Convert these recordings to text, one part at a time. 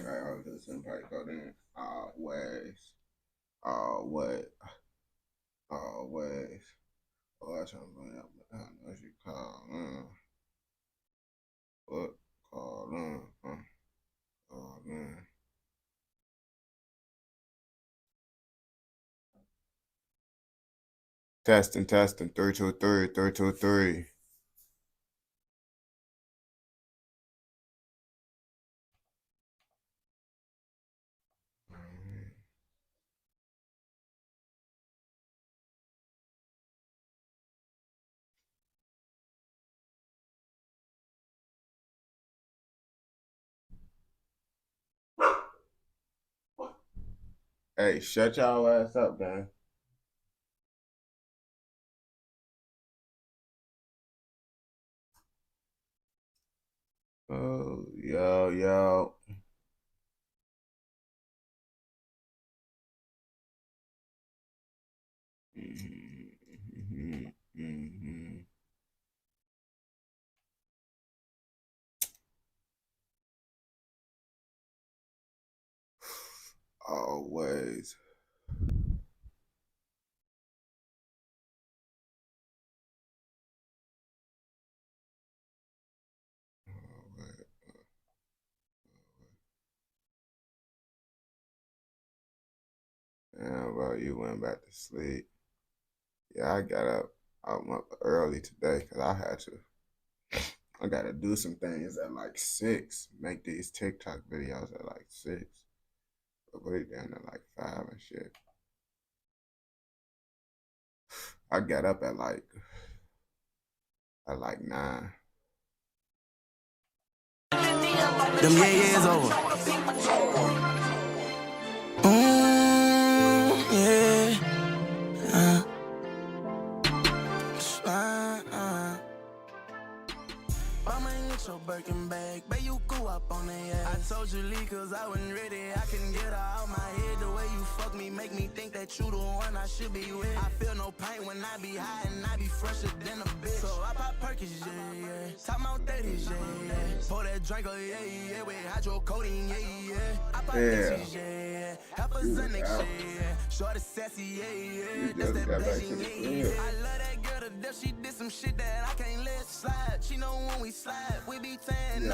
right, all this somebody go then. Always. Always. Always. Oh, I trying to bring up. I don't know if you call. What? Call. Oh, man. Testing, testing. 323, 323. Hey, shut y'all ass up, man. Oh, yo, yo. Always. Always. Yeah, bro, you went back to sleep. Yeah, I got up early today because I got to do some things at like 6, make these TikTok videos at like 6. But put it down at like 5 and shit. I got up at like 9. Them years over. Yeah. I'ma get your Birkin bag, bet you go up on the ass. I told you leave cause I wasn't ready, I couldn't get her out my head. The way you fuck me make me think that you the one I should be with. I feel no pain when I be high and I be fresher than a bitch. So I pop Perkins, yeah, yeah. Top Mount 30s, yeah, yeah. Pour that drink, oh yeah, yeah. With hydrocodone, yeah, yeah. I pop bitches, yeah, yeah. Half a Xanax, yeah, yeah. Short is sassy, yeah, yeah. That's that blazing, yeah, yeah. I love that girl to death, she did some shit that I can't let slide. She know when we slide, we be tan. Yo,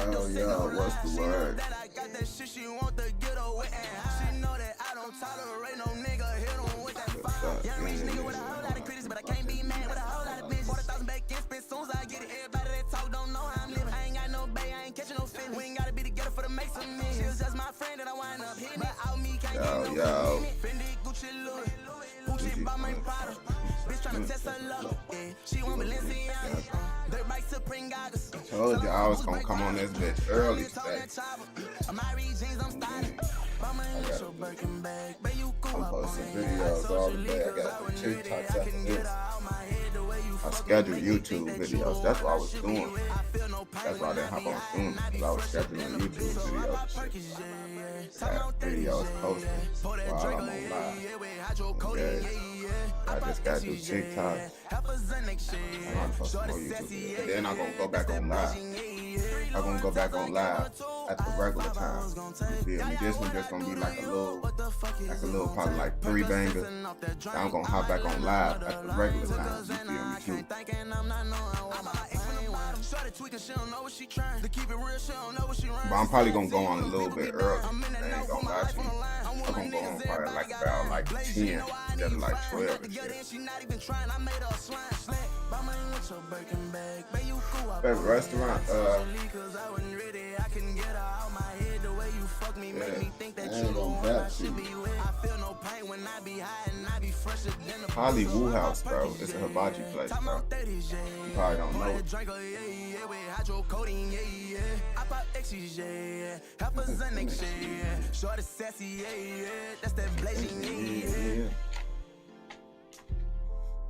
what's the word? That I got that shit, she want to get away and high. She know that I don't tolerate no nigga, hit on with that fire. Young rich nigga with a whole lot of critics, but I can't be mad with a whole lot of bitches. 40,000 back in spend, soon as I get it, everybody that talk don't know how I'm living. I ain't got no bay, I ain't catching no fish. We ain't gotta be together for the make some millions. She was just my friend and I wind up hitting it. Out me, can't get no Fendi, Gucci, Louis, Gucci, by my Prada. Bitch tryna test her luck, yeah. She want Balenciaga, dirt bike, Supreme goggles. Told you I was gonna come on this bitch early today. I'm posting videos all the day. I got the TikToks after this. I scheduled YouTube videos. That's what I was doing. That's why I didn't hop on soon. Because I was scheduling YouTube videos. Got videos posted while I'm on live. Okay. I just got to do TikTok. I'm gonna post some more YouTube videos. And then I'm gonna go back on live. I'm gonna go back on live at the regular time. You feel me? This one just gonna be like a little probably like 3 bangers. Then I'm gonna hop back on live at the regular time. You feel me too? But I'm probably gonna go on a little bit early. I ain't gonna lie to you. I'm gonna go on probably like about like 10 instead of like 12 and shit. Favorite restaurant, yeah, I ain't gonna bet you. Holly Woo House, bro. It's a hibachi place, bro. You probably don't know it.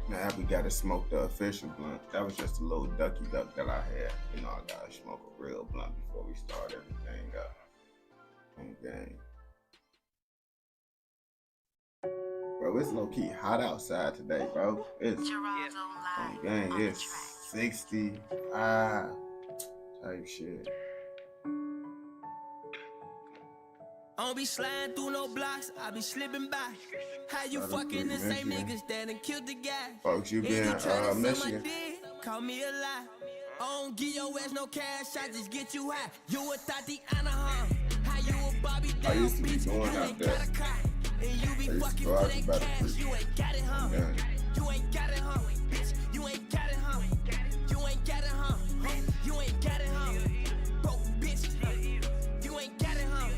Now we gotta smoke the official blunt. That was just a little ducky duck that I had. You know, I gotta smoke a real blunt before we start everything up. Okay. Bro, it's low key hot outside today, bro. It's gang, it's 65 type shit. I don't be sliding through no blocks, I be slipping by. How you fucking the same niggas that done killed the guy? Folks, you been Michigan. Call me a lie. I don't give your ass no cash, I just get you high. You a Tatiana, huh? How you a Bobby down, I used to be going out there. And you be fucking for that cash, you ain't got it, huh? You ain't got it, huh? Bitch, you ain't got it, huh? You ain't got it, huh? You ain't got it, huh? Broke bitch, you ain't got it, huh?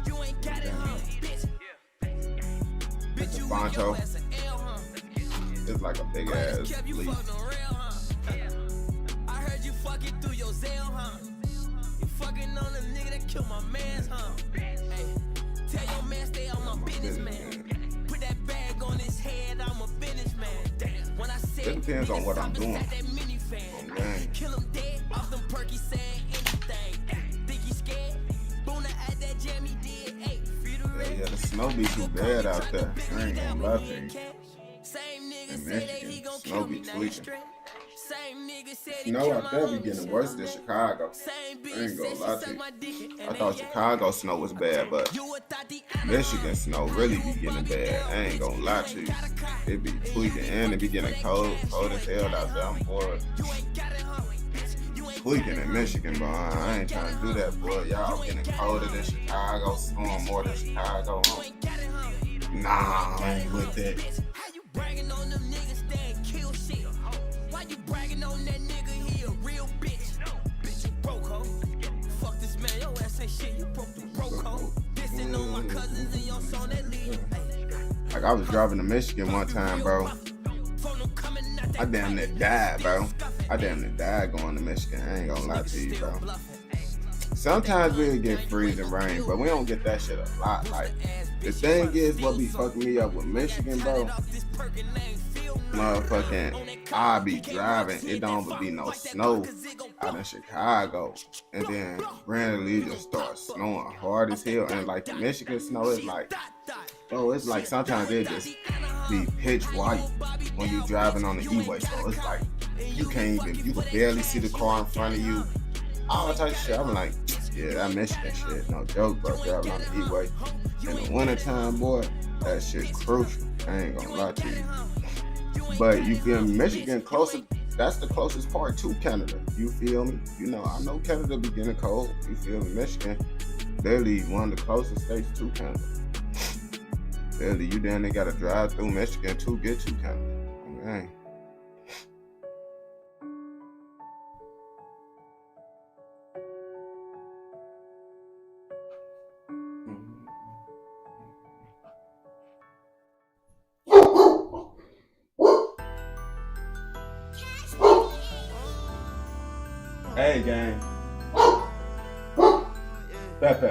You ain't got it, huh? Bitch, bitch, you with your ass an L, huh? It's like a big ass leaf. I heard you fucking through your Zell, huh? You fucking on the nigga that killed my mans, huh? Hey, tell your man stay on my business, man. Put that bag on his head, I'm a businessman. Damn, when I said it depends on what I'm doing. Kill him dead, off them perky saying anything. Think he scared? Boona at that jam he did. Hey, yeah, the snow be too bad out there. I ain't gonna lie to you. Same nigga say that he gon' Snow kill be me, tweaking. Same nigga said he Snow out there be getting worse than Chicago. I ain't gonna lie to you. I thought Chicago snow was bad, but Michigan snow really be getting bad. I ain't gonna lie to you. It be tweaking and it be getting cold as hell out there. I'm bored. Tweaking in Michigan, but I ain't trying to do that, boy. Y'all getting colder than Chicago, snowing more than Chicago. Nah, I ain't with that. Bragging on them niggas that ain't kill shit. Why you bragging on that nigga? He a real bitch. Bitch, you broke, ho. Fuck this man, your ass ain't shit. You broke the broke, ho. Dissing on my cousins and your son that lead. Like I was driving to Michigan one time, bro. I damn near died, bro. I damn near died going to Michigan. I ain't gonna lie to you, bro. Sometimes we'll get freezing rain, but we don't get that shit a lot. Like, the thing is, what be fucking me up with Michigan, bro, motherfucking, I be driving, it don't be no snow out in Chicago, and then randomly it just starts snowing hard as hell, and like the Michigan snow is like, bro, it's like sometimes it just be pitch white when you driving on the E-way, so it's like, you can barely see the car in front of you, all type of shit. I'm like, yeah, that Michigan shit, no joke, bro. Driving on the E-way in the wintertime, boy, that shit crucial. I ain't gonna lie to you. But you feel me? Michigan closer, that's the closest part to Canada. You feel me? You know, I know Canada be getting cold. You feel me? Michigan, literally one of the closest states to Canada. Literally, you damn near gotta drive through Michigan to get to Canada. Okay. Hey, gang. Pepe.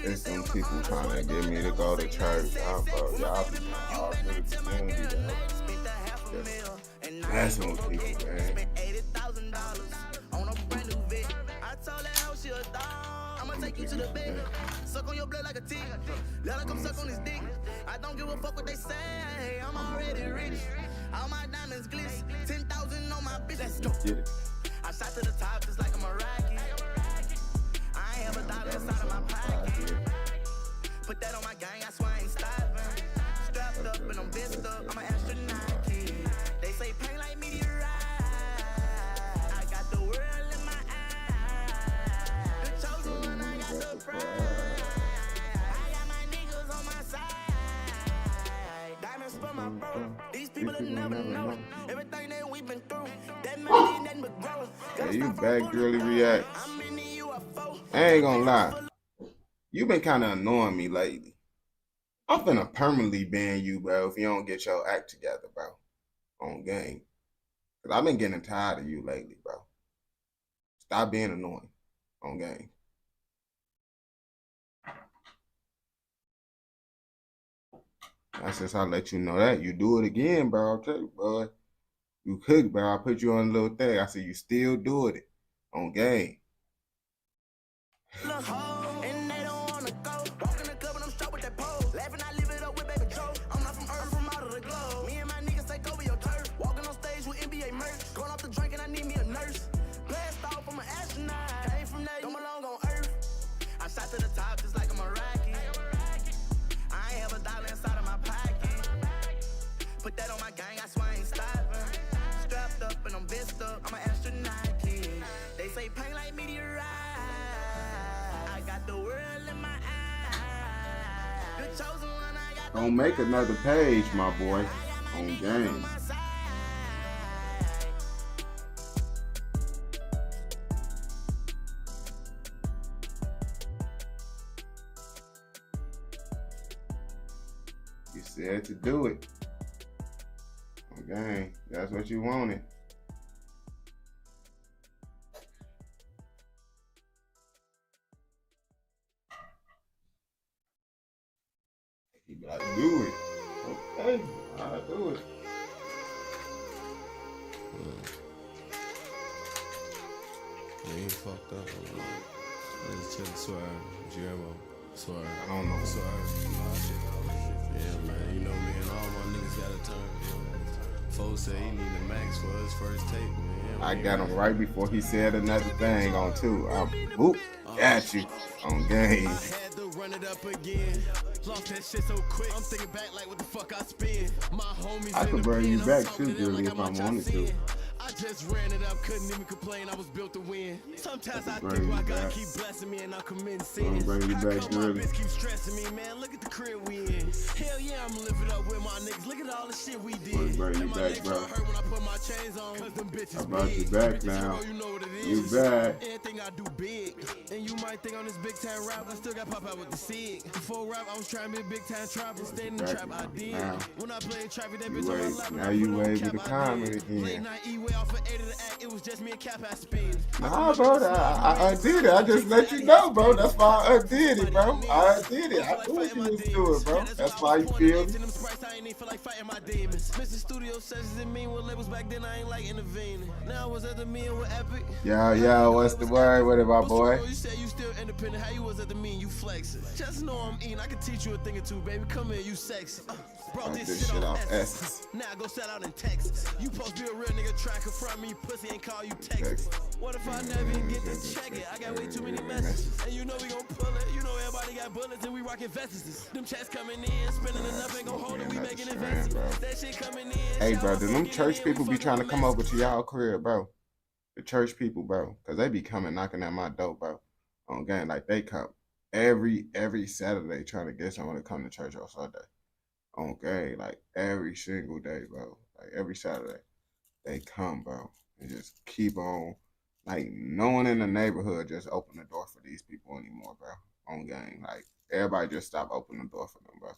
It's some people trying to get me to go to church. Bro, y'all be all through the community, though. Messing with people, man. I'ma take you to the bed. Suck on your blood like a tick. Let her come suck on his dick. I don't give a fuck what they say. I'm already rich. All my diamonds glitz. 10,000 on my bitch. Let's go. I shot to the top just like I'm a rocket. I ain't have a dollar inside of my pocket. Put that on my gang, I swear I ain't stopping. Strapped up and I'm bent up, I'm an astronaut kid. They say pain like meteorite. I got the world in my eyes. The chosen one, I got the pride. I got my niggas on my side. Diamonds for my bro. These people never know. Everything that we've been through, that melody nothing but growth. Yeah, you back girly reacts. I ain't gonna lie. You been kind of annoying me lately. I'm finna permanently ban you, bro, if you don't get your act together, bro. On game. Cause I've been getting tired of you lately, bro. Stop being annoying. On game. That's just how I let you know that. You do it again, bro. I'll tell you, bro. You cook, bro. I put you on a little thing. I said you still doing it. On game. And they don't wanna go. Walk in the club and I'm straight with that pole. Laughing, I live it up with baby Joe. I'm not from Earth, from out of the globe. Me and my niggas take over your turf. Walking on stage with NBA merch. Going off the drink and I need me a nurse. Blast off, I'm an astronaut. Came from there, don't belong on Earth. I shot to the top just like I'm a Rocky. I ain't have a dollar inside of my pocket. Put that on my gang, I swear I ain't stopping. Strapped up and I'm vest up, I'm an astronaut kid. They say pain like meteorite. I got the world in my eyes. The chosen one, I got. Don't make another page, my boy. On game. You said to do it. Okay, that's what you wanted. You gotta do it. Okay, I'll do it. Yeah, he fucked up. Let's chill, swear. Jeremo, swear. I don't know. Swear. Yeah, man, you know me and all my niggas got a turn. Folks say he need a max for his first tape, man. I got him right before he said another thing on two. Whoop, got you on game. I had to run it up again. Lost that shit so quick. I'm thinking back like what the fuck I spent. My homies I could bring you back too, girly, if I wanted to. I just ran it up, couldn't even complain. I was built to win. Sometimes I bring think you why God back. keep blessing me and I'm committing I'm sin. gonna bring you back, How come my girly. bitch keep stressing me, man? Look at the crib we in. Hell yeah, I'm living up with my niggas. Look at all the shit we did. I'm gonna bring you And my back, legs bro. hurt when I put my chains on. Cause them bitches I brought you big. back Bitches, now. You know what it is. You back. Anything I do big. And you might think on this big time rap, I still got pop out with the SIG. Before rap, I was trying to be a big time trapper. Staying in the Back trap, I did. now. When I played trap, that You bitch on my wait. lap. Now you wave with the comment again. Late night E-way off of 8 of the act, it was just me and Cap I spin. Nah, bro, I undid it. I just let you know, bro. That's why I undid it, bro. I undid it. I knew what you was doing, bro. That's why you feel me. I ain't feel like fighting my demons. Mr. Studio sessions and me with labels back then, I ain't like intervening. Now I was at the meeting with Epic. Yo, what's the word with it, my boy? You said you still independent. How you was at the meeting? You flexing. Just know I'm eating. I can teach you a thing or two, baby. Come here, you sexy. Brought this shit off Essence. Now I go set out in Texas. You supposed to be a real nigga, try to confront me, pussy, ain't call you Texas. What if I never even get to check it? I got way too many messages. And you know we gon' pull it. You know everybody got bullets and we rockin' vests. Them chats coming in, spending enough ain't gon' hold it. We making investments. That shit coming in. Hey, bro, do them church people be trying to come over to y'all crib, bro? The church people, bro, because they be coming knocking at my door, bro. On game, like they come every Saturday trying to get someone to come to church on Sunday. On game, like every single day, bro. Like every Saturday, they come, bro, and just keep on. Like no one in the neighborhood just open the door for these people anymore, bro. On game, like everybody just stop opening the door for them, bro.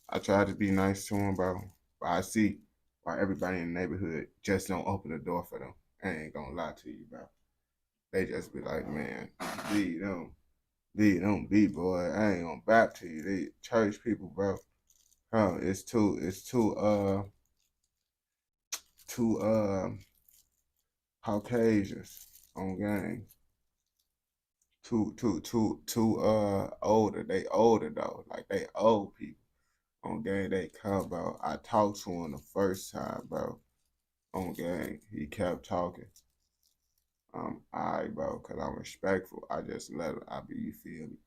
I try to be nice to them, bro, but I see why everybody in the neighborhood just don't open the door for them. I ain't gonna lie to you, bro. They just be like, man, don't be, boy. I ain't gonna back to you. They church people, bro. It's too Caucasians on game. Too older. They older though. Like they old people. On game they come, bro. I talked to him the first time, bro. On game. He kept talking. Alright, bro, cause I'm respectful. I just let him you feel me?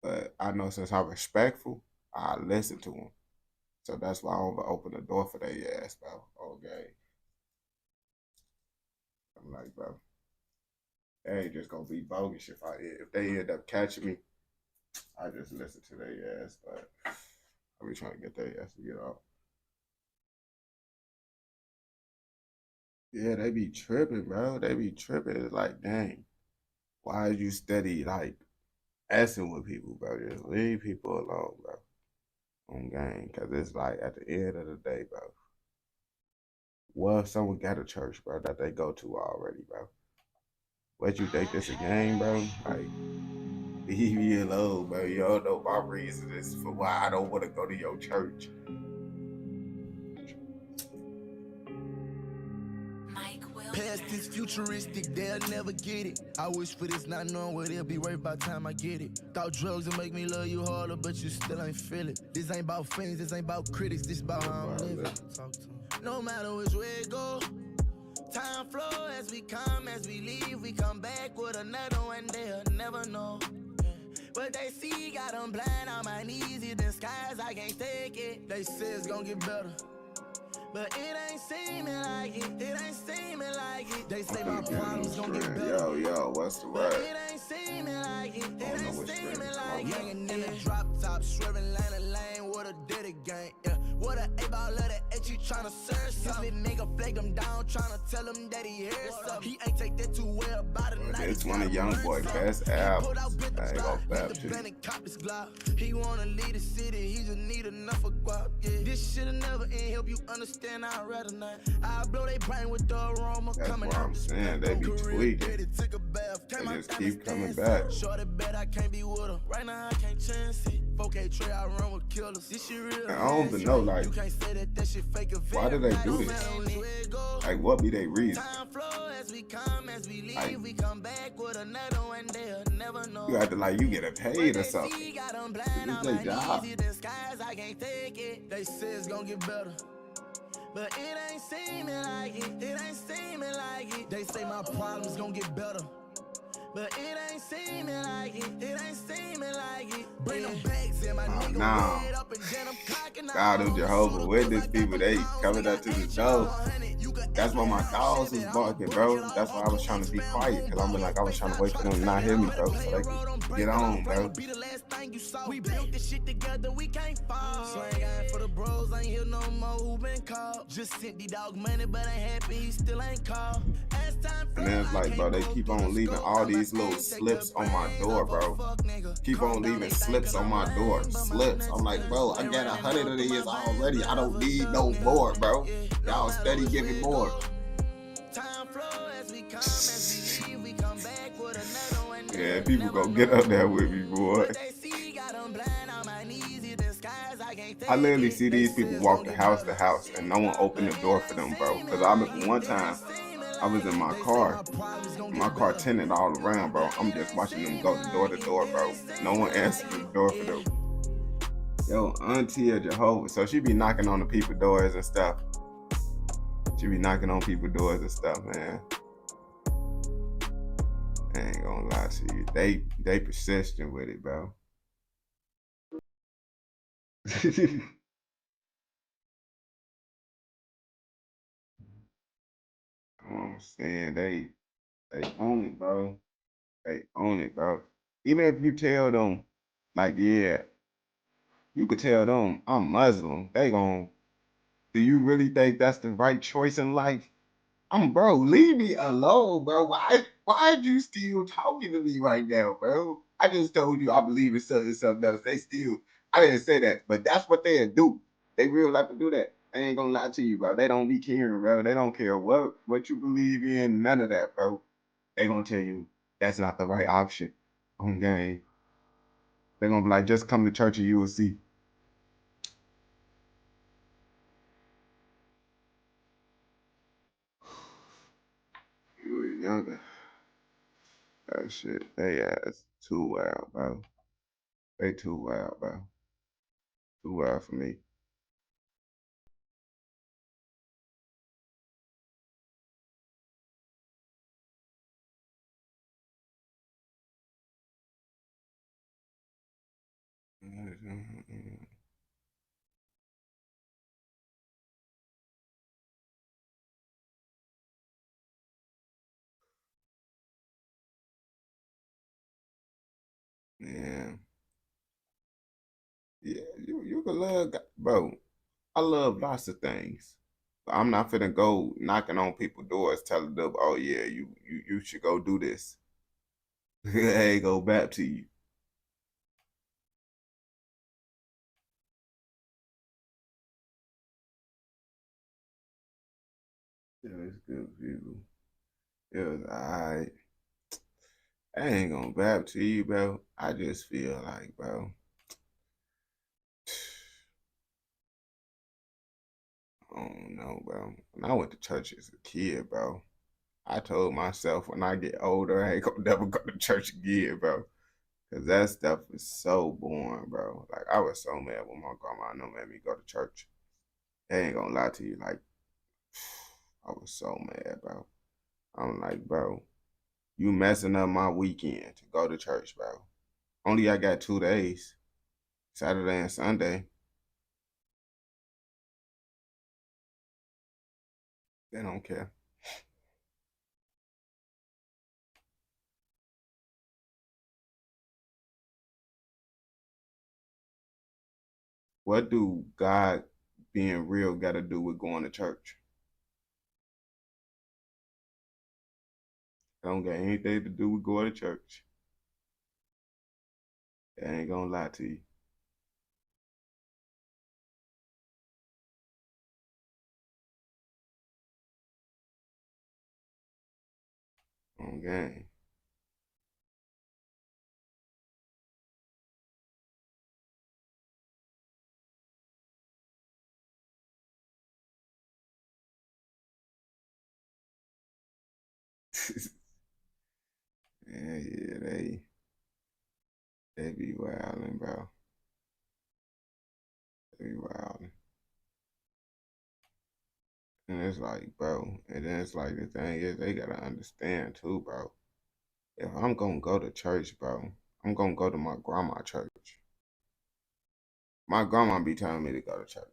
But I know since I'm respectful, I listen to him. So that's why I don't open the door for their ass, bro. Okay. I'm like, bro, they ain't just gonna be bogus if they end up catching me. I just listen to their ass, but I be trying to get their ass to get off. Yeah, they be tripping, bro. They be tripping. It's like, dang, why is you steady like messing with people, bro? Just leave people alone, bro. On game, cause it's like at the end of the day, bro. What if someone got a church, bro, that they go to already, bro? What you think this a game, bro? Like, leave me alone, bro. You don't know my reason is for why I don't want to go to your church. Past this futuristic, they'll never get it. I wish for this, not knowing what it'll be worth by the time I get it. Thought drugs would make me love you harder, but you still ain't feel it. This ain't about fans, this ain't about critics, this about how I'm living. Talk to 'em. No matter which way it go, time flow as we come, as we leave, we come back with another one, they'll never know. But they see, got them blind on my knees, in the skies, I can't take it. They say it's gonna get better. But it ain't seeming like it ain't seeming like it. They say my problems gon' get better. Yo, what's the But word? it ain't seeming like it ain't seeming like it. Youngin' in the drop top, swerving lane to lane, what a dirty gang, yeah. What a A-ball of the H, you tryna serve something. This nigga flag him down, tryna tell him that he heard something. He ain't take that too well about the night. It's one of YoungBoy best albums. I ain't gonna flap to you. He wanna lead the city, he just need enough of guap, yeah. This shit'll never end, help you understand, I'd rather not. I blow they brain with the aroma coming out. I'm saying, they be tweaking. They just keep coming back. Shorty bet I can't be with her. Right now I can't chance it. 4K Trey, I run with killers. This shit real. I don't even know, like, why do they do this? Like, what be they reason? Like, you have to, like, you get paid or something. It's their job. They say it's gonna get better. But it ain't seeming like it ain't seeming like it. They say my problems gonna get better. But it ain't seeming like it ain't seeming like it. Bring them bags in my nigga head up and then I'm clocking out. God, them Jehovah Witness people, they coming up to the door. That's why my dogs was barking, bro. That's why I was trying to be quiet, because I'm like, I was trying to wait for them to not hear me, bro, so they can get on, bro. We built this shit together, we can't fall. Slang out for the bros, ain't here no more who been called. Just sent the dog money, but ain't happy, he still ain't called. And then it's like, bro, they keep on leaving all these little slips on my door, bro. Keep on leaving slips on my door. Slips. I'm like, bro, I got 100 of these already. I don't need no more, bro. Y'all steady giving more. Yeah, people gonna get up there with me, boy. I literally see these people walk to house and no one opened the door for them, bro. Because I remember one time I was in my car tinted all around, bro. I'm just watching them go door to door, bro. No one answered the door for them. Yo, Auntie of Jehovah, so she be knocking on the people doors and stuff. She be knocking on people doors and stuff, man. I ain't gonna lie to you. They persistent with it, bro. I'm saying they own it, bro. They own it, bro. Even if you tell them, like, yeah, you could tell them I'm Muslim. They gon' do you really think that's the right choice in life? Bro, leave me alone, bro. Why are you still talking to me right now, bro? I just told you I believe in something else. I didn't say that, but that's what they do. They real life to do that. I ain't gonna lie to you, bro. They don't be caring, bro. They don't care what you believe in, none of that, bro. They gonna tell you that's not the right option. Okay. They gonna be like, just come to church and you will see. You were younger. That shit, they ass too wild, bro. They too wild, bro. Too wild for me. Yeah. Yeah, you can love, bro. I love lots of things, I'm not finna go knocking on people's doors telling them, oh yeah, you should go do this. Hey, go back to you. Yeah, it's good people. It was alright. I ain't gonna bap to you, bro. I just feel like, bro. I don't know, bro. When I went to church as a kid, bro, I told myself when I get older, I ain't gonna never go to church again, bro. Cause that stuff is so boring, bro. Like I was so mad when my grandma no made me go to church. I ain't gonna lie to you, like I was so mad, bro. I'm like, bro, you messing up my weekend to go to church, bro. Only I got 2 days, Saturday and Sunday. They don't care. What do God being real got to do with going to church? It don't got anything to do with going to church. I ain't gonna lie to you. Okay. Yeah, they be wilding, bro. They be wilding. And it's like, bro, and then it's like the thing is they gotta understand too, bro. If I'm gonna go to church, bro, I'm gonna go to my grandma church. My grandma be telling me to go to church.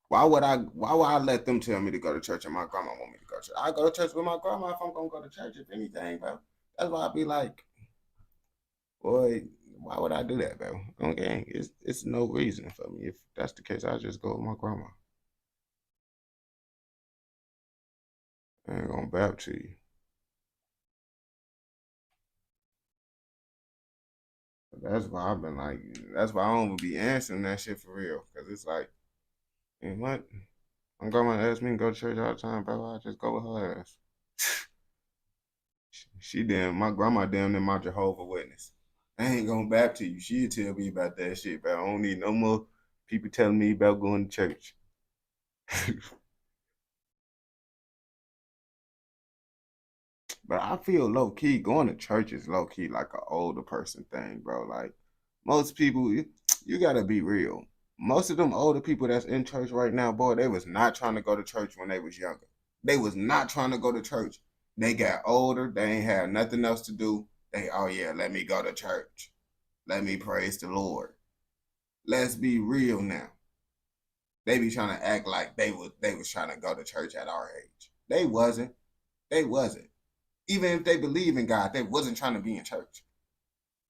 Why would I let them tell me to go to church and my grandma want me to go to church? I go to church with my grandma if I'm gonna go to church, if anything, bro. That's why I be like, boy, why would I do that, bro? Okay, it's no reason for me. If that's the case, I just go with my grandma. I ain't gonna bap to you. That's why I've been like, that's why I don't be answering that shit for real. Cause it's like, man, what? My grandma asked me to go to church all the time, bro. I just go with her ass. She damn, my grandma damn near my Jehovah Witness. I ain't gonna bap to you. She'll tell me about that shit, but I don't need no more people telling me about going to church. But I feel low key going to church is low key like an older person thing, bro. Like most people, you gotta be real. Most of them older people that's in church right now, boy, they was not trying to go to church when they was younger. They was not trying to go to church. They got older. They ain't had nothing else to do. They, oh yeah, let me go to church. Let me praise the Lord. Let's be real now. They be trying to act like they was trying to go to church at our age. They wasn't. They wasn't. Even if they believe in God, they wasn't trying to be in church.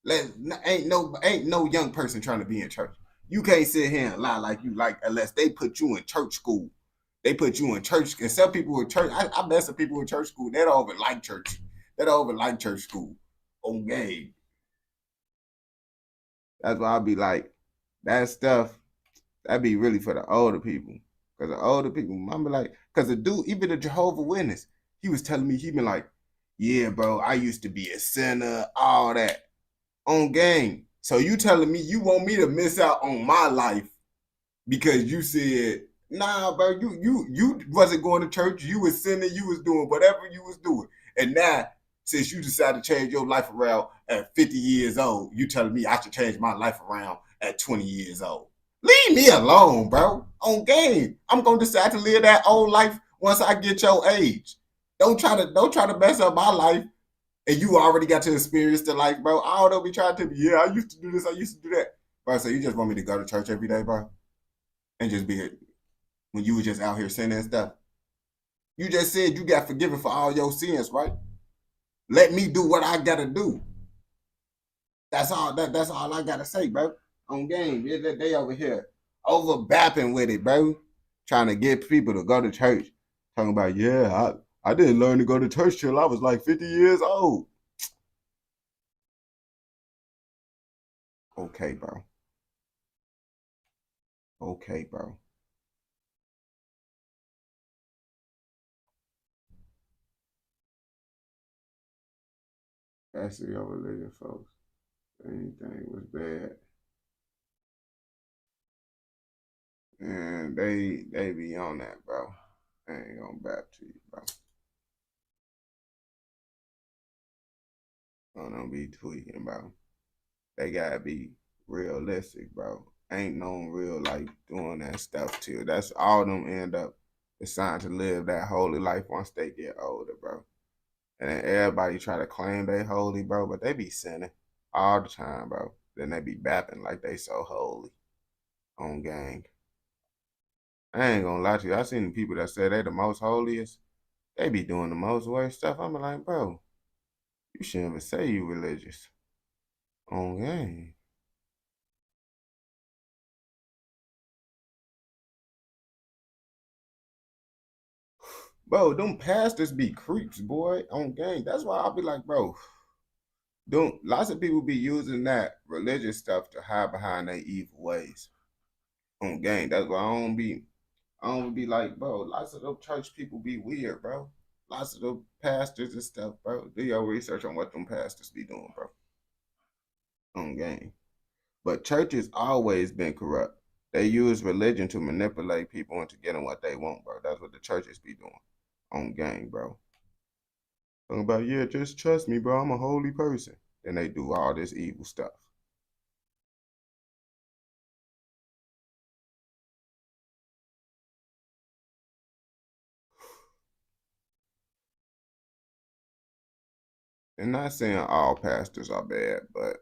Let ain't no young person trying to be in church. You can't sit here and lie like you like unless they put you in church school. They put you in church, and some people in church. I bet some people in church school they don't even like church. They don't even like church school. Okay, that's why I be like that stuff. That be really for the older people, cause the older people, I'm be like, cause the dude, even the Jehovah Witness, he was telling me he been like, yeah, bro, I used to be a sinner, all that on game. So you telling me you want me to miss out on my life because you said, nah, bro, you wasn't going to church, you was sinning, you was doing whatever you was doing. And now, since you decided to change your life around at 50 years old, you telling me I should change my life around at 20 years old. Leave me alone, bro. On game. I'm gonna decide to live that old life once I get your age. Don't try to mess up my life and you already got to experience the life, bro. I don't be trying to be, yeah, I used to do this, I used to do that. Bro, so you just want me to go to church every day, bro? And just be it when you were just out here sinning and stuff. You just said you got forgiven for all your sins, right? Let me do what I gotta do. That's all I gotta say, bro. On game. They over here over bapping with it, bro. trying to get people to go to church. Talking about, yeah, I didn't learn to go to church till I was like 50 years old. Okay, bro. Okay, bro. That's the over there, folks. Anything was bad. And they be on that, bro. I ain't gonna back to you, bro. Don't be tweaking, bro. They gotta be realistic, bro. Ain't no real life doing that stuff till that's all them end up assigned to live that holy life once they get older, bro. And then everybody try to claim they holy, bro, but they be sinning all the time, bro. Then they be bapping like they so holy on gang. I ain't gonna lie to you. I seen the people that say they the most holiest. They be doing the most worst stuff. I'm like, bro, you shouldn't even say you religious on gang. Bro, them pastors be creeps, boy, on gang. That's why I'll be like, bro, don't lots of people be using that religious stuff to hide behind their evil ways on gang. That's why I don't be like, bro, lots of them church people be weird, bro. Lots of the pastors and stuff, bro. Do your research on what them pastors be doing, bro. On gang. But churches always been corrupt. They use religion to manipulate people into getting what they want, bro. That's what the churches be doing on gang, bro. Talking about, yeah, just trust me, bro. I'm a holy person. Then they do all this evil stuff. And not saying all pastors are bad, but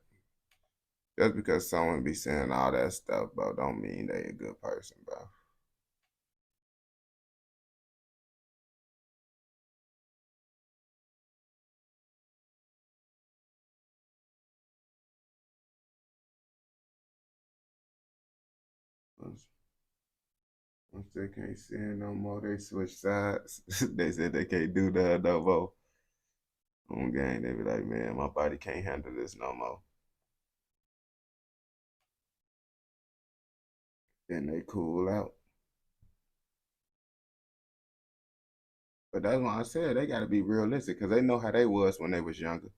just because someone be saying all that stuff, bro, don't mean they a good person, bro. Once, once they can't sin no more, they switch sides. They said they can't do that no more. On game, they be like, man, my body can't handle this no more. Then they cool out. But that's why I said they gotta be realistic because they know how they was when they was younger.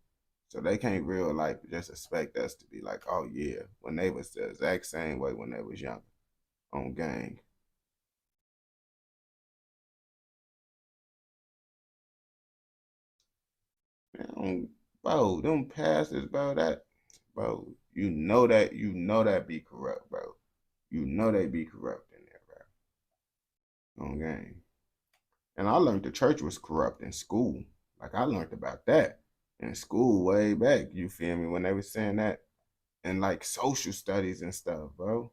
So they can't real life just expect us to be like, oh yeah, when they was the exact same way when they was younger on gang. Man, bro, them pastors, bro, bro, you know that be corrupt, bro. You know they be corrupt in there, bro. On gang. And I learned the church was corrupt in school. Like I learned about that in school way back. You feel me? When they were saying that in like social studies and stuff, bro.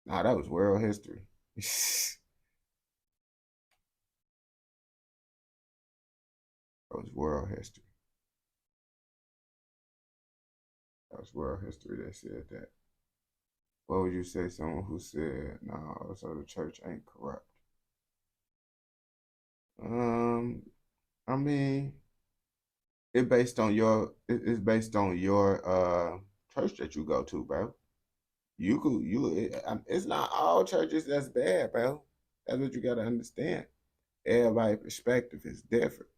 Nah, that was world history. That was world history. That was world history that said that. What would you say someone who said, no, so the church ain't corrupt? Um, I mean, it's based on your church that you go to, bro. It's not all churches that's bad, bro. That's what you gotta understand. Everybody's perspective is different.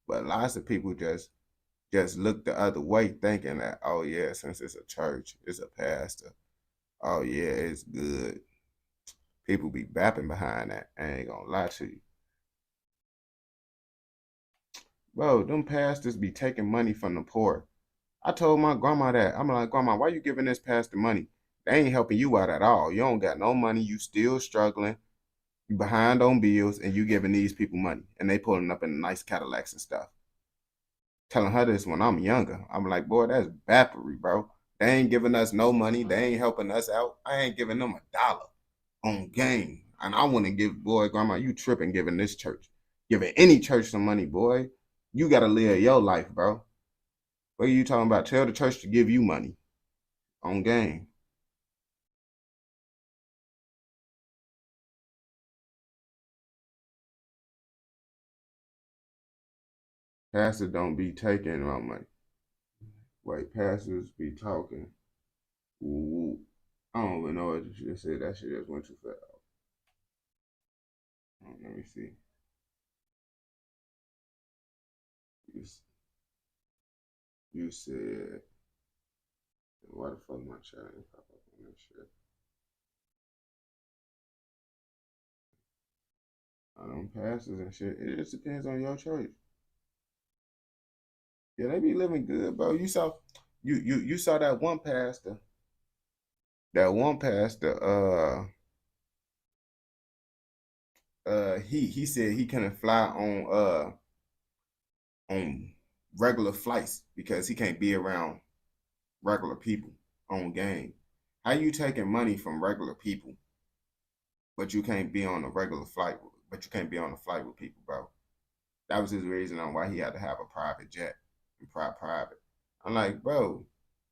But lots of people just look the other way thinking that, oh yeah, since it's a church, it's a pastor. Oh yeah, it's good. People be bapping behind that. I ain't gonna lie to you. Bro, them pastors be taking money from the poor. I told my grandma that. I'm like, Grandma, why you giving this pastor money? They ain't helping you out at all. You don't got no money. You still struggling. You behind on bills, and you giving these people money, and they pulling up in nice Cadillacs and stuff. Telling her this when I'm younger. I'm like, boy, that's bappery, bro. They ain't giving us no money. They ain't helping us out. I ain't giving them $1 on game. And I want to give, boy, grandma, you tripping giving this church. Giving any church some money, boy. You got to live your life, bro. What are you talking about? Tell the church to give you money on game. Pastor don't be taking my money. Wait, pastors be talking. Ooh, I don't even know what you should say. That shit just went too fast. Let me see. You said, why the fuck my chat ain't pop up on this shit? I don't pastors and shit. It just depends on your church. Yeah, they be living good, bro. You saw that one pastor. That one pastor, he said he couldn't fly on regular flights because he can't be around regular people on game. How you taking money from regular people, but you can't be on a regular flight, but you can't be on a flight with people, bro? That was his reason on why he had to have a private jet and private. I'm like, bro,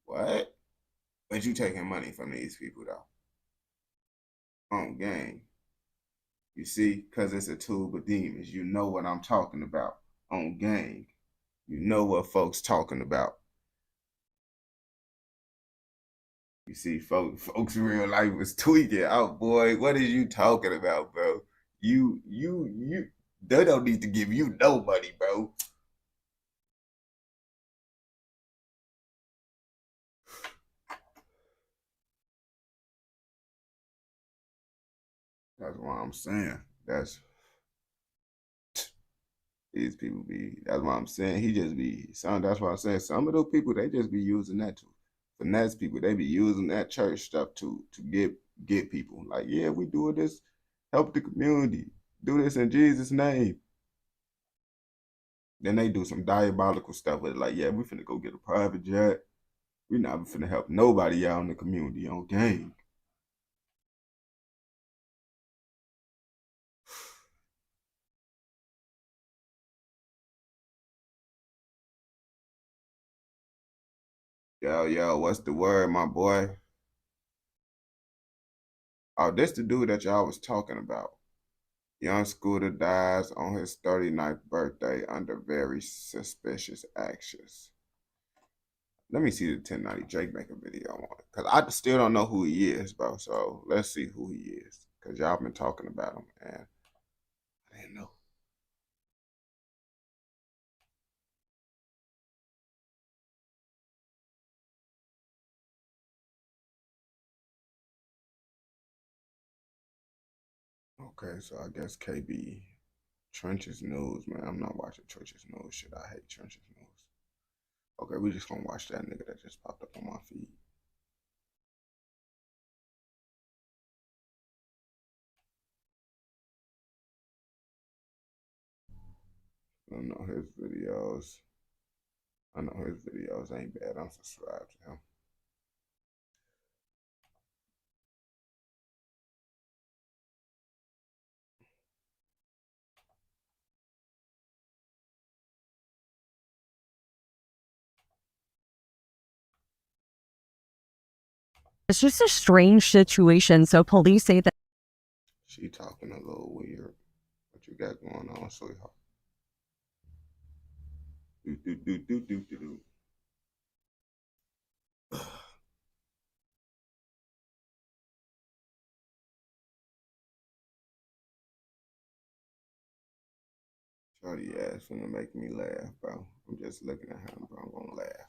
what? But you taking money from these people though on game. You see, because it's a tube of demons. You know what I'm talking about on game. You know what folks talking about. You see, folks real life was tweaking out, boy. What is you talking about, bro? You. They don't need to give you no money, bro. That's what I'm saying. That's these people be. That's what I'm saying. He just be. That's what I'm saying. Some of those people they just be using that to finesse people. They be using that church stuff to get people. Like, yeah, we doing this, help the community. Do this in Jesus' name. Then they do some diabolical stuff with it. Like, yeah, we finna go get a private jet. We not finna help nobody out in the community on game. Yo, what's the word, my boy? Oh, this the dude that y'all was talking about. Young Scooter dies on his 39th birthday under very suspicious actions. Let me see the 1090 Drake make a video on it. Because I still don't know who he is, bro. So let's see who he is. Because y'all been talking about him and I didn't know. Okay, so I guess KB Trenches News, man. I'm not watching Trenches News shit. I hate Trenches News. Okay, we just gonna watch that nigga that just popped up on my feed. I don't know his videos. I know his videos ain't bad. I'm subscribed to him. It's just a strange situation. So police say that She talking a little weird. What you got going on, sweetheart? Do. Shorty ass finna make me laugh, bro. I'm just looking at him, bro. I'm gonna laugh.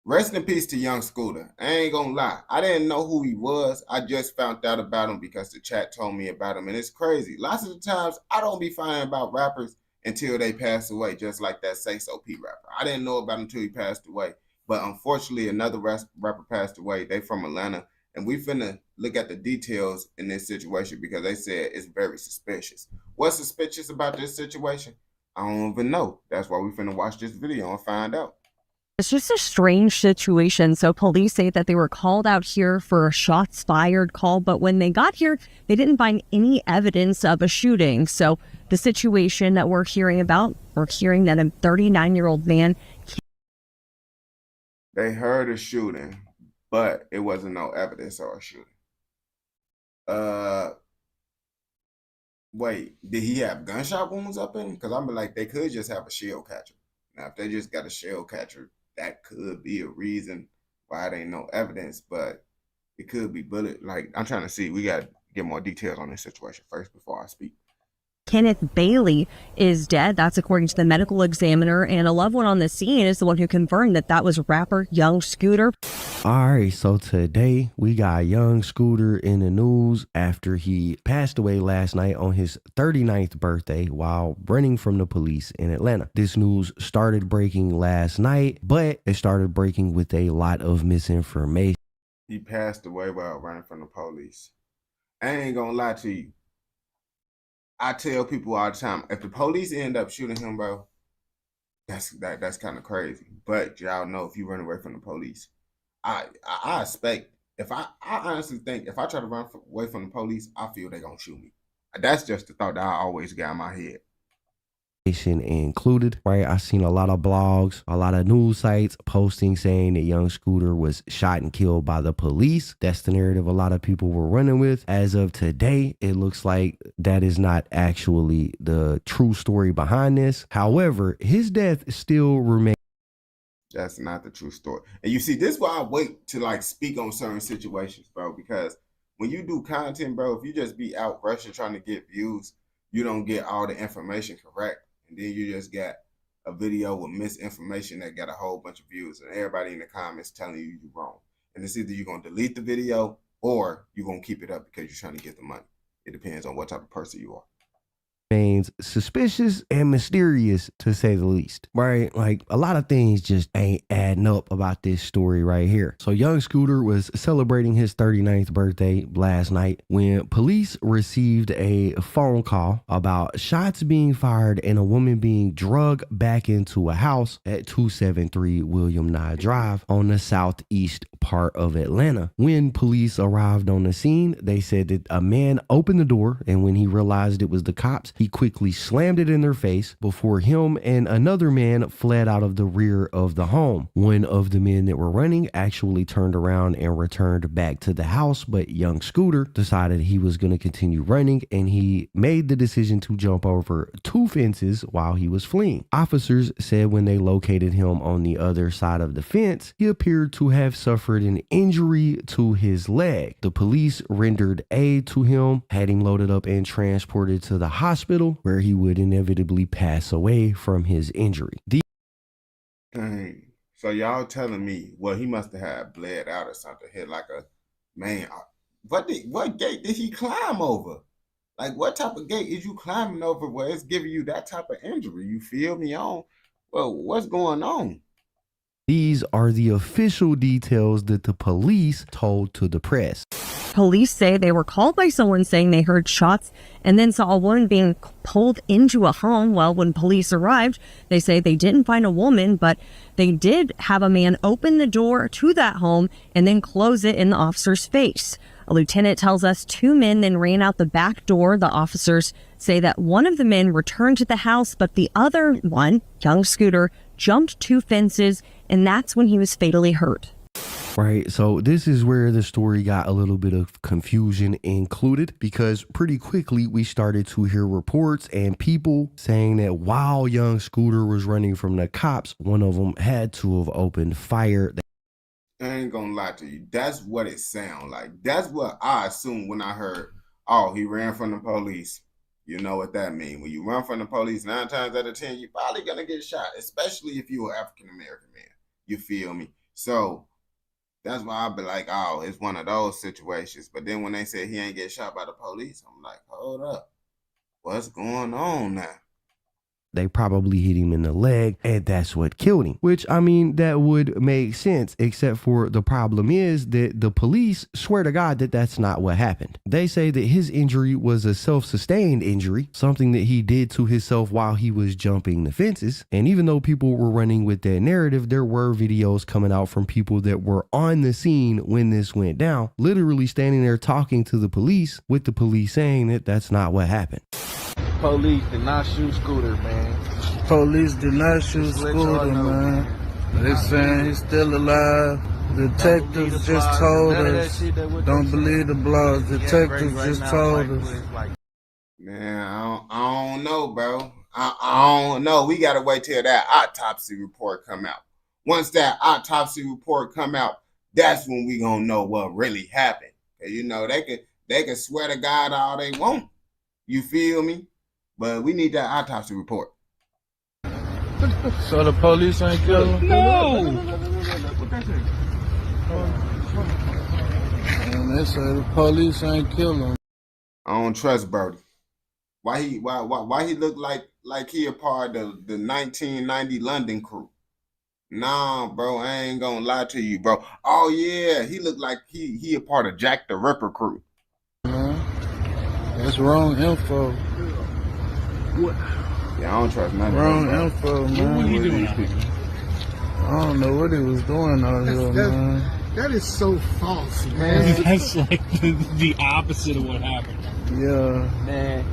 Rest in peace to Young Scooter. I ain't gonna lie. I didn't know who he was. I just found out about him because the chat told me about him. And it's crazy. Lots of the times, I don't be finding about rappers until they pass away, just like that Say So P rapper. I didn't know about him until he passed away. But unfortunately, another rapper passed away. They from Atlanta. And we finna look at the details in this situation because they said it's very suspicious. What's suspicious about this situation? I don't even know. That's why we finna watch this video and find out. it's just a strange situation. So police say that they were called out here for a shots fired call, but when they got here, they didn't find any evidence of a shooting. So the situation that we're hearing about, we're hearing that a 39-year-old man. They heard a shooting, but it wasn't no evidence of a shooting. Wait, did he have gunshot wounds up in him? Because I'm like, they could just have a shell catcher. Now, if they just got a shell catcher, that could be a reason why it ain't no evidence, but it could be bullet. Like, I'm trying to see. We got to get more details on this situation first before I speak. Kenneth Bailey is dead. That's according to the medical examiner, and a loved one on the scene is the one who confirmed that that was rapper Young Scooter. All right, so today we got Young Scooter in the news after he passed away last night on his 39th birthday while running from the police in Atlanta. This news started breaking last night, but it started breaking with a lot of misinformation. He passed away while running from the police. I ain't gonna lie to you. I tell people all the time, if the police end up shooting him, bro, that's kind of crazy. But y'all know, if you run away from the police, I expect, I honestly think if I try to run away from the police, I feel they're gonna shoot me. That's just the thought that I always got in my head. Included, right? I seen a lot of blogs, a lot of news sites posting saying that Young Scooter was shot and killed by the police. That's the narrative a lot of people were running with. As of today, it looks like that is not actually the true story behind this. However, his death still remains. That's not the true story. And you see, this is why I wait to like speak on certain situations, bro, because when you do content, bro, if you just be out rushing trying to get views, you don't get all the information correct. And then you just got a video with misinformation that got a whole bunch of views and everybody in the comments telling you you're wrong. And it's either you're going to delete the video or you're going to keep it up because you're trying to get the money. It depends on what type of person you are. Remains suspicious and mysterious, to say the least, right? Like, a lot of things just ain't adding up about this story right here. So Young Scooter was celebrating his 39th birthday last night when police received a phone call about shots being fired and a woman being drugged back into a house at 273 William Nye Drive on the southeast part of Atlanta. When police arrived on the scene, they said that a man opened the door, and when he realized it was the cops, he quickly slammed it in their face before him and another man fled out of the rear of the home. One of the men that were running actually turned around and returned back to the house, but Young Scooter decided he was going to continue running, and he made the decision to jump over 2 fences while he was fleeing. Officers said when they located him on the other side of the fence, he appeared to have suffered an injury to his leg. The police rendered aid to him, had him loaded up and transported to the hospital, where he would inevitably pass away from his injury. Dang. So y'all telling me, well, he must have had bled out or something, hit like a man. What gate did he climb over? Like, what type of gate is you climbing over where it's giving you that type of injury? You feel me on? Well, what's going on? These are the official details that the police told to the press. Police say they were called by someone saying they heard shots and then saw a woman being pulled into a home. Well, when police arrived, they say they didn't find a woman, but they did have a man open the door to that home and then close it in the officer's face. A lieutenant tells us 2 men then ran out the back door. The officers say that one of the men returned to the house, but the other one, Young Scooter, jumped 2 fences, and that's when he was fatally hurt. Right, so this is where the story got a little bit of confusion included, because pretty quickly we started to hear reports and people saying that while Young Scooter was running from the cops, one of them had to have opened fire. I ain't gonna lie to you. That's what it sounds like. That's what I assumed when I heard, oh, he ran from the police. You know what that means. When you run from the police, 9 times out of 10, you're probably gonna get shot, especially if you're an African-American man. You feel me? So that's why I'll be like, oh, it's one of those situations. But then when they say he ain't get shot by the police, I'm like, hold up. What's going on now? They probably hit him in the leg, and that's what killed him. Which, I mean, that would make sense, except for the problem is that the police swear to God that that's not what happened. They say that his injury was a self-sustained injury, something that he did to himself while he was jumping the fences. And even though people were running with that narrative, there were videos coming out from people that were on the scene when this went down, literally standing there talking to the police, with the police saying that that's not what happened. Police did not shoot Scooter, man. Police did not shoot Scooter, man. They saying he's still alive. Detectives just told us. Don't believe the blogs. Detectives just told us. Man, I don't know, bro. I don't know. We gotta wait till that autopsy report come out. Once that autopsy report come out, that's when we gonna know what really happened. You know, they can swear to God all they want. You feel me? But we need that autopsy report. So the police ain't kill him? No! What that say? And they say the police ain't kill him. I don't trust Birdie. Why he look like he a part of the 1990 London crew? Nah, bro, I ain't gonna lie to you, bro. Oh yeah, he look like he a part of Jack the Ripper crew. Man, that's wrong info. What? Yeah, I don't trust none Wrong of them, info, man. What are you doing? I don't know what he was doing out here, man. That is so false, man. That's like the opposite of what happened. Yeah. Man.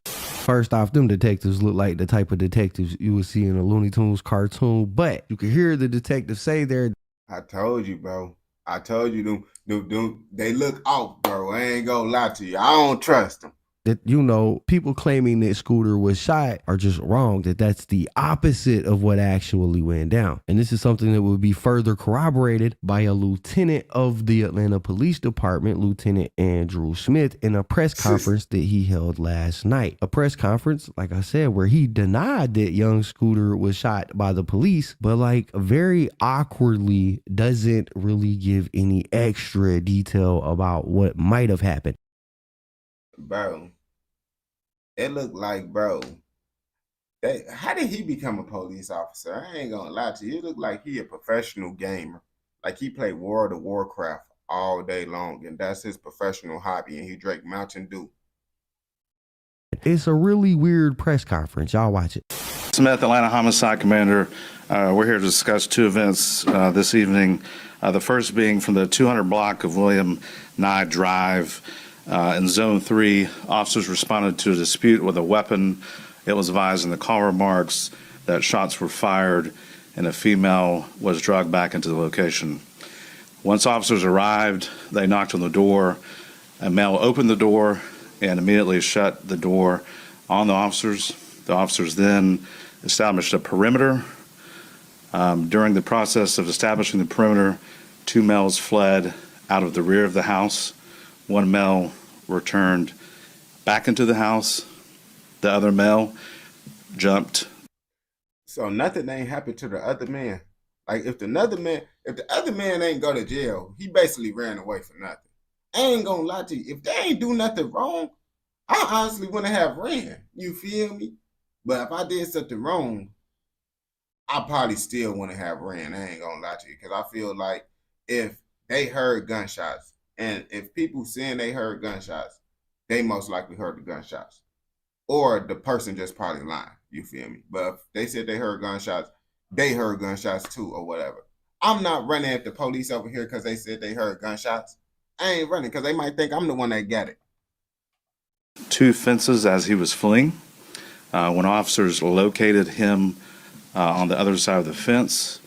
First off, them detectives look like the type of detectives you would see in a Looney Tunes cartoon, but you can hear the detective say there. I told you, bro. I told you, them they look off, bro. I ain't gonna lie to you. I don't trust them. That, you know, people claiming that Scooter was shot are just wrong, that's the opposite of what actually went down. And this is something that would be further corroborated by a lieutenant of the Atlanta Police Department, Lieutenant Andrew Smith, in a press conference that he held last night. A press conference, like I said, where he denied that young Scooter was shot by the police, but like very awkwardly doesn't really give any extra detail about what might have happened. Bro, it looked like, bro, how did he become a police officer? I ain't gonna lie to you. It looked like he a professional gamer. Like he played World of Warcraft all day long, and that's his professional hobby, and he drank Mountain Dew. It's a really weird press conference. Y'all watch it. Smith, Atlanta Homicide Commander. We're here to discuss two events this evening. The first being from the 200 block of William Nye Drive. In Zone 3, officers responded to a dispute with a weapon. It was advised in the call remarks that shots were fired and a female was dragged back into the location. Once officers arrived, they knocked on the door. A male opened the door and immediately shut the door on the officers. The officers then established a perimeter. During the process of establishing the perimeter, two males fled out of the rear of the house. One male returned back into the house. The other male jumped. So nothing ain't happened to the other man. Like if the other man ain't go to jail, he basically ran away for nothing. I ain't gonna lie to you. If they ain't do nothing wrong, I honestly wouldn't have ran. You feel me? But if I did something wrong, I probably still wouldn't have ran. I ain't gonna lie to you. Because I feel like if they heard gunshots, and if people saying they heard gunshots, they most likely heard the gunshots. Or the person just probably lying. You feel me? But if they said they heard gunshots, they heard gunshots too or whatever. I'm not running at the police over here because they said they heard gunshots. I ain't running because they might think I'm the one that got it. Two fences as he was fleeing. When officers located him on the other side of the fence,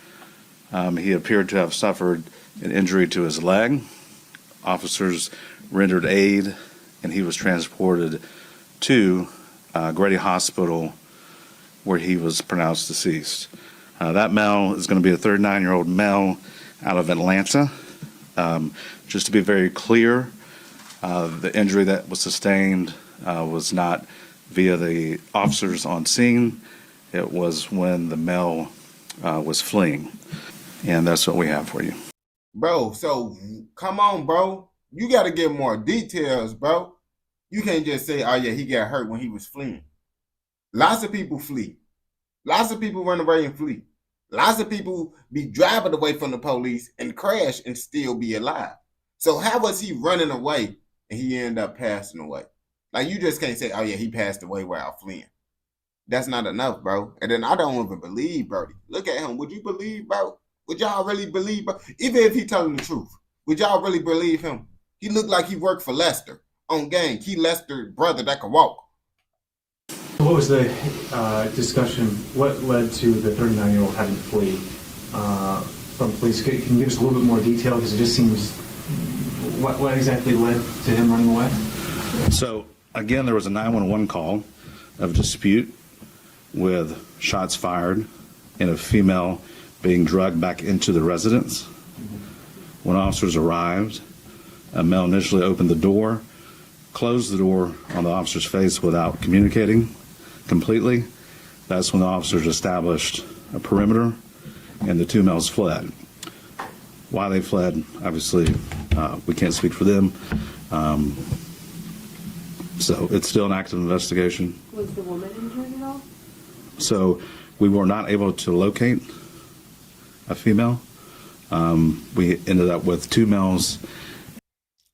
he appeared to have suffered an injury to his leg. Officers rendered aid, and he was transported to Grady Hospital, where he was pronounced deceased. That male is going to be a 39-year-old male out of Atlanta. Just to be very clear, the injury that was sustained was not via the officers on scene. It was when the male was fleeing. And that's what we have for you. Bro, so come on, bro. You got to get more details, bro. You can't just say, oh, yeah, he got hurt when he was fleeing. Lots of people flee. Lots of people run away and flee. Lots of people be driving away from the police and crash and still be alive. So how was he running away and he ended up passing away? Like, you just can't say, oh, yeah, he passed away while fleeing. That's not enough, bro. And then I don't even believe Birdie. Look at him. Would you believe, bro? Would y'all really believe, bro? Even if he telling the truth, would y'all really believe him? He looked like he worked for Lester on gang. He Lester's brother that could walk. What was the discussion? What led to the 39-year-old having to flee from police? Can you give us a little bit more detail? Because it just seems, what exactly led to him running away? So Again, there was a 911 call of dispute with shots fired and a female being dragged back into the residence. When officers arrived, a male initially opened the door, closed the door on the officer's face without communicating completely. That's when the officers established a perimeter and the two males fled. Why they fled, obviously, we can't speak for them. So it's still an active investigation. Was the woman injured at all? So we were not able to locate a female. We ended up with two males.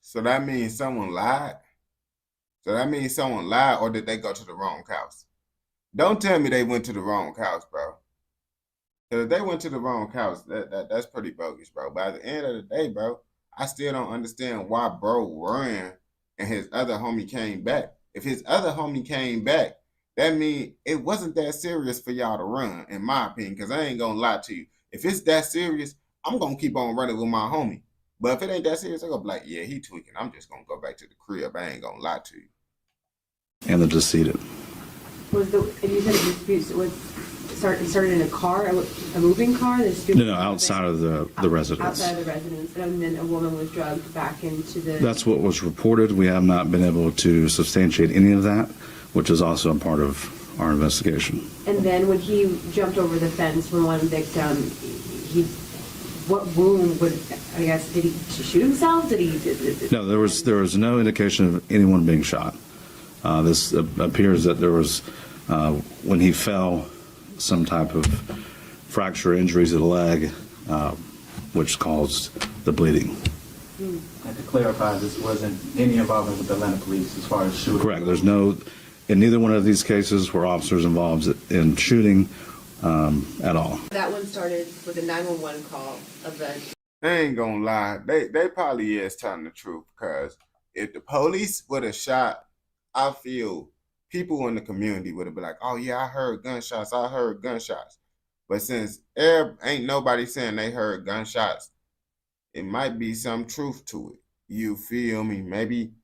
So that means someone lied? So that means someone lied, or did they go to the wrong house? Don't tell me they went to the wrong house, bro. Because if they went to the wrong house, that's pretty bogus, bro. But at the end of the day, bro, I still don't understand why bro ran and his other homie came back. If his other homie came back, that means it wasn't that serious for y'all to run, in my opinion, because I ain't going to lie to you. If it's that serious, I'm going to keep on running with my homie. But if it ain't that serious, I'm going to be like, yeah, he tweaking. I'm just going to go back to the crib. I ain't going to lie to you. And the decedent. And you said the dispute was started in a car, a moving car? No, outside of the residence. Outside of the residence, and then a woman was drugged back into the... That's what was reported. We have not been able to substantiate any of that, which is also a part of our investigation. And then when he jumped over the fence from one victim, what wound would, I guess, did he shoot himself? No, there was no indication of anyone being shot. This appears that there was, when he fell, some type of fracture injuries to the leg, which caused the bleeding. And to clarify, this wasn't any involvement with the Atlanta police as far as shooting? Correct. There's no, in neither one of these cases were officers involved in shooting at all. That one started with a 911 call of the... They ain't gonna lie. They probably is telling the truth, because if the police would have shot, I feel people in the community would have been like, oh yeah, I heard gunshots. But since ain't nobody saying they heard gunshots, it might be some truth to it. You feel me? Maybe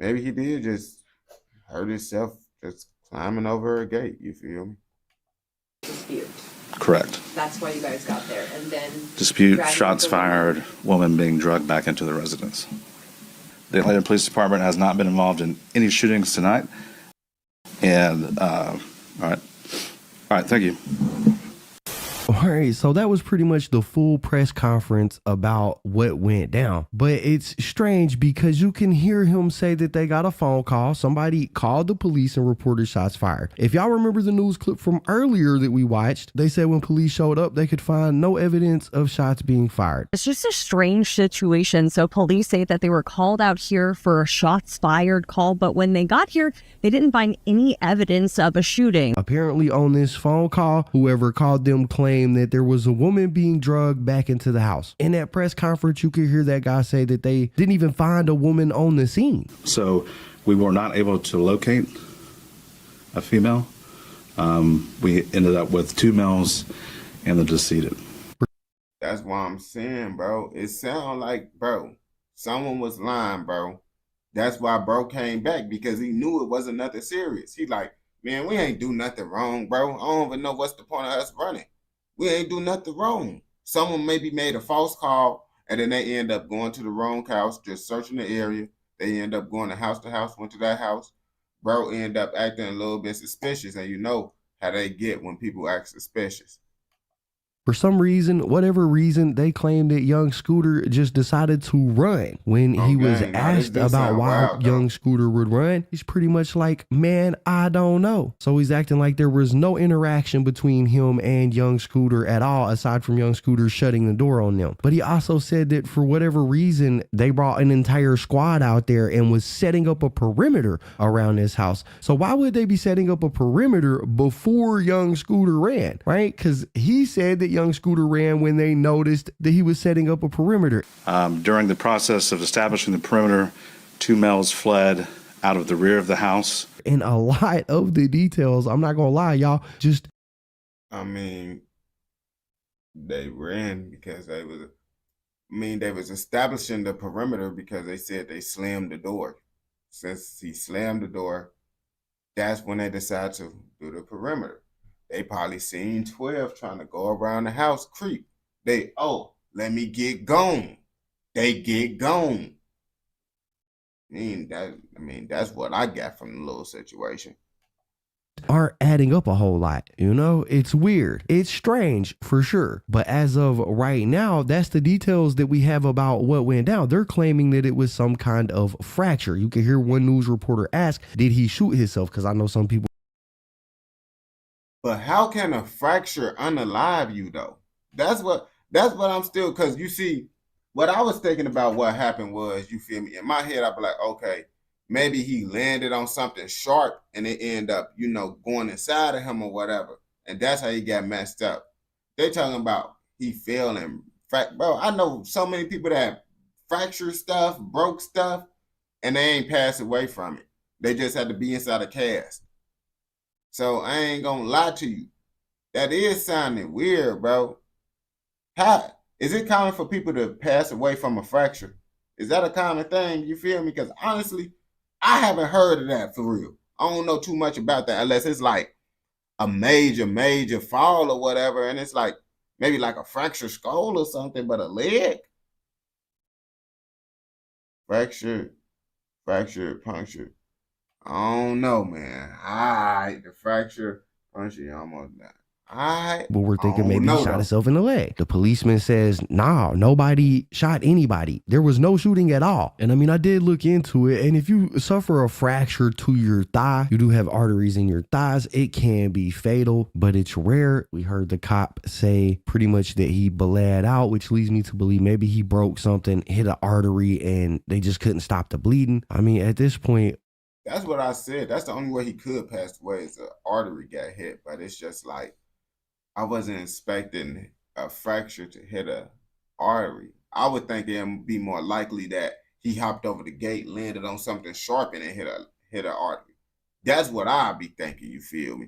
he did just hurt himself just climbing over a gate. You feel me? Dispute. Correct. That's why you guys got there. And then... Dispute, shots fired, woman being drugged back into the residence. The Atlanta Police Department has not been involved in any shootings tonight. And, all right, thank you. All right, so that was pretty much the full press conference about what went down. But it's strange because you can hear him say that they got a phone call. Somebody called the police and reported shots fired. If y'all remember the news clip from earlier that we watched, they said when police showed up, they could find no evidence of shots being fired. It's just a strange situation. So police say that they were called out here for a shots fired call, but when they got here, they didn't find any evidence of a shooting. Apparently on this phone call, whoever called them claimed that there was a woman being drugged back into the house. In that press conference, you could hear that guy say that they didn't even find a woman on the scene. So we were not able to locate a female. We ended up with two males and the decedent. That's why I'm saying, bro. It sounds like, bro, someone was lying, bro. That's why bro came back, because he knew it wasn't nothing serious. He like, man, we ain't do nothing wrong, bro. I don't even know what's the point of us running. We ain't do nothing wrong. Someone maybe made a false call, and then they end up going to the wrong house, just searching the area. They end up going to house, went to that house. Bro end up acting a little bit suspicious, and you know how they get when people act suspicious. For some reason, whatever reason, they claim that young Scooter just decided to run. When he was asked about why young Scooter would run, he's pretty much like, man, I don't know. So he's acting like there was no interaction between him and young Scooter at all, aside from young Scooter shutting the door on them. But he also said that for whatever reason, they brought an entire squad out there and was setting up a perimeter around this house. So why would they be setting up a perimeter before young Scooter ran, right? Because he said that young Scooter ran when they noticed that he was setting up a perimeter. During the process of establishing the perimeter, two males fled out of the rear of the house. And a lot of the details, I'm not gonna lie, y'all, just... I mean, they ran because they was establishing the perimeter because they said they slammed the door. since he slammed the door, that's when they decide to do the perimeter. They probably seen 12 trying to go around the house creep. Let me get gone. They get gone. That's what I got from the little situation. Aren't adding up a whole lot, you know? It's weird. It's strange for sure. But as of right now, that's the details that we have about what went down. They're claiming that it was some kind of fracture. You can hear one news reporter ask, did he shoot himself? Because I know some people. But how can a fracture unalive you though? That's what I'm still, because you see, what I was thinking about what happened was, you feel me? In my head, I'd be like, okay, maybe he landed on something sharp and it ended up, going inside of him or whatever. And that's how he got messed up. They talking about he fell and bro, I know so many people that fractured stuff, broke stuff, and they ain't passed away from it. They just had to be inside a cast. So I ain't gonna lie to you. That is sounding weird, bro. How is it common for people to pass away from a fracture? Is that a common thing? You feel me? Because honestly, I haven't heard of that for real. I don't know too much about that unless it's like a major fall or whatever, and it's like maybe like a fractured skull or something, but a leg fractured, punctured. I don't know, man. The fracture, punctured, almost died. But we're thinking maybe he shot himself in the leg. The policeman says, nah, nobody shot anybody. There was no shooting at all. And I mean, I did look into it. And if you suffer a fracture to your thigh, you do have arteries in your thighs, it can be fatal, but it's rare. We heard the cop say pretty much that he bled out, which leads me to believe maybe he broke something, hit an artery, and they just couldn't stop the bleeding. I mean, at this point, that's what I said. That's the only way he could pass away is the artery got hit. But it's just like, I wasn't expecting a fracture to hit a artery. I would think it would be more likely that he hopped over the gate, landed on something sharp, and it hit an artery. That's what I'd be thinking, you feel me?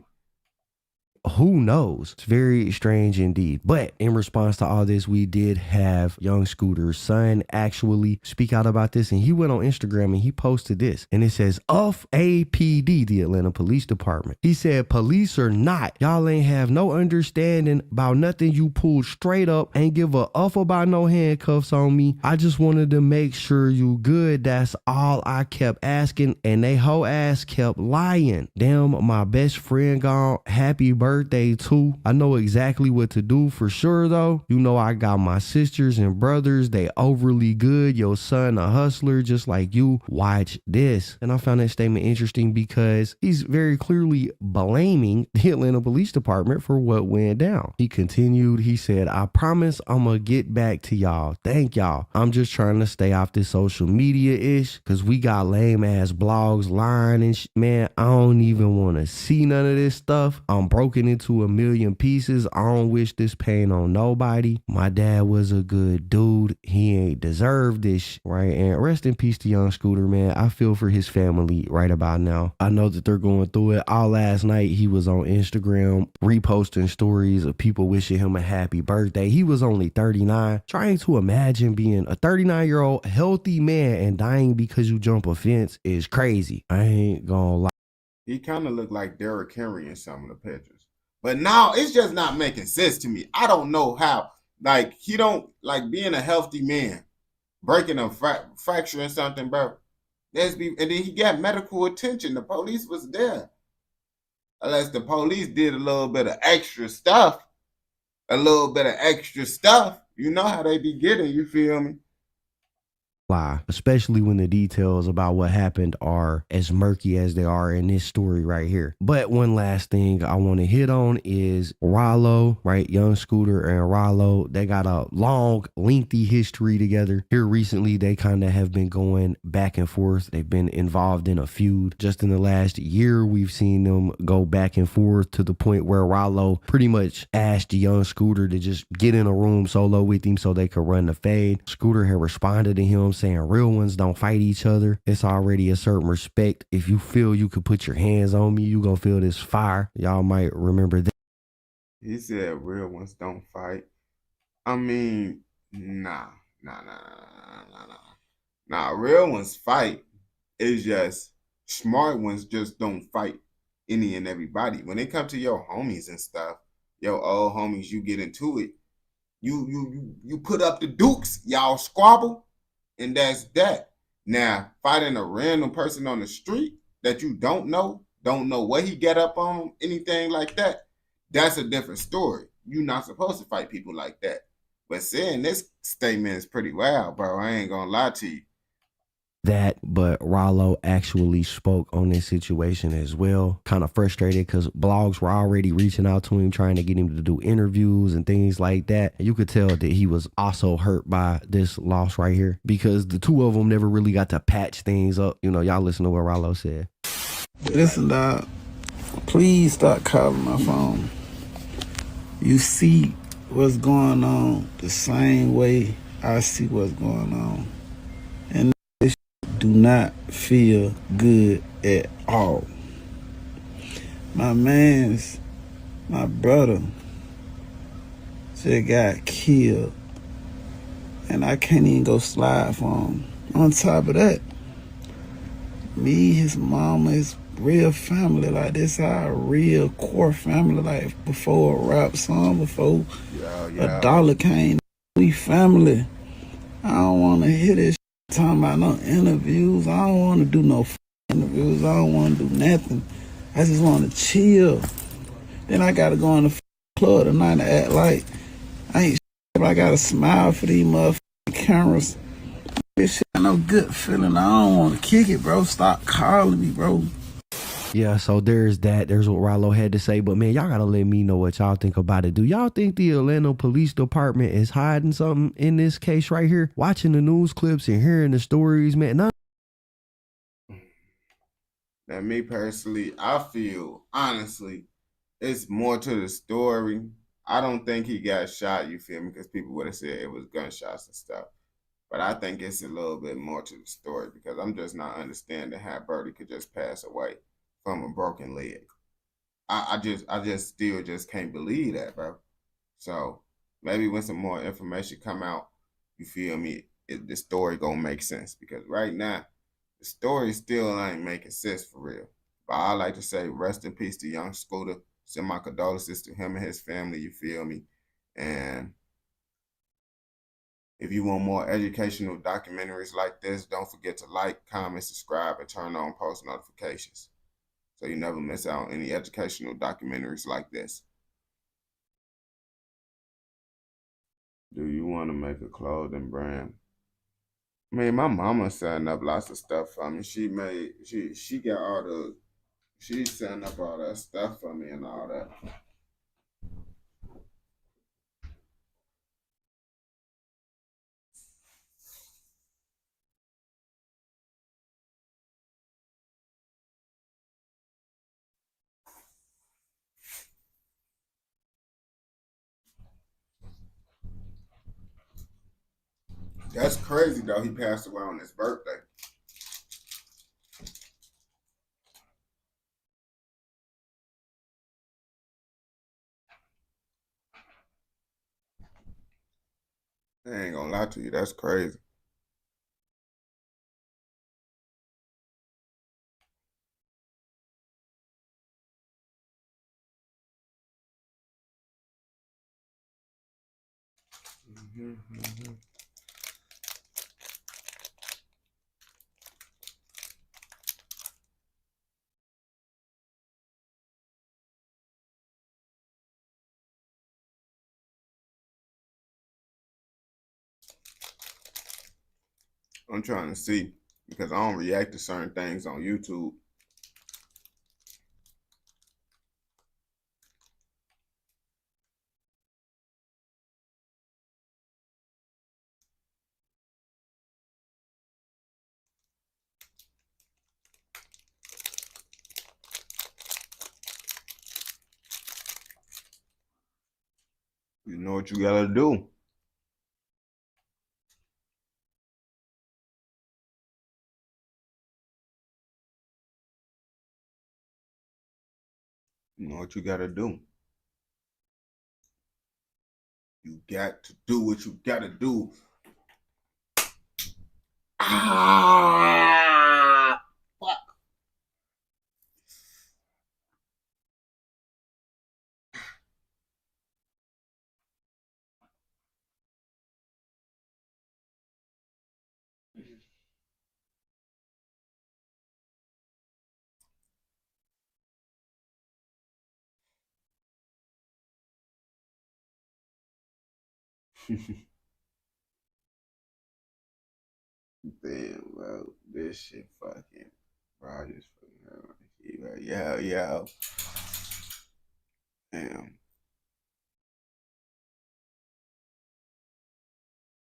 who knows? It's very strange indeed. But in response to all this, we did have young Scooter's son actually speak out about this. And he went on Instagram and he posted this. And it says, "Uff APD, the Atlanta Police Department." He said, "Police or not, y'all ain't have no understanding about nothing. You pulled straight up. Ain't give a uff about no handcuffs on me. I just wanted to make sure you good. That's all I kept asking. And they whole ass kept lying. Damn, my best friend gone. Happy birthday too. I know exactly what to do for sure though. You know I got my sisters and brothers. They overly good. Your son a hustler just like you. Watch this." And I found that statement interesting because he's very clearly blaming the Atlanta Police Department for what went down. He continued, he said, "I promise I'm gonna get back to y'all. Thank y'all. I'm just trying to stay off this social media ish because we got lame ass blogs lying and man, I don't even want to see none of this stuff. I'm broken into a million pieces. I don't wish this pain on nobody. My dad was a good dude. He ain't deserved this," right? And rest in peace to young Scooter, man. I feel for his family right about now. I know that they're going through it. All last night, he was on Instagram reposting stories of people wishing him a happy birthday. He was only 39. Trying to imagine being a 39-year-old healthy man and dying because you jump a fence is crazy. I ain't gonna lie. He kind of looked like Derrick Henry in some of the pictures. But now it's just not making sense to me. I don't know how. Like, he don't, like, being a healthy man, breaking a fracture or something, bro. And then he got medical attention. The police was there. Unless the police did a little bit of extra stuff. You know how they be getting, you feel me? Lie, especially when the details about what happened are as murky as they are in this story right here. But one last thing I want to hit on is Rollo, right? Young Scooter and Rollo, they got a long, lengthy history together. Here recently, they kind of have been going back and forth. They've been involved in a feud. Just in the last year, we've seen them go back and forth to the point where Rollo pretty much asked young Scooter to just get in a room solo with him so they could run the fade. Scooter had responded to him saying real ones don't fight each other. It's already a certain respect. If you feel you could put your hands on me, you gonna feel this fire. Y'all might remember that. He said real ones don't fight. I mean, nah. Real ones fight. It's just smart ones just don't fight any and everybody. When it comes to your homies and stuff, your old homies, you get into it. You put up the dukes, y'all squabble, and that's that. Now, fighting a random person on the street that you don't know what he get up on, anything like that, that's a different story. You're not supposed to fight people like that. But saying this statement is pretty wild, bro. I ain't gonna lie to you. That, but Rollo actually spoke on this situation as well. Kind of frustrated because blogs were already reaching out to him, trying to get him to do interviews and things like that. You could tell that he was also hurt by this loss right here because the two of them never really got to patch things up. You know, y'all listen to what Rollo said. Listen, dog, please stop calling my phone. You see what's going on the same way I see what's going on. And this do not feel good at all. My brother just got killed. And I can't even go slide for him. On top of that, me, his mama, his real family, like this our real core family, like before a rap song, before a dollar came, we family. I don't want to hear this talking about no interviews. I don't want to do no interviews. I don't want to do nothing. I just want to chill. Then I got to go in the club tonight and act like I ain't but I got to smile for these motherfucking cameras. This shit ain't no good feeling. I don't want to kick it, bro. Stop calling me, bro. Yeah, so there's that. There's what Rollo had to say. But man, y'all gotta let me know what y'all think about it. Do y'all think the Atlanta Police Department is hiding something in this case right here? Watching the news clips and hearing the stories, man. Now, me personally, I feel honestly, it's more to the story. I don't think he got shot. You feel me? Because people would have said it was gunshots and stuff. But I think it's a little bit more to the story because I'm just not understanding how Birdie could just pass away from a broken leg. I just still just can't believe that, bro. So maybe when some more information come out, you feel me, the story gonna make sense because right now the story still ain't making sense for real. But I like to say rest in peace to young Scooter. Send my condolences to him and his family. You feel me? And if you want more educational documentaries like this, don't forget to like, comment, subscribe, and turn on post notifications so you never miss out on any educational documentaries like this. Do you want to make a clothing brand? I mean, my mama setting up lots of stuff for me. She setting up all that stuff for me and all that. That's crazy though. He passed away on his birthday. I ain't gonna lie to you. That's crazy. Mm-hmm. I'm trying to see because I don't react to certain things on YouTube. You know what you gotta do. You know what you gotta do. You got to do what you gotta do. Ah! Damn, bro. This shit fucking, bro. I just fucking, yeah. Damn.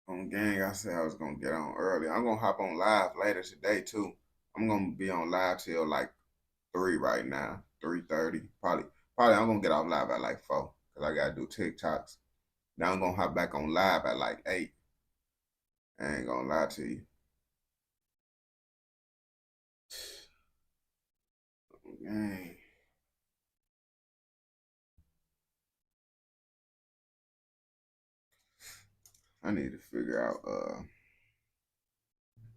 On gang, I said I was gonna get on early. I'm gonna hop on live later today too. I'm gonna be on live till like 3 right now, 3:30. Probably I'm gonna get off live at like 4 because I gotta do TikToks. Now I'm gonna hop back on live at like 8. I ain't gonna lie to you. Gang. I need to figure out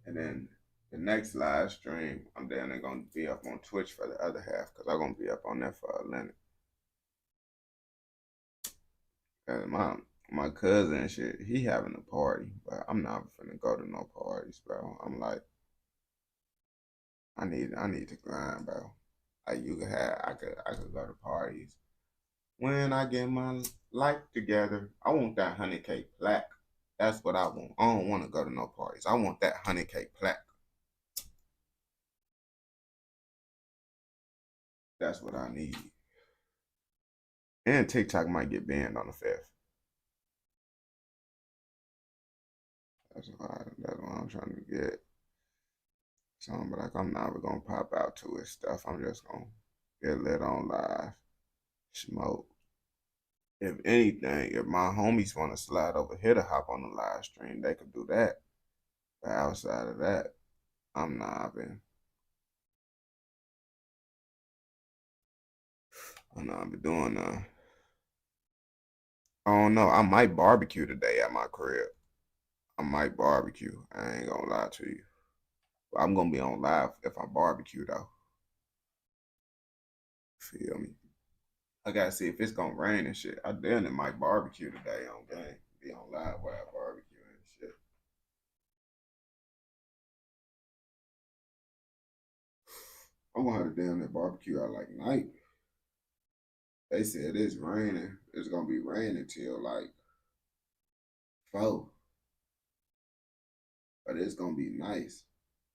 and then the next live stream, I'm then gonna be up on Twitch for the other half because I'm gonna be up on there for Atlanta. And my cousin and shit, he having a party, but I'm not finna go to no parties, bro. I'm like, I need to grind, bro. Like I could go to parties. When I get my life together, I want that 100K plaque. That's what I want. I don't want to go to no parties. I want that 100K plaque. That's what I need. And TikTok might get banned on the 5th. That's what I'm trying to get. So I'm like, I'm never gonna pop out to his stuff. I'm just gonna get lit on live, smoke. If anything, if my homies want to slide over here to hop on the live stream, they could do that. But outside of that, I'm not been doing I don't know. I might barbecue today at my crib. I might barbecue. I ain't gonna lie to you. But I'm gonna be on live if I barbecue though. Feel me? I gotta see if it's gonna rain and shit. I then it might barbecue today on game. Be on live while I barbecue and shit. I'm gonna have to damn that barbecue out like night. They said it's raining. It's gonna be raining till like 4. But it's gonna be nice.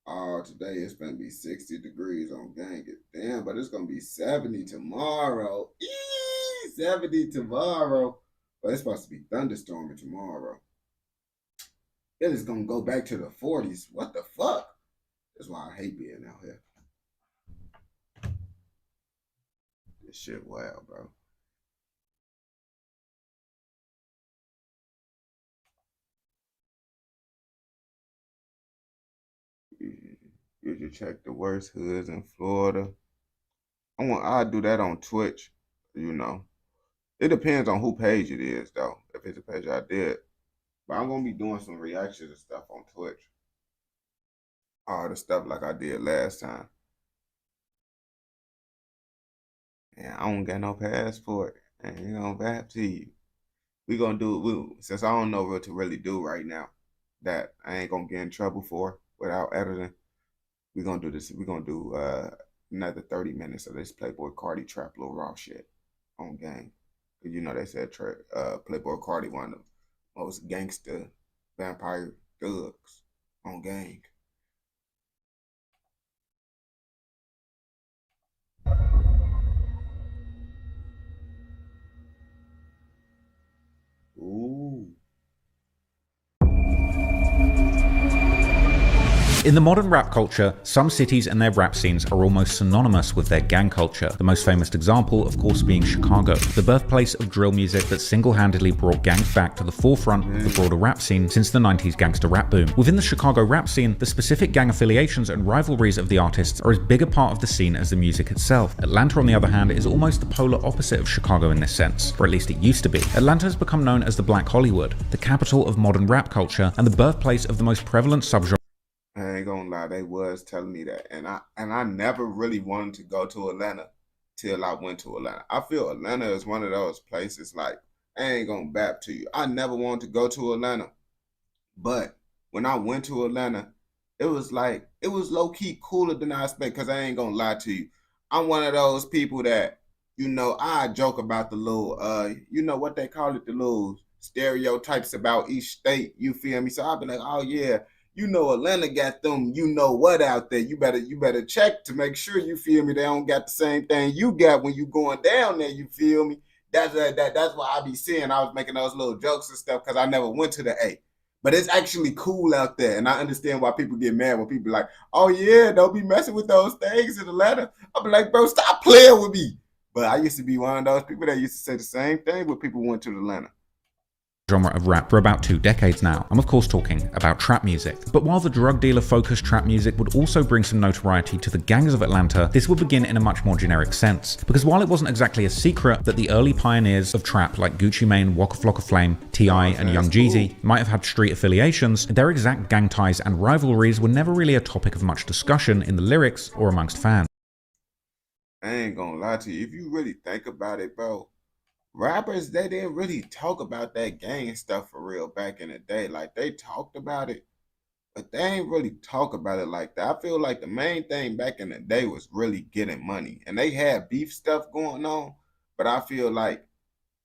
Oh, today it's gonna be 60 degrees on gang. Damn, but it's gonna be 70 tomorrow. 70 tomorrow. But it's supposed to be thunderstorming tomorrow. It is gonna go back to the 40s. What the fuck? That's why I hate being out here. This shit wild, bro. You should check the worst hoods in Florida. I'll do that on Twitch, you know. It depends on who page it is, though. If it's a page I did. But I'm gonna be doing some reactions and stuff on Twitch. All the stuff like I did last time. And I don't got no passport. I ain't gonna rap to you. We gonna do since I don't know what to really do right now that I ain't gonna get in trouble for without editing. We gonna do this. We gonna do another 30 minutes of this Playboy Cardi trap Lil Raw shit on gang. Cause you know they said Playboy Cardi one of the most gangster vampire thugs on gang. Ooh. In the modern rap culture, some cities and their rap scenes are almost synonymous with their gang culture. The most famous example, of course, being Chicago, the birthplace of drill music that single-handedly brought gangs back to the forefront of the broader rap scene since the 90s gangster rap boom. Within the Chicago rap scene, the specific gang affiliations and rivalries of the artists are as big a part of the scene as the music itself. Atlanta, on the other hand, is almost the polar opposite of Chicago in this sense, or at least it used to be. Atlanta has become known as the Black Hollywood, the capital of modern rap culture, and the birthplace of the most prevalent subgenre. I ain't gonna lie, they was telling me that, and I never really wanted to go to Atlanta till I went to Atlanta. I feel Atlanta is one of those places like I ain't gonna bap to you. I never wanted to go to Atlanta, but when I went to Atlanta, it was low key cooler than I expected. Cause I ain't gonna lie to you, I'm one of those people that I joke about the little you know what they call it, the little stereotypes about each state, you feel me? So I'll be like, oh yeah, you know Atlanta got them, you know what out there. You better check to make sure, you feel me, they don't got the same thing you got when you going down there, you feel me? That's why I be seeing, I was making those little jokes and stuff because I never went to the A. But it's actually cool out there. And I understand why people get mad when people like, oh yeah, don't be messing with those things in Atlanta. I'll be like, bro, stop playing with me. But I used to be one of those people that used to say the same thing when people went to Atlanta. Genre of rap for about 2 decades now. I'm of course talking about trap music. But while the drug dealer focused trap music would also bring some notoriety to the gangs of Atlanta, this would begin in a much more generic sense. Because while it wasn't exactly a secret that the early pioneers of trap like Gucci Mane, Waka Flocka Flame, T.I. and Young Jeezy might have had street affiliations, their exact gang ties and rivalries were never really a topic of much discussion in the lyrics or amongst fans. I ain't gonna lie to you, if you really think about it, bro, rappers, they didn't really talk about that gang stuff for real back in the day. Like, they talked about it, but they ain't really talk about it like that. I feel like the main thing back in the day was really getting money. And they had beef stuff going on, but I feel like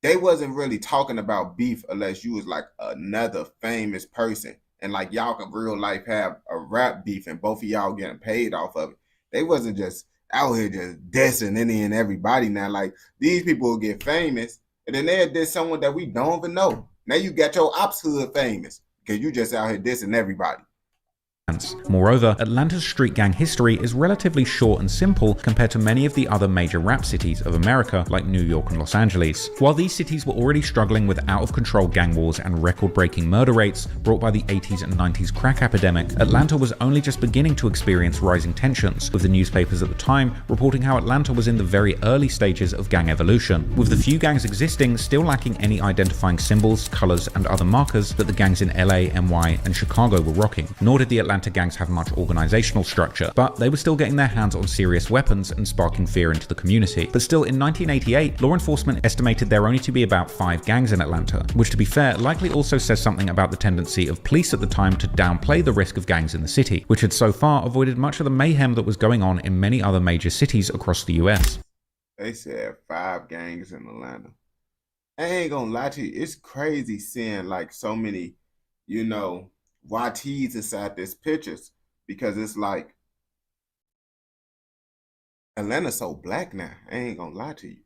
they wasn't really talking about beef unless you was like another famous person. And like y'all could real life have a rap beef and both of y'all getting paid off of it. They wasn't just out here just dissing any and everybody now. Like, these people will get famous and then they'll diss someone that we don't even know. Now you got your ops hood famous because you just out here dissing everybody. Moreover, Atlanta's street gang history is relatively short and simple compared to many of the other major rap cities of America like New York and Los Angeles. While these cities were already struggling with out-of-control gang wars and record-breaking murder rates brought by the 80s and 90s crack epidemic, Atlanta was only just beginning to experience rising tensions, with the newspapers at the time reporting how Atlanta was in the very early stages of gang evolution, with the few gangs existing still lacking any identifying symbols, colors, and other markers that the gangs in LA, NY, and Chicago were rocking. Nor did the Atlanta gangs have much organizational structure, but they were still getting their hands on serious weapons and sparking fear into the community. But still, in 1988, law enforcement estimated there only to be about 5 gangs in Atlanta, which, to be fair, likely also says something about the tendency of police at the time to downplay the risk of gangs in the city, which had so far avoided much of the mayhem that was going on in many other major cities across the US. They said 5 gangs in Atlanta. I ain't gonna lie to you, it's crazy seeing like so many, you know, YTs inside these pictures, because it's like Atlanta's so black now. I ain't gonna lie to you.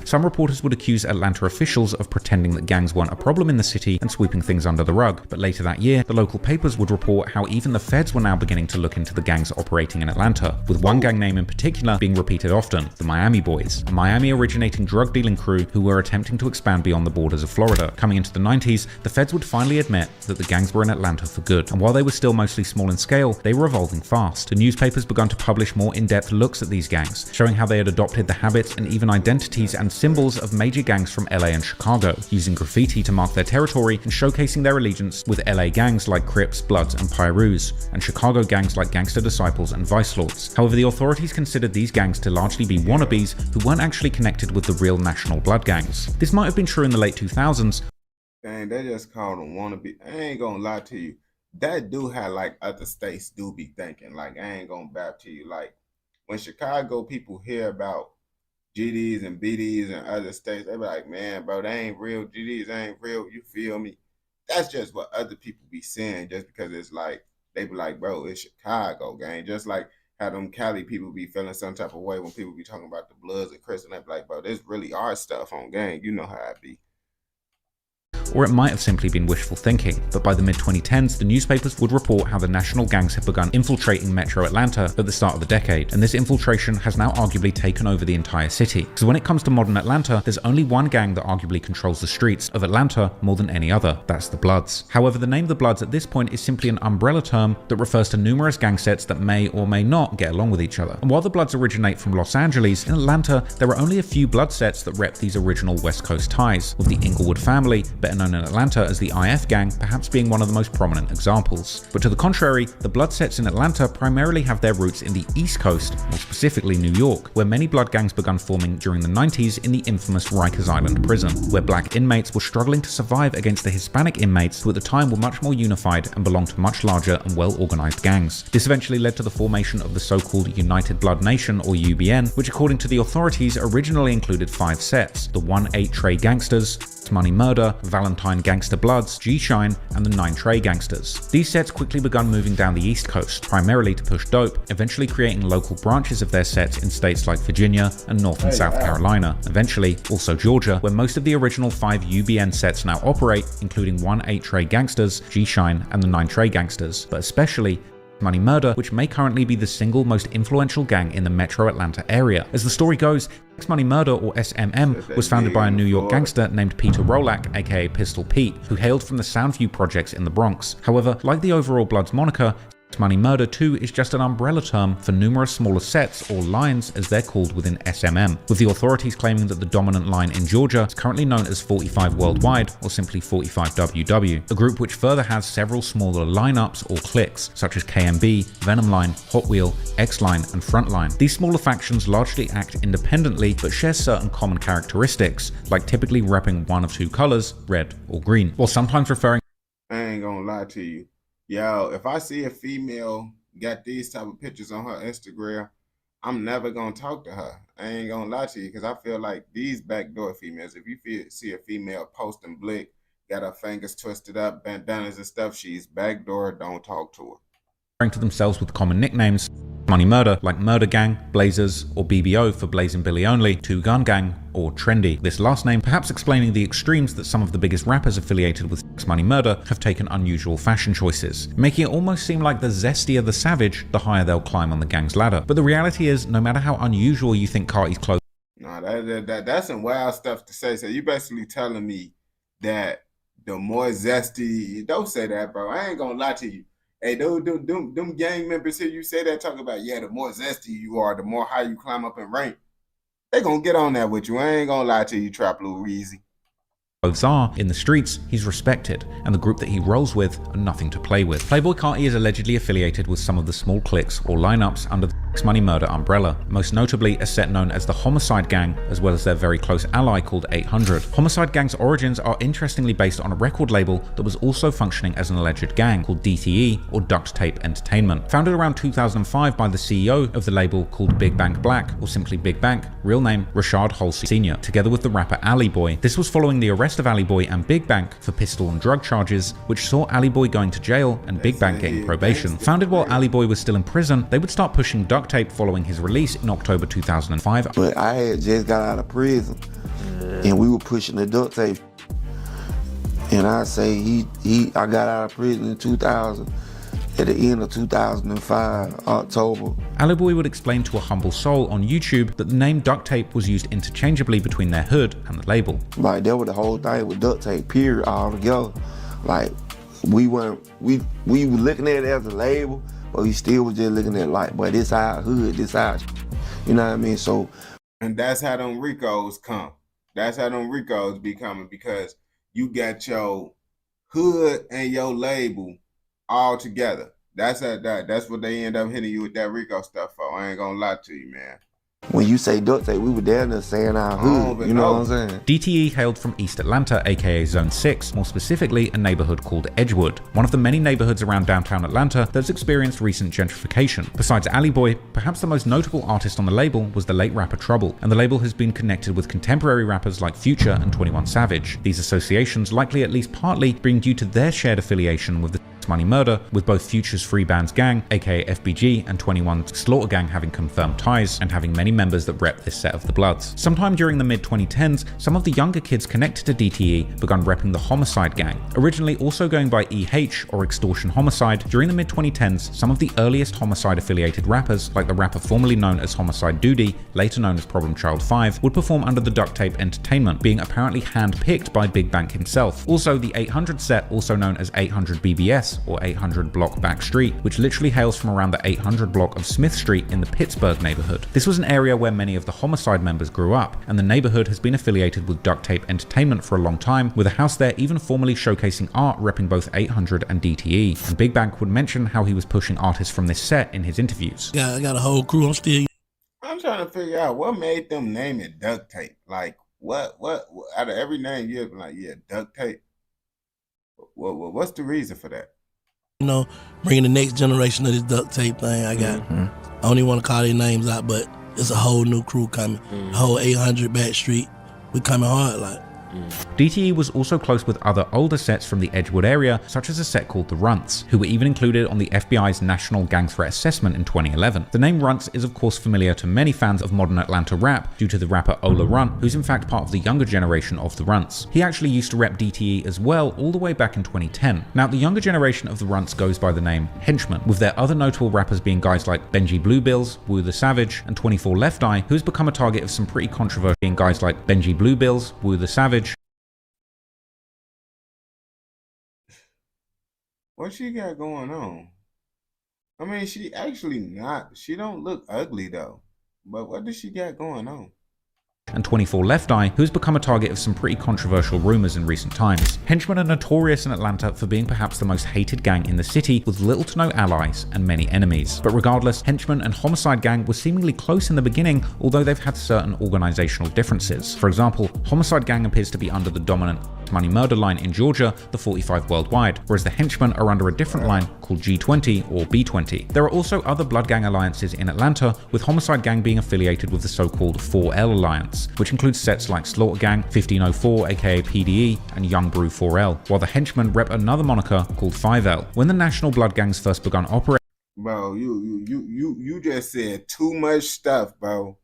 Some reporters would accuse Atlanta officials of pretending that gangs weren't a problem in the city and sweeping things under the rug. But later that year, the local papers would report how even the feds were now beginning to look into the gangs operating in Atlanta, with one gang name in particular being repeated often, the Miami Boys, a Miami-originating drug dealing crew who were attempting to expand beyond the borders of Florida. Coming into the 90s, the feds would finally admit that the gangs were in Atlanta for good, and while they were still mostly small in scale, they were evolving fast. The newspapers began to publish more in-depth looks at these gangs, showing how they had adopted the habits and even identities and symbols of major gangs from LA and Chicago, using graffiti to mark their territory and showcasing their allegiance with LA gangs like Crips, Bloods, and Pyrus, and Chicago gangs like Gangster Disciples and Vice Lords. However, the authorities considered these gangs to largely be wannabes who weren't actually connected with the real national blood gangs. This might have been true in the late 2000s. Dang, they just called them wannabe. I ain't gonna lie to you. That do have like other states do be thinking. Like, I ain't gonna bap to you. Like, when Chicago people hear about GDs and BDs and other states, they be like, man, bro, they ain't real. GDs ain't real. You feel me? That's just what other people be saying, just because it's like, they be like, bro, it's Chicago, gang. Just like how them Cali people be feeling some type of way when people be talking about the Bloods and Crips, and they be like, bro, this really our stuff on gang. You know how it be. Or it might have simply been wishful thinking, but by the mid-2010s, the newspapers would report how the national gangs had begun infiltrating metro Atlanta at the start of the decade, and this infiltration has now arguably taken over the entire city. So when it comes to modern Atlanta, there's only one gang that arguably controls the streets of Atlanta more than any other. That's the Bloods. However, the name the Bloods at this point is simply an umbrella term that refers to numerous gang sets that may or may not get along with each other. And while the Bloods originate from Los Angeles, in Atlanta, there are only a few blood sets that rep these original West Coast ties, with the Inglewood family, better known in Atlanta as the IF gang, perhaps being one of the most prominent examples. But to the contrary, the blood sets in Atlanta primarily have their roots in the East Coast, more specifically New York, where many blood gangs began forming during the 90s in the infamous Rikers Island prison, where black inmates were struggling to survive against the Hispanic inmates who at the time were much more unified and belonged to much larger and well-organized gangs. This eventually led to the formation of the so-called United Blood Nation, or UBN, which according to the authorities originally included 5 sets: the 1-8 Trey Gangsters, Money Murder, Valentine Gangster Bloods, G-Shine, and the 9 Trey Gangsters. These sets quickly begun moving down the East Coast, primarily to push dope, eventually creating local branches of their sets in states like Virginia and North and South Carolina, eventually also Georgia, where most of the original 5 UBN sets now operate, including 1 8 Trey Gangsters, G-Shine, and the 9 Trey Gangsters, but especially Money Murder, which may currently be the single most influential gang in the metro Atlanta area. As the story goes, Money Murder, or SMM, was founded by a New York gangster named Peter Rolak, aka Pistol Pete, who hailed from the Soundview projects in the Bronx. However, like the overall Bloods moniker, Money Murder 2 is just an umbrella term for numerous smaller sets, or lines as they're called within SMM, with the authorities claiming that the dominant line in Georgia is currently known as 45 Worldwide, or simply 45WW, a group which further has several smaller lineups or cliques, such as KMB, Venom Line, Hot Wheel, X Line, and Frontline. These smaller factions largely act independently, but share certain common characteristics, like typically repping one of 2 colors, red or green, while sometimes referring— I ain't gonna lie to you. Yo, if I see a female got these type of pictures on her Instagram, I'm never gonna talk to her. I ain't gonna lie to you, because I feel like these backdoor females, if you see a female posting blick, got her fingers twisted up, bandanas and stuff, she's backdoor, don't talk to her. to themselves with common nicknames: Money Murder, like Murder Gang, Blazers, or BBO for Blazing Billy Only, Two Gun Gang, or Trendy. This last name perhaps explaining the extremes that some of the biggest rappers affiliated with Money Murder have taken unusual fashion choices, making it almost seem like the zestier the savage, the higher they'll climb on the gang's ladder. But the reality is, no matter how unusual you think Carti's clothes— No, that's some wild stuff to say. So you basically telling me that the more zesty— don't say that, bro. I ain't gonna lie to you. Hey, them gang members here, you say that, talk about, yeah, the more zesty you are, the more high you climb up in rank. They gonna get on that with you. I ain't gonna lie to you, Trap Lil Reezy. are in the streets, he's respected, and the group that he rolls with are nothing to play with. Playboi Carti is allegedly affiliated with some of the small cliques or lineups under the Money Murder umbrella, most notably a set known as the Homicide Gang, as well as their very close ally called 800. Homicide Gang's origins are interestingly based on a record label that was also functioning as an alleged gang called DTE, or Duct Tape Entertainment. Founded around 2005 by the CEO of the label called Big Bank Black, or simply Big Bank, real name Rashad Halsey Sr., together with the rapper Alley Boy. This was following the arrest of Alley Boy and Big Bank for pistol and drug charges, which saw Alley Boy going to jail and Big Bank getting probation. Founded while Alley Boy was still in prison, they would start pushing Duct Tape following his release in October 2005. But I had just got out of prison, and we were pushing the Duct Tape. And I say I got out of prison in 2000. At the end of 2005, October. Alley Boy would explain to a humble soul on YouTube that the name Duct Tape was used interchangeably between their hood and the label. Like, that was the whole thing with Duct Tape, period, all together. Like, we were looking at it as a label, but we still was just looking at it like, but this our hood, this our, you know what I mean? So. And that's how them Ricos come. That's how them Ricos be coming, because you got your hood and your label all together. That's what they end up hitting you with that Rico stuff for. I ain't gonna lie to you, man. When you say Duct Tape, we were down there saying our hood, you know what I'm saying? DTE hailed from East Atlanta, aka Zone 6, more specifically a neighborhood called Edgewood, one of the many neighborhoods around downtown Atlanta that's experienced recent gentrification. Besides Alley Boy, perhaps the most notable artist on the label was the late rapper Trouble, and the label has been connected with contemporary rappers like Future and 21 Savage. These associations likely at least partly being due to their shared affiliation with the Money Murder, with both Future's Free Bands Gang, aka FBG, and 21's Slaughter Gang having confirmed ties, and having many members that rep this set of the Bloods. Sometime during the mid-2010s, some of the younger kids connected to DTE began repping the Homicide Gang. Originally also going by EH, or Extortion Homicide, during the mid-2010s, some of the earliest Homicide-affiliated rappers, like the rapper formerly known as Homicide Doody, later known as Problem Child 5, would perform under the Duct Tape Entertainment, being apparently hand-picked by Big Bank himself. Also, the 800 set, also known as 800 BBS, or 800 block back street, which literally hails from around the 800 block of Smith Street in the Pittsburgh neighborhood. This was an area where many of the Homicide members grew up, and the neighborhood has been affiliated with Duct Tape Entertainment for a long time, with a house there even formally showcasing art repping both 800 and DTE. And Big Bank would mention how he was pushing artists from this set in his interviews. Yeah, I got a whole crew. I'm trying to figure out what made them name it Duct Tape. Like, what out of every name you have been like, yeah, Duct Tape. What's the reason for that? You know, bringing the next generation of this Duct Tape thing. I don't even want to call their names out, but it's a whole new crew coming. The whole 800 back street, we coming hard. Like, DTE was also close with other older sets from the Edgewood area, such as a set called the Runts, who were even included on the FBI's National Gang Threat Assessment in 2011. The name Runts is of course familiar to many fans of modern Atlanta rap due to the rapper Ola Runt, who's in fact part of the younger generation of the Runts. He actually used to rep DTE as well all the way back in 2010. Now, the younger generation of the Runts goes by the name Henchmen, with their other notable rappers being guys like Benji Bluebills, Woo the Savage, and 24 Left Eye, who's become a target of some pretty controversy, being guys like Benji Bluebills, Woo the Savage. What she got going on? I mean, she don't look ugly though. But what does she got going on? And 24 Left Eye, who's become a target of some pretty controversial rumors in recent times. Henchmen are notorious in Atlanta for being perhaps the most hated gang in the city, with little to no allies and many enemies. But regardless, Henchmen and Homicide Gang were seemingly close in the beginning, although they've had certain organizational differences. For example, Homicide Gang appears to be under the dominant money murder line in Georgia, the 45 worldwide, whereas the Henchmen are under a different line called G20 or B20. There are also other blood gang alliances in Atlanta, with Homicide Gang being affiliated with the so-called 4L Alliance, which includes sets like Slaughter Gang, 1504 aka PDE, and Young Brew 4L, while the Henchmen rep another moniker called 5L. When the national blood gangs first begun operating— Bro, you just said too much stuff, bro.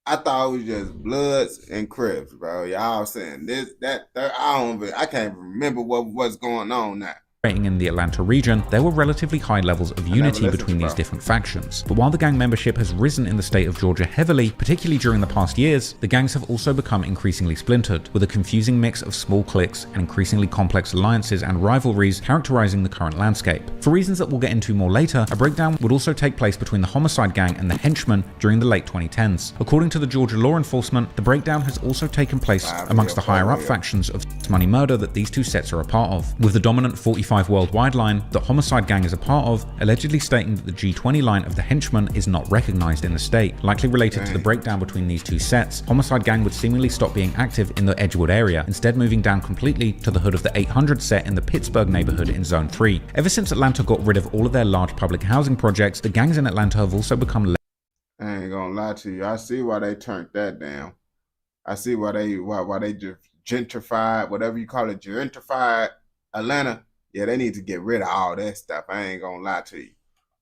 I thought it was just Bloods and Crips, bro. Y'all saying this, that, I can't remember what's going on now. In the Atlanta region, there were relatively high levels of unity between these different factions. But while the gang membership has risen in the state of Georgia heavily, particularly during the past years, the gangs have also become increasingly splintered, with a confusing mix of small cliques and increasingly complex alliances and rivalries characterizing the current landscape. For reasons that we'll get into more later, a breakdown would also take place between the Homicide Gang and the Henchmen during the late 2010s. According to the Georgia law enforcement, the breakdown has also taken place amongst the higher-up factions of money murder that these two sets are a part of, with the dominant 45 worldwide line that Homicide Gang is a part of allegedly stating that the G20 line of the Henchmen is not recognized in the state. Likely related to the breakdown between these two sets, Homicide Gang would seemingly stop being active in the Edgewood area, instead moving down completely to the hood of the 800 set in the Pittsburgh neighborhood in Zone 3. Ever since Atlanta got rid of all of their large public housing projects, the gangs in Atlanta have also become— I ain't gonna lie to you. I see why they turned that down. I see why they gentrified, whatever you call it, gentrified Atlanta. Yeah, they need to get rid of all that stuff. I ain't gonna lie to you.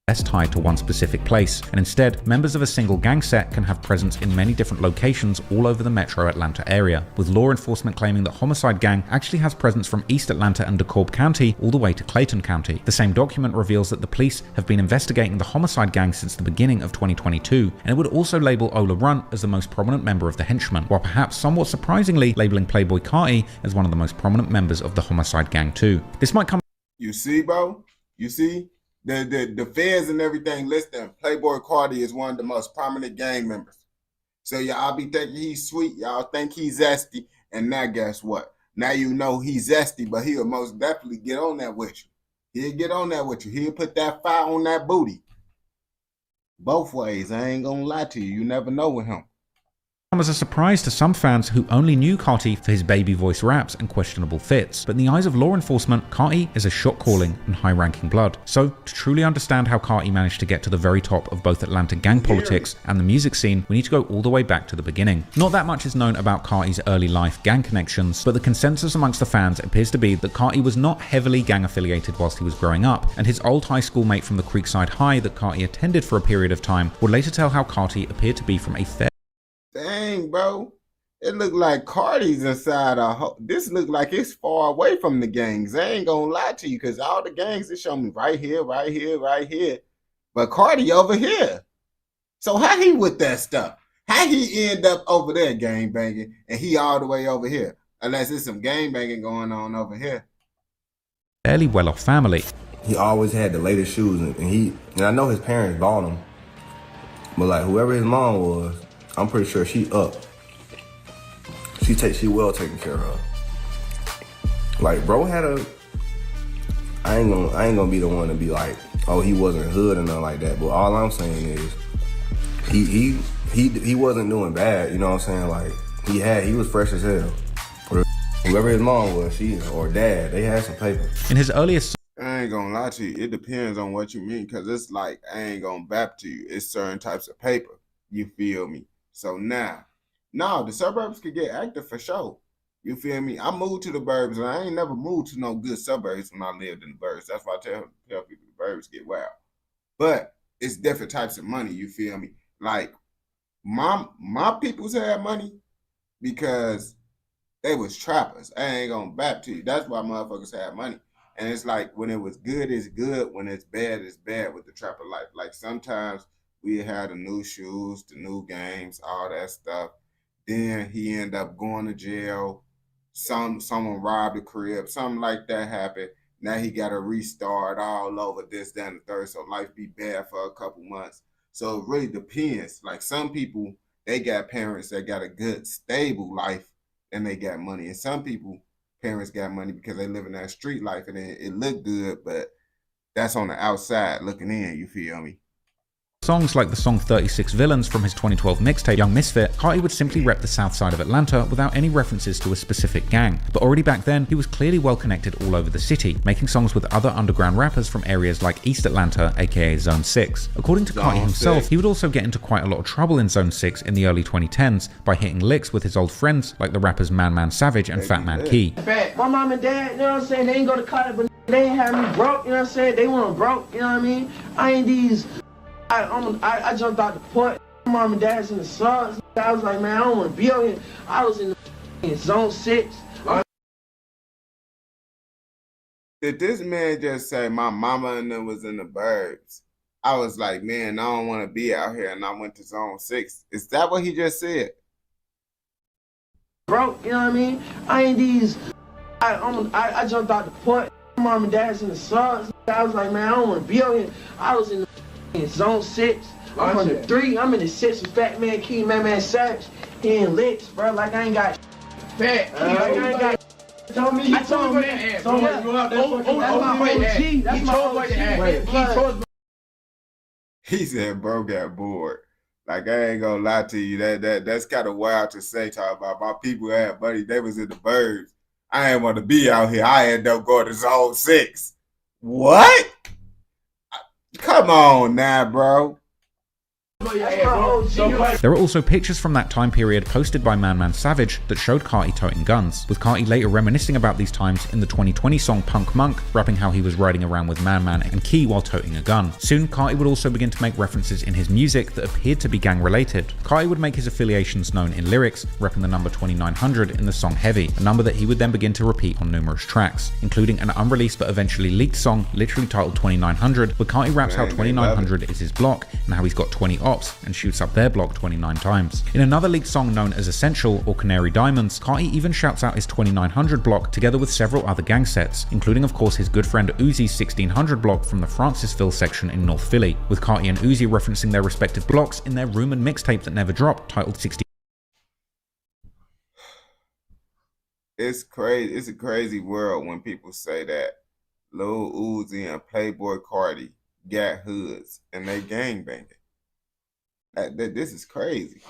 less tied to one specific place, and instead, members of a single gang set can have presence in many different locations all over the metro Atlanta area, with law enforcement claiming that Homicide Gang actually has presence from East Atlanta and DeKalb County all the way to Clayton County. The same document reveals that the police have been investigating the Homicide Gang since the beginning of 2022, and it would also label Ola Runt as the most prominent member of the Henchmen, while perhaps somewhat surprisingly labeling Playboy Carti as one of the most prominent members of the Homicide Gang too. This might come— You see, bro? You see? The feds and everything listing Playboy Carti is one of the most prominent gang members. So y'all be thinking he's sweet, y'all think he's zesty, and now guess what? Now you know he's zesty, but he'll most definitely get on that with you. He'll get on that with you. He'll put that fire on that booty. Both ways, I ain't gonna lie to you. You never know with him. As a surprise to some fans who only knew Carti for his baby voice raps and questionable fits, but in the eyes of law enforcement, Carti is a shot-calling and high-ranking blood. So, to truly understand how Carti managed to get to the very top of both Atlanta gang politics and the music scene, we need to go all the way back to the beginning. Not that much is known about Carti's early life gang connections, but the consensus amongst the fans appears to be that Carti was not heavily gang affiliated whilst he was growing up, and his old high school mate from the Creekside High that Carti attended for a period of time would later tell how Carti appeared to be from a fair— Dang, bro. It looked like Carti's inside this look like it's far away from the gangs. I ain't gonna lie to you, because all the gangs, they show me right here, right here, right here. But Carti over here. So how he with that stuff? How he end up over there gang banging and he all the way over here? Unless there's some gang banging going on over here. fairly well-off family. He always had the latest shoes, and I know his parents bought them, but like whoever his mom was, I'm pretty sure she up. She well taken care of. Like bro had I ain't gonna be the one to be like, oh, he wasn't hood or nothing like that. But all I'm saying is he wasn't doing bad, you know what I'm saying? Like he was fresh as hell. Whoever his mom was, or dad, they had some paper. In his earliest— I ain't gonna lie to you, it depends on what you mean, because it's like, I ain't gonna bap to you. It's certain types of paper. You feel me? So now, the suburbs could get active for sure. You feel me? I moved to the burbs, and I ain't never moved to no good suburbs when I lived in the burbs. That's why I tell people the burbs get wild. But it's different types of money, you feel me? Like, my peoples had money because they was trappers. I ain't gonna back to you. That's why motherfuckers had money. And it's like, when it was good, it's good. When it's bad with the trapper life. Like, sometimes we had the new shoes, the new games, all that stuff. Then he ended up going to jail. Someone robbed the crib, something like that happened. Now he got to restart all over, this, that, and the third. So life be bad for a couple months. So it really depends. Like, some people, they got parents that got a good, stable life and they got money. And some people, parents got money because they live in that street life and it look good, but that's on the outside looking in, you feel me? Songs like the song 36 Villains from his 2012 mixtape Young Misfit, Carti would simply rep the south side of Atlanta without any references to a specific gang. But already back then, he was clearly well connected all over the city, making songs with other underground rappers from areas like East Atlanta, aka Zone 6. According to Carti himself, he would also get into quite a lot of trouble in Zone 6 in the early 2010s by hitting licks with his old friends like the rappers Man Savage and Fat Man Key. My mom and dad, you know what I'm saying, they ain't go to college, but they ain't have me broke, you know what I'm saying, they weren't broke, you know what I mean, I ain't these... I jumped out the port. My mom and dad's in the slugs. I was like, man, I don't want to be out here. I was in Zone 6. Did this man just say my mama and them was in the burbs? I was like, man, I don't want to be out here, and I went to Zone 6. Is that what he just said? Broke, you know what I mean? I ain't these... I jumped out the port. My mom and dad's in the slugs. I was like, man, I don't want to be out here. I was in Zone 6. I'm on the 3. I'm in the 6 with Fat Man Key, Man Savage. He ain't licks, bro. Like, I ain't got fat. I ain't got. Told me. I told him that. That's my OG. He said, bro got bored. Like, I ain't gonna lie to you. That's kind of wild to say. Talk about my people had buddy. They was in the burbs. I ain't want to be out here. I ended up going to Zone 6. What? Come on now, bro. There are also pictures from that time period posted by Man Savage that showed Carti toting guns, with Carti later reminiscing about these times in the 2020 song Punk Monk, rapping how he was riding around with Man and Key while toting a gun. Soon, Carti would also begin to make references in his music that appeared to be gang related. Carti would make his affiliations known in lyrics, repping the number 2900 in the song Heavy, a number that he would then begin to repeat on numerous tracks, including an unreleased but eventually leaked song literally titled 2900, where Carti raps how 2900 is his block and how he's got 20 ops and shoots up their block 29 times. In another leaked song known as Essential or Canary Diamonds, Carti even shouts out his 2900 block together with several other gang sets, including of course his good friend Uzi's 1600 block from the Francisville section in North Philly, with Carti and Uzi referencing their respective blocks in their rumored mixtape that never dropped titled 16. It's crazy. It's a crazy world when people say that Lil Uzi and Playboy Carti got hoods and they gangbanging. This is crazy.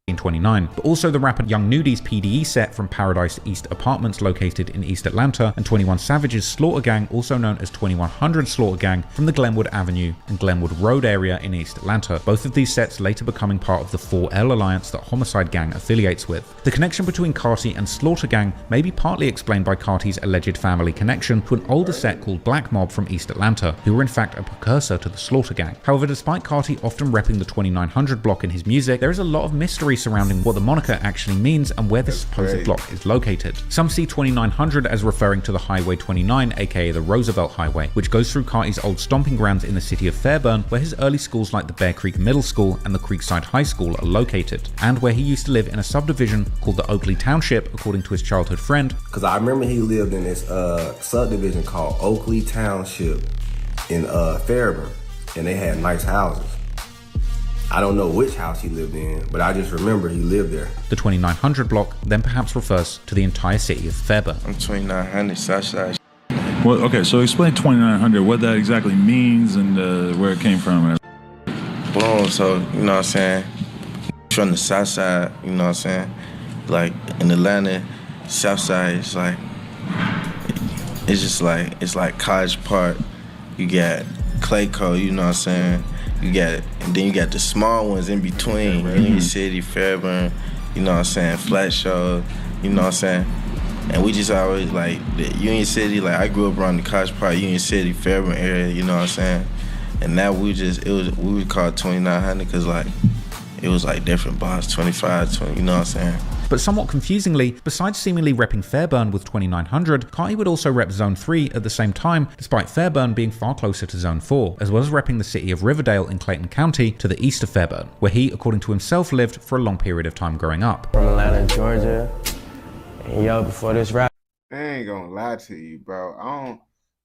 1929, but also the rapper Young Nudy's PDE set from Paradise East Apartments located in East Atlanta, and 21 Savage's Slaughter Gang, also known as 2100 Slaughter Gang, from the Glenwood Avenue and Glenwood Road area in East Atlanta, both of these sets later becoming part of the 4L alliance that Homicide Gang affiliates with. The connection between Carti and Slaughter Gang may be partly explained by Carti's alleged family connection to an older set called Black Mob from East Atlanta, who were in fact a precursor to the Slaughter Gang. However, despite Carti often repping the 2900 block in his music, there is a lot of mystery surrounding what the moniker actually means and where the supposed block is located. Some see 2900 as referring to the Highway 29, aka the Roosevelt Highway, which goes through Carti's old stomping grounds in the city of Fairburn, where his early schools like the Bear Creek Middle School and the Creekside High School are located, and where he used to live in a subdivision called the Oakley Township, according to his childhood friend. Because I remember he lived in this subdivision called Oakley Township in Fairburn, and they had nice houses. I don't know which house he lived in, but I just remember he lived there. The 2900 block then perhaps refers to the entire city of Fairburn. I'm 2900 Southside. Well, okay, so explain 2900, what that exactly means and where it came from. Boom, so, you know what I'm saying, from the south side, you know what I'm saying, like in Atlanta, south side, it's like College Park, you got Clayco, you know what I'm saying, you got it, and then you got the small ones in between, Union City, Fairburn, you know what I'm saying, Flat Show, you know what I'm saying, And we just always like the Union City, like I grew up around the College Park, Union City, Fairburn area, you know what I'm saying? And now we would call it 2900 because like it was like different bars, 25, 20, you know what I'm saying? But somewhat confusingly, besides seemingly repping Fairburn with 2900, Carti would also rep Zone 3 at the same time, despite Fairburn being far closer to Zone 4, as well as repping the city of Riverdale in Clayton County to the east of Fairburn, where he, according to himself, lived for a long period of time growing up. From Atlanta, Georgia, and yo, before this rap, I ain't gonna lie to you, bro.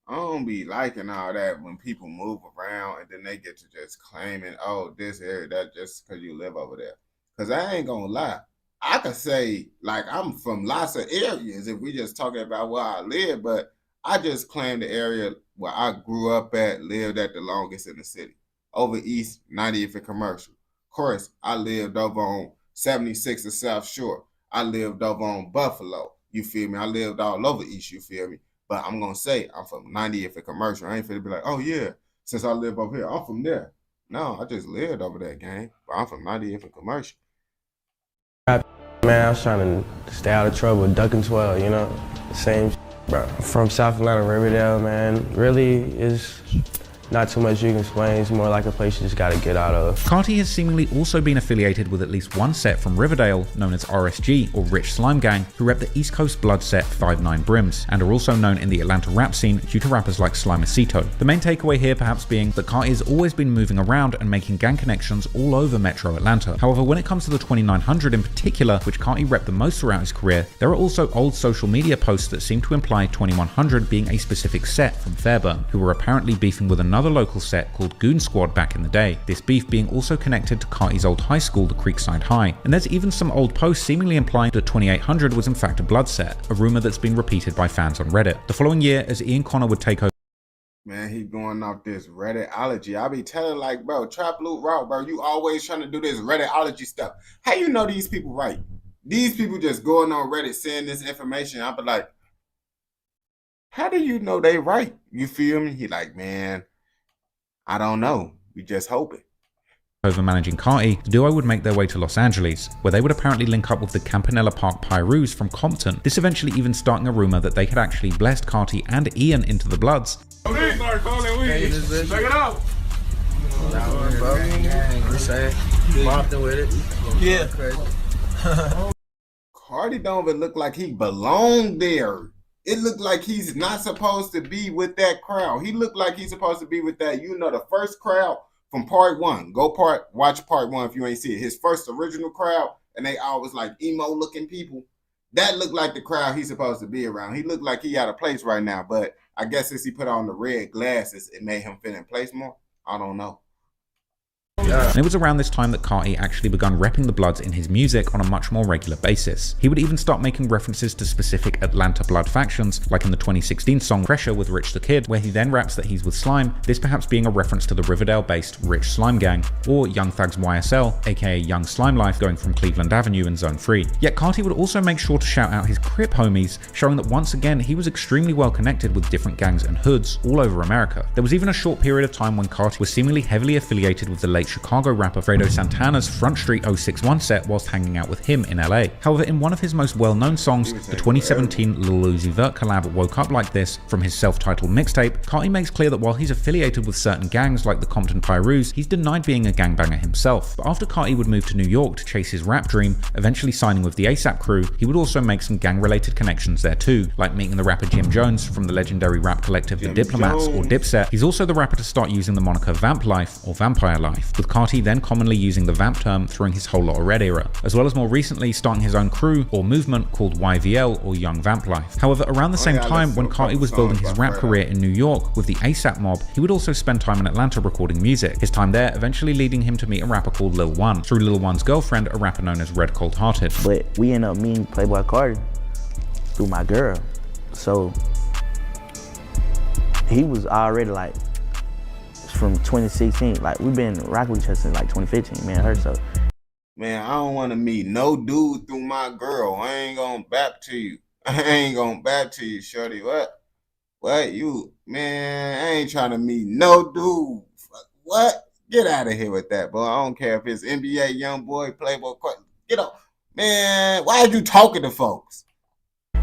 I don't be liking all that when people move around and then they get to just claiming, oh, this area, that just because you live over there. Because I ain't gonna lie. I could say, like, I'm from lots of areas if we just talking about where I live, but I just claim the area where I grew up at, lived at the longest in the city. Over East, 90th and Commercial. Of course, I lived over on 76 and South Shore. I lived over on Buffalo. You feel me? I lived all over East, you feel me? But I'm going to say I'm from 90th and Commercial. I ain't finna be like, oh, yeah, since I live over here, I'm from there. No, I just lived over that, gang. But I'm from 90th and Commercial. man, I was trying to stay out of trouble, ducking 12, you know? Same bro. From South Atlanta, Riverdale, man, really is not too much you can explain. It's more like a place you just gotta get out of. Carti has seemingly also been affiliated with at least one set from Riverdale, known as RSG, or Rich Slime Gang, who rep the East Coast Blood set 5'9 Brims, and are also known in the Atlanta rap scene due to rappers like Slimacito. The main takeaway here perhaps being that Carti has always been moving around and making gang connections all over Metro Atlanta. However, when it comes to the 2900 in particular, which Carti repped the most throughout his career, there are also old social media posts that seem to imply 2100 being a specific set from Fairburn, who were apparently beefing with another local set called Goon Squad back in the day, this beef being also connected to Carti's old high school, the Creekside High. And there's even some old posts seemingly implying that 2800 was in fact a blood set, a rumor that's been repeated by fans on Reddit. The following year, as Ian Connor would take over, man, he going off this Redditology. I be telling like, bro, Trap Loot Route, bro, you always trying to do this Redditology stuff. How you know these people right? These people just going on Reddit saying this information. I be like, how do you know they right? You feel me? He like, man, I don't know. We just hoping. over managing Carti, the duo would make their way to Los Angeles, where they would apparently link up with the Campanella Park Pyrus from Compton, this eventually even starting a rumor that they had actually blessed Carti and Ian into the Bloods. Check it out. Yeah. Carti don't even look like he belonged there. It looked like he's not supposed to be with that crowd. He looked like he's supposed to be with that, the first crowd from part one. Watch part one if you ain't see it. His first original crowd, and they always like emo looking people. That looked like the crowd he's supposed to be around. He looked like he out of place right now, but I guess since he put on the red glasses, it made him fit in place more. I don't know. And it was around this time that Carti actually begun repping the Bloods in his music on a much more regular basis. He would even start making references to specific Atlanta Blood factions, like in the 2016 song Pressure with Rich the Kid, where he then raps that he's with Slime, this perhaps being a reference to the Riverdale-based Rich Slime Gang, or Young Thug's YSL, aka Young Slime Life, going from Cleveland Avenue in Zone 3. Yet Carti would also make sure to shout out his Crip homies, showing that once again he was extremely well connected with different gangs and hoods all over America. There was even a short period of time when Carti was seemingly heavily affiliated with the late Chicago rapper Fredo Santana's Front Street 061 set whilst hanging out with him in LA. However, in one of his most well-known songs, the 2017 Lil Uzi Vert collab Woke Up Like This from his self-titled mixtape, Carti makes clear that while he's affiliated with certain gangs like the Compton Pyrus, he's denied being a gangbanger himself. But after Carti would move to New York to chase his rap dream, eventually signing with the ASAP crew, he would also make some gang-related connections there too, like meeting the rapper Jim Jones from the legendary rap collective The Diplomats or Dipset. He's also the rapper to start using the moniker Vamp Life or Vampire Life, with Carti then commonly using the vamp term throughout his whole Lotta Red era, as well as more recently starting his own crew or movement called YVL or Young Vamp Life. However, around the same time when Carti was building his rap career in New York with the ASAP mob, he would also spend time in Atlanta recording music, his time there eventually leading him to meet a rapper called Lil One, through Lil One's girlfriend, a rapper known as Red Cold Hearted. But we ended up meeting Playboy Carti through my girl, so he was already like from 2016, like we've been rocking with each other since like 2015, me and her. So man, I don't want to meet no dude through my girl. I ain't gonna bap to you. I ain't gonna bap to you, shorty. What you, man, I ain't trying to meet no dude. What? Get out of here with that, boy. I don't care if it's NBA young boy, Playboy, get up. Man, why are you talking to folks?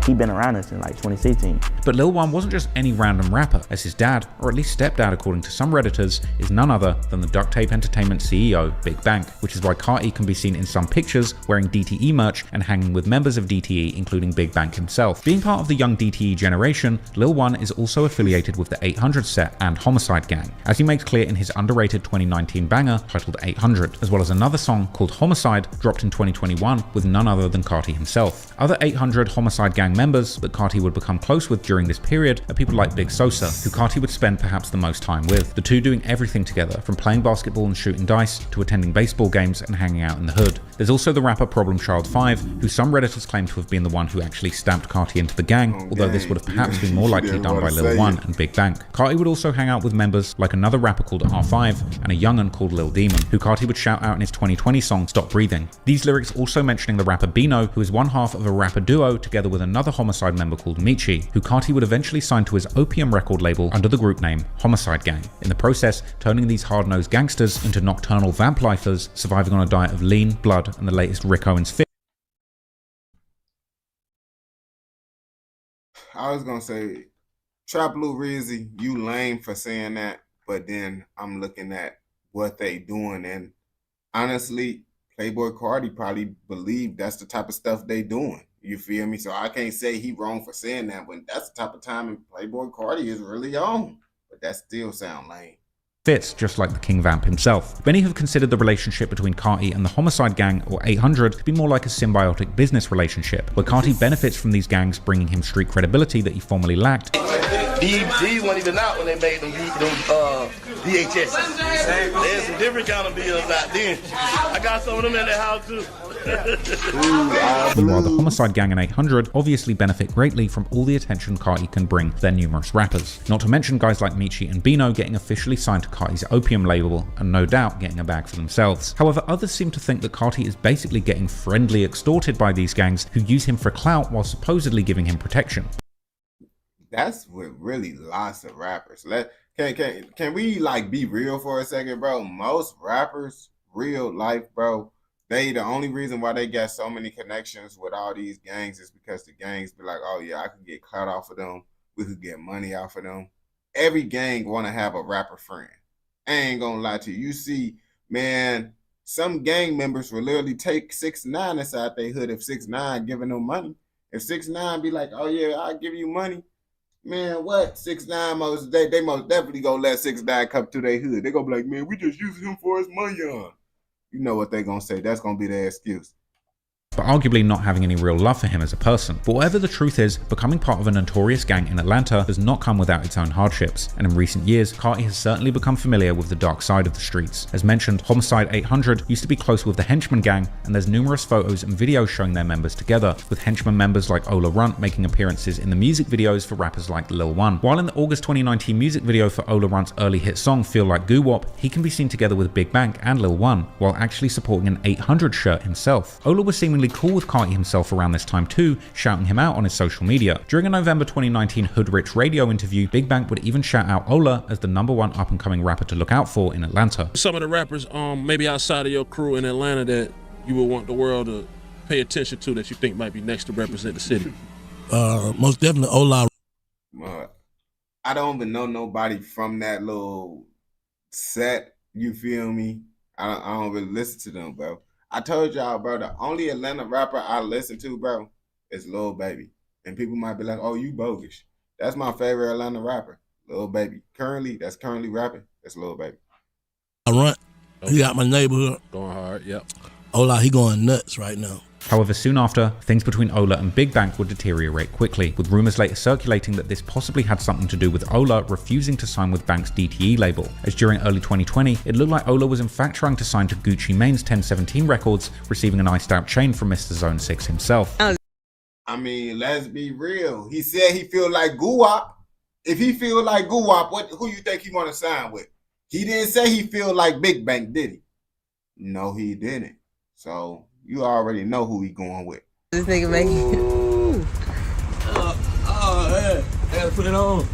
he been around us since like 2016. But Lil One wasn't just any random rapper, as his dad, or at least stepdad according to some Redditors, is none other than the Duct Tape Entertainment CEO, Big Bank, which is why Carti can be seen in some pictures wearing DTE merch and hanging with members of DTE, including Big Bank himself. Being part of the young DTE generation, Lil One is also affiliated with the 800 set and Homicide Gang, as he makes clear in his underrated 2019 banger titled 800, as well as another song called Homicide, dropped in 2021 with none other than Carti himself. Other 800 Homicide Gang members that Carti would become close with during this period are people like Big Sosa, who Carti would spend perhaps the most time with, the two doing everything together, from playing basketball and shooting dice to attending baseball games and hanging out in the hood. There's also the rapper Problem Child 5, who some Redditors claim to have been the one who actually stamped Carti into the gang, although this would have perhaps been more likely done by Lil One and Big Bank. Carti would also hang out with members like another rapper called R5 and a young'un called Lil Demon, who Carti would shout out in his 2020 song Stop Breathing. These lyrics also mentioning the rapper Bino, who is one half of a rapper duo together with another Homicide member called Michi, who Carti would eventually sign to his Opium record label under the group name Homicide Gang, in the process turning these hard-nosed gangsters into nocturnal vamp lifers surviving on a diet of lean, blood, and the latest Rick Owens fit. I was gonna say, Trap Blue Rizzy, you lame for saying that, but then I'm looking at what they doing, and honestly, Playboy Carti probably believe that's the type of stuff they doing. You feel me? So I can't say he wrong for saying that when that's the type of time Playboy Carti is really on. But that still sound lame. Fits, just like the King Vamp himself. Many have considered the relationship between Carti and the Homicide Gang, or 800, to be more like a symbiotic business relationship, where Carti benefits from these gangs bringing him street credibility that he formerly lacked. These weren't even out when they made them VHS. There's some different kind of bills out then. I got some of them in the house too. Meanwhile, the Homicide Gang and 800 obviously benefit greatly from all the attention Carti can bring to their numerous rappers. Not to mention guys like Michi and Bino getting officially signed to Carti's Opium label and no doubt getting a bag for themselves. However, others seem to think that Carti is basically getting friendly extorted by these gangs who use him for clout while supposedly giving him protection. That's what really lots of rappers. Can we like be real for a second, bro? Most rappers, real life, bro, the only reason why they got so many connections with all these gangs is because the gangs be like, oh yeah, I could get clout off of them. We could get money off of them. Every gang want to have a rapper friend. I ain't gonna lie to you. You see, man, some gang members will literally take 6ix9ine inside their hood if 6ix9ine giving them money. If 6ix9ine be like, oh yeah, I'll give you money. Man, what? 6ix9ine they most definitely gonna let 6ix9ine come to their hood. They gonna be like, man, we just using him for his money on. You know what they gonna say. That's gonna be their excuse. But arguably not having any real love for him as a person. But whatever the truth is, becoming part of a notorious gang in Atlanta does not come without its own hardships, and in recent years, Carti has certainly become familiar with the dark side of the streets. As mentioned, Homicide 800 used to be close with the Henchman gang, and there's numerous photos and videos showing their members together, with Henchman members like Ola Runt making appearances in the music videos for rappers like Lil One. While in the August 2019 music video for Ola Runt's early hit song Feel Like Goo Wop, he can be seen together with Big Bank and Lil One, while actually supporting an 800 shirt himself. Ola was seemingly cool with Carti himself around this time too, shouting him out on his social media. During a November 2019 Hood Rich radio interview, Big Bank would even shout out Ola as the #1 up-and-coming rapper to look out for in Atlanta. Some of the rappers maybe outside of your crew in Atlanta that you would want the world to pay attention to that you think might be next to represent the city? Most definitely Ola. I don't even know nobody from that little set, you feel me? I don't really listen to them, bro. I told y'all, bro, the only Atlanta rapper I listen to, bro, is Lil Baby. And people might be like, oh, you bogus. That's my favorite Atlanta rapper, Lil Baby. That's currently rapping, that's Lil Baby. I run. He got my neighborhood. Going hard, yep. Ola, he going nuts right now. However, soon after, things between Ola and Big Bank would deteriorate quickly, with rumors later circulating that this possibly had something to do with Ola refusing to sign with Bank's DTE label, as during early 2020, it looked like Ola was in fact trying to sign to Gucci Mane's 1017 Records, receiving an iced out chain from Mr. Zone 6 himself. I mean, let's be real. He said he feel like Guwop. If he feel like Guwop, who you think he want to sign with? He didn't say he feel like Big Bank, did he? No, he didn't. So you already know who he going with. This nigga making. I gotta put it on.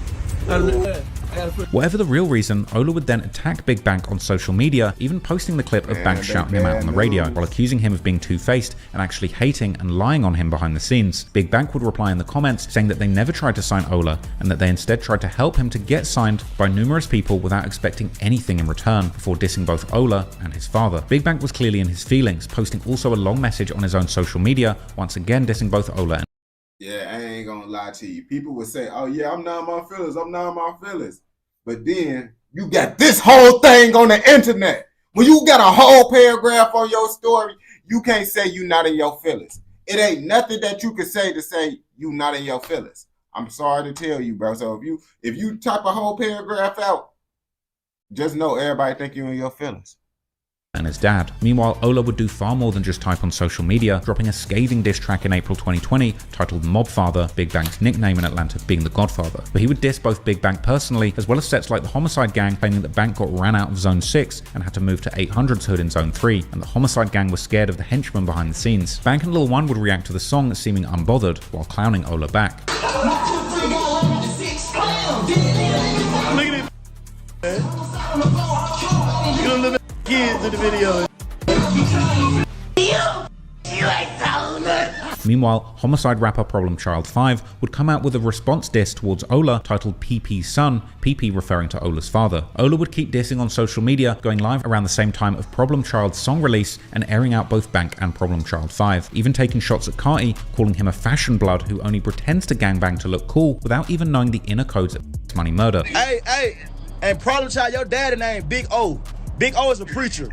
Whatever the real reason, Ola would then attack Big Bank on social media, even posting the clip of Bank shouting him out on the radio, while accusing him of being two-faced and actually hating and lying on him behind the scenes. Big Bank would reply in the comments saying that they never tried to sign Ola, and that they instead tried to help him to get signed by numerous people without expecting anything in return, before dissing both Ola and his father. Big Bank was clearly in his feelings, posting also a long message on his own social media, once again dissing both Ola and yeah, I ain't gonna lie to you. People would say, oh yeah, I'm not my feelings, I'm not my feelings. But then you got this whole thing on the internet. When you got a whole paragraph on your story, you can't say you not in your feelings. It ain't nothing that you can say to say you not in your feelings. I'm sorry to tell you, bro. So if you type a whole paragraph out, just know everybody think you in your feelings. And his dad. Meanwhile, Ola would do far more than just type on social media, dropping a scathing diss track in April 2020 titled Mob Father, Big Bank's nickname in Atlanta being the Godfather. But he would diss both Big Bank personally, as well as sets like the Homicide Gang, claiming that Bank got ran out of Zone 6 and had to move to 800's hood in Zone 3, and the Homicide Gang was scared of the henchmen behind the scenes. Bank and Lil One would react to the song seeming unbothered, while clowning Ola back. Look at this, man. You don't live kids in the video. Meanwhile, Homicide rapper Problem Child 5 would come out with a response diss towards Ola titled PP's Son, PP referring to Ola's father. Ola would keep dissing on social media, going live around the same time of Problem Child's song release and airing out both Bank and Problem Child 5, even taking shots at Carti, calling him a fashion blood who only pretends to gangbang to look cool without even knowing the inner codes of money murder. Hey, and Problem Child, your daddy name Big O. Big O is a preacher.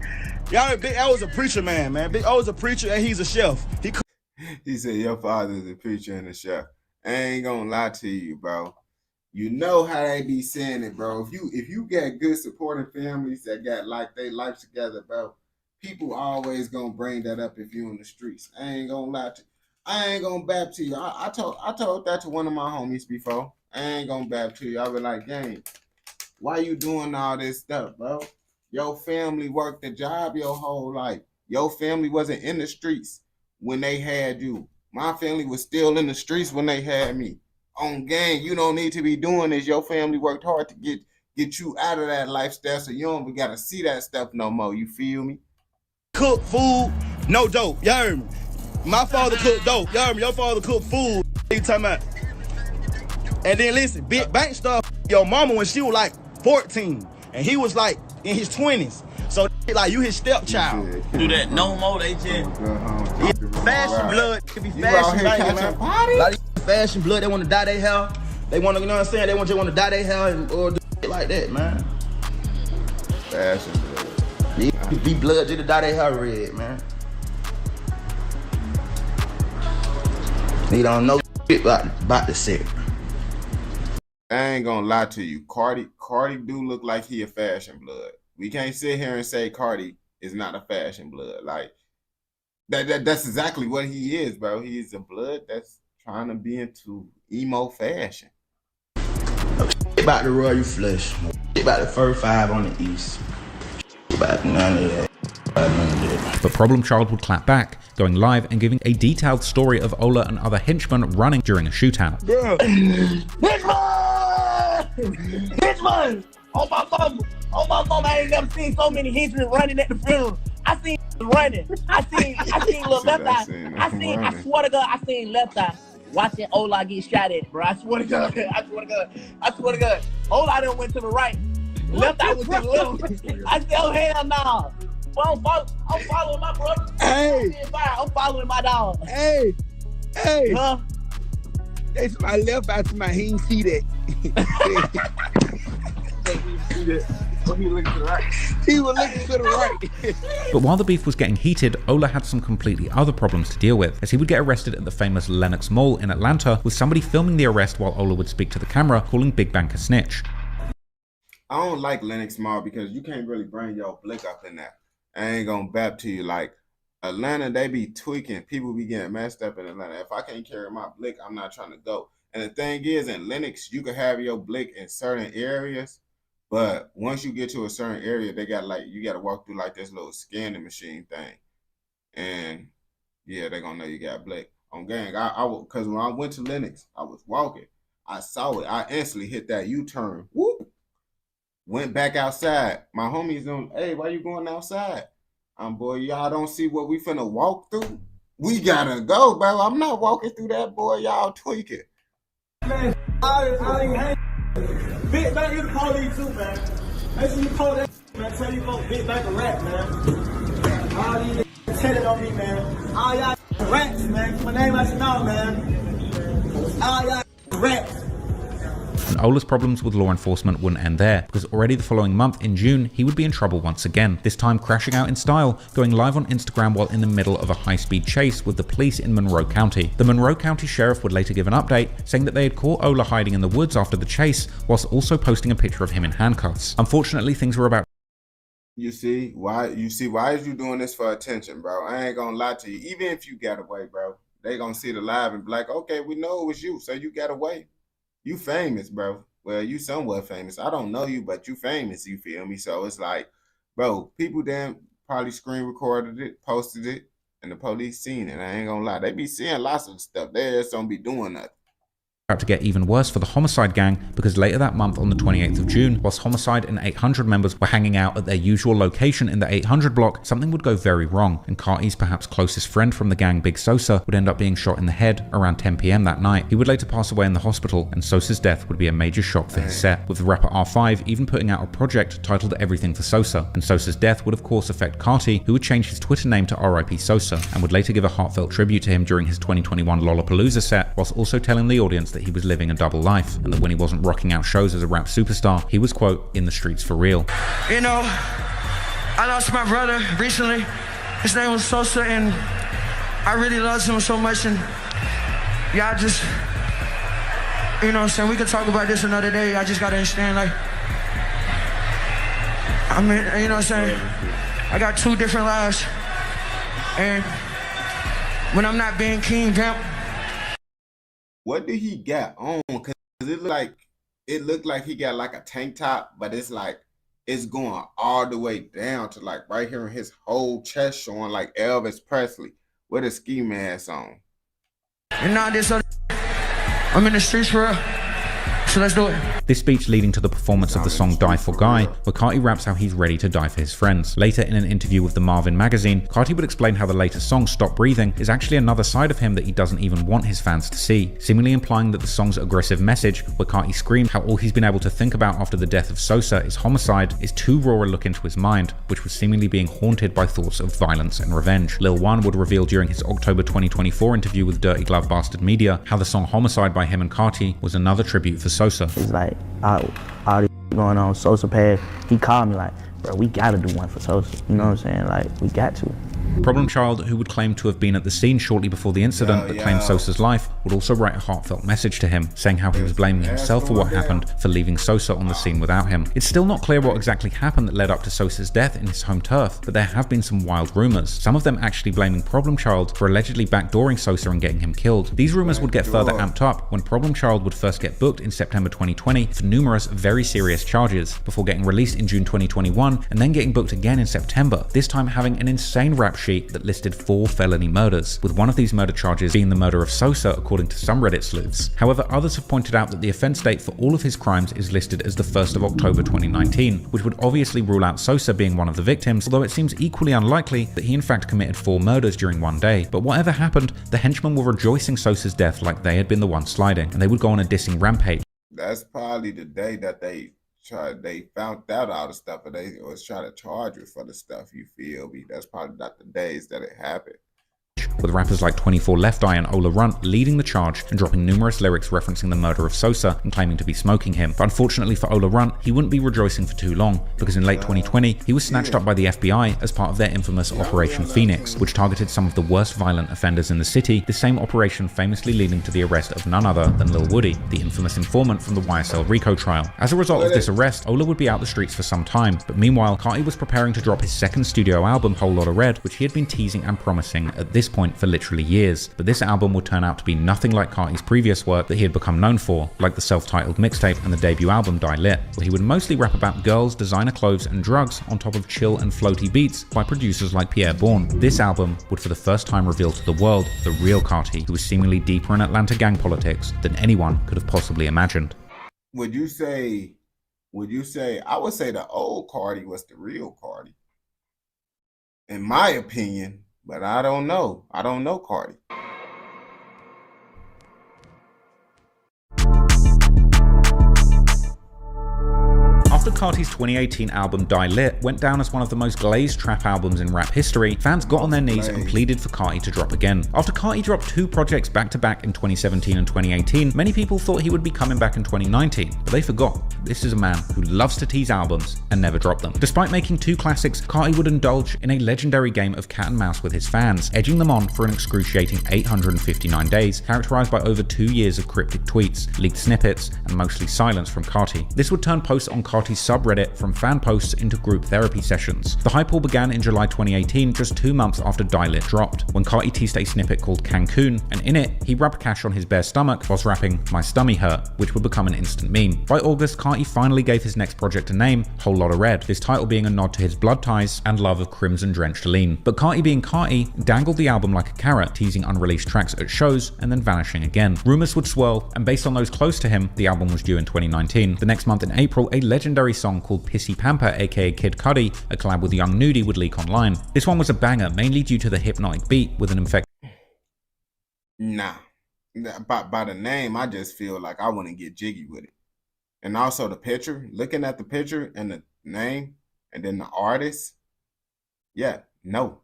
Y'all heard Big O is a preacher, man. Big O is a preacher and he's a chef. He said your father's a preacher and a chef. I ain't gonna lie to you, bro. You know how they be saying it, bro. If you got good supporting families that got like they life together, bro, people always gonna bring that up if you in the streets. I ain't gonna lie to you. I ain't gonna bap to you. I told that to one of my homies before. I ain't gonna bap to you. I was like, gang, why you doing all this stuff, bro? Your family worked the job your whole life. Your family wasn't in the streets when they had you. My family was still in the streets when they had me. On gang, you don't need to be doing this. Your family worked hard to get you out of that lifestyle, so you don't gotta see that stuff no more. You feel me? Cook food, no dope. You heard me? My father cooked dope. You heard me? Your father cooked food. What you talking about? And then listen, Big Bank stuff your mama when she was like 14, and he was like in his 20s. So like you his stepchild. Do that no more. They just fashion blood. It be fashion banging, man. A lot of fashion blood. They want to dye their hair. They want to, you know what I'm saying? They just want to dye their hair or do shit like that, man. Fashion blood. Be blood just to dye their hair red, man. They don't know shit about the set. I ain't gonna lie to you. Carti do look like he a fashion blood. We can't sit here and say Carti is not a fashion blood. Like that's exactly what he is, bro. He is a blood that's trying to be into emo fashion. About the royal flush. About the fur 5 on the east. About none of that. But Problem Child would clap back, going live and giving a detailed story of Ola and other henchmen running during a shootout. Henchman! On my mama, I ain't never seen so many henchmen running at the funeral. I seen running. I seen little left eye. I swear to God, I seen left eye watching Ola get shot at, bro. I swear to God. Ola done went to the right. Left eye went to the left. I said, oh hell no. Well, I'm following my brother. Hey. I'm following my dog. Hey. Huh? They to my left, I to my, he ain't see that. He was looking to the right. He was looking to the right. But while the beef was getting heated, Ola had some completely other problems to deal with, as he would get arrested at the famous Lenox Mall in Atlanta with somebody filming the arrest while Ola would speak to the camera, calling Big Bank a snitch. I don't like Lenox Mall because you can't really bring your blick up in there. I ain't gonna bap to you. Like Atlanta, they be tweaking. People be getting messed up in Atlanta. If I can't carry my blick, I'm not trying to go. And the thing is, in Lenox, you can have your blick in certain areas, but once you get to a certain area, they got like you got to walk through like this little scanning machine thing, and yeah, they gonna know you got blick. On gang, because when I went to Lenox, I was walking, I saw it, I instantly hit that U-turn, whoop, went back outside. My homies don't, hey, why you going outside? Boy, y'all don't see what we finna walk through? We gotta go, bro. I'm not walking through that, boy. Y'all tweaking. Man, I ain't hang. Big back is the police too, man. Make sure you call that, man. Tell you folks big back a rap, man. All these telling on me, man. All y'all rats, man. My name I should know, man. All y'all rats. And Ola's problems with law enforcement wouldn't end there, because already the following month, in June, he would be in trouble once again, this time crashing out in style, going live on Instagram while in the middle of a high-speed chase with the police in Monroe County. The Monroe County Sheriff would later give an update, saying that they had caught Ola hiding in the woods after the chase, whilst also posting a picture of him in handcuffs. Unfortunately, things were about You see why is you doing this for attention, bro? I ain't gonna lie to you. Even if you got away, bro, they gonna see the live and be like, okay, we know it was you, so you got away. You famous, bro. Well, you somewhat famous. I don't know you, but you famous, you feel me? So it's like, bro, people then probably screen recorded it, posted it, and the police seen it. I ain't gonna lie. They be seeing lots of stuff. They just don't be doing nothing. to get even worse for the Homicide gang, because later that month on the 28th of June, whilst Homicide and 800 members were hanging out at their usual location in the 800 block, something would go very wrong, and Carti's perhaps closest friend from the gang, Big Sosa, would end up being shot in the head around 10 PM that night. He would later pass away in the hospital, and Sosa's death would be a major shock for his set, with the rapper R5 even putting out a project titled Everything for Sosa. And Sosa's death would of course affect Carti, who would change his Twitter name to RIP Sosa, and would later give a heartfelt tribute to him during his 2021 Lollapalooza set, whilst also telling the audience that he was living a double life, and that when he wasn't rocking out shows as a rap superstar, he was, quote, in the streets for real. You know, I lost my brother recently. His name was Sosa, and I really loved him so much, and y'all just, you know what I'm saying, we could talk about this another day. I just gotta understand, like, I mean, you know what I'm saying, I got two different lives, and when I'm not being King Vamp. What did he got on? Cause it looked like he got like a tank top, but it's like it's going all the way down to like right here in his whole chest, showing like Elvis Presley with a ski mask on. And now this other, I'm in the streets for real. So let's do it. This speech leading to the performance of the song Die For Guy, where Carti raps how he's ready to die for his friends. Later in an interview with the Marvin magazine, Carti would explain how the latest song, Stop Breathing, is actually another side of him that he doesn't even want his fans to see, seemingly implying that the song's aggressive message, where Carti screamed how all he's been able to think about after the death of Sosa is homicide, is too raw a look into his mind, which was seemingly being haunted by thoughts of violence and revenge. Lil One would reveal during his October 2024 interview with Dirty Glove Bastard Media how the song Homicide by him and Carti was another tribute for Sosa. It's like, all this going on, Sosa passed, he called me like, bro, we gotta do one for Sosa. You know what I'm saying? Like, we got to. Problem Child, who would claim to have been at the scene shortly before the incident that claimed Sosa's life, would also write a heartfelt message to him, saying how he was blaming himself for what happened for leaving Sosa on the scene without him. It's still not clear what exactly happened that led up to Sosa's death in his home turf, but there have been some wild rumors, some of them actually blaming Problem Child for allegedly backdooring Sosa and getting him killed. These rumors would get further amped up when Problem Child would first get booked in September 2020 for numerous very serious charges, before getting released in June 2021 and then getting booked again in September, this time having an insane rap sheet that listed 4 felony murders, with one of these murder charges being the murder of Sosa according to some Reddit sleuths. However, others have pointed out that the offense date for all of his crimes is listed as the 1st of October 2019, which would obviously rule out Sosa being one of the victims, although it seems equally unlikely that he in fact committed 4 murders during one day. But whatever happened, the henchmen were rejoicing Sosa's death like they had been the ones sliding, and they would go on a dissing rampage. That's probably the day that they found out all the stuff, and they was trying to charge you for the stuff, you feel me? That's probably not the days that it happened. With rappers like 24 Left Eye and Ola Runt leading the charge and dropping numerous lyrics referencing the murder of Sosa and claiming to be smoking him. But unfortunately for Ola Runt, he wouldn't be rejoicing for too long, because in late 2020, he was snatched up by the FBI as part of their infamous Operation Phoenix, which targeted some of the worst violent offenders in the city, the same operation famously leading to the arrest of none other than Lil Woody, the infamous informant from the YSL Rico trial. As a result of this arrest, Ola would be out the streets for some time, but meanwhile, Carti was preparing to drop his second studio album, Whole Lotta Red, which he had been teasing and promising at this point for literally years, but this album would turn out to be nothing like Carti's previous work that he had become known for, like the self-titled mixtape and the debut album Die Lit, where he would mostly rap about girls, designer clothes and drugs on top of chill and floaty beats by producers like Pierre Bourne. This album would for the first time reveal to the world the real Carti, who was seemingly deeper in Atlanta gang politics than anyone could have possibly imagined. Would you say would you say? I would say the old Cardi was the real Cardi, in my opinion. But I don't know. I don't know Cardi. After Carti's 2018 album Die Lit went down as one of the most glazed trap albums in rap history, fans got on their knees and pleaded for Carti to drop again. After Carti dropped 2 projects back-to-back in 2017 and 2018, many people thought he would be coming back in 2019, but they forgot. This is a man who loves to tease albums and never drop them. Despite making 2 classics, Carti would indulge in a legendary game of cat and mouse with his fans, edging them on for an excruciating 859 days, characterized by over 2 years of cryptic tweets, leaked snippets, and mostly silence from Carti. This would turn posts on Carti's subreddit from fan posts into group therapy sessions. The hype all began in July 2018, just 2 months after Die Lit dropped, when Carti teased a snippet called Cancun, and in it, he rubbed cash on his bare stomach whilst rapping "My Stummy Hurt," which would become an instant meme. By August, Carti finally gave his next project a name, Whole Lotta Red, his title being a nod to his blood ties and love of crimson-drenched lean. But Carti being Carti, dangled the album like a carrot, teasing unreleased tracks at shows and then vanishing again. Rumors would swirl, and based on those close to him, the album was due in 2019. The next month in April, a legendary song called Pissy Pamper aka Kid Cudi, a collab with Young Nudie, would leak online. This one was a banger, mainly due to the hypnotic beat with an infected. Nah. By the name, I just feel like I want to get jiggy with it. And also the picture, looking at the picture and the name and then the artist. Yeah, no.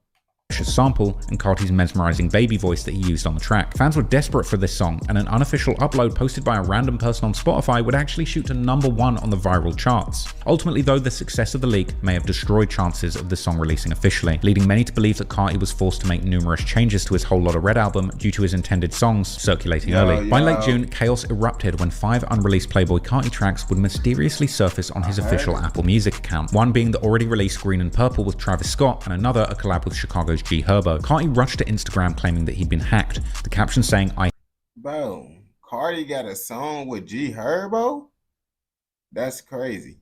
Sample and Carti's mesmerizing baby voice that he used on the track. Fans were desperate for this song, and an unofficial upload posted by a random person on Spotify would actually shoot to #1 on the viral charts. Ultimately though, the success of the leak may have destroyed chances of the song releasing officially, leading many to believe that Carti was forced to make numerous changes to his Whole Lotta Red album due to his intended songs circulating early. By late June, chaos erupted when 5 unreleased Playboy Carti tracks would mysteriously surface on his official Apple Music account, one being the already released Green and Purple with Travis Scott, and another a collab with Chicago's G Herbo. Carti rushed to Instagram claiming that he'd been hacked, the caption saying, Bro, Carti got a song with G Herbo? That's crazy.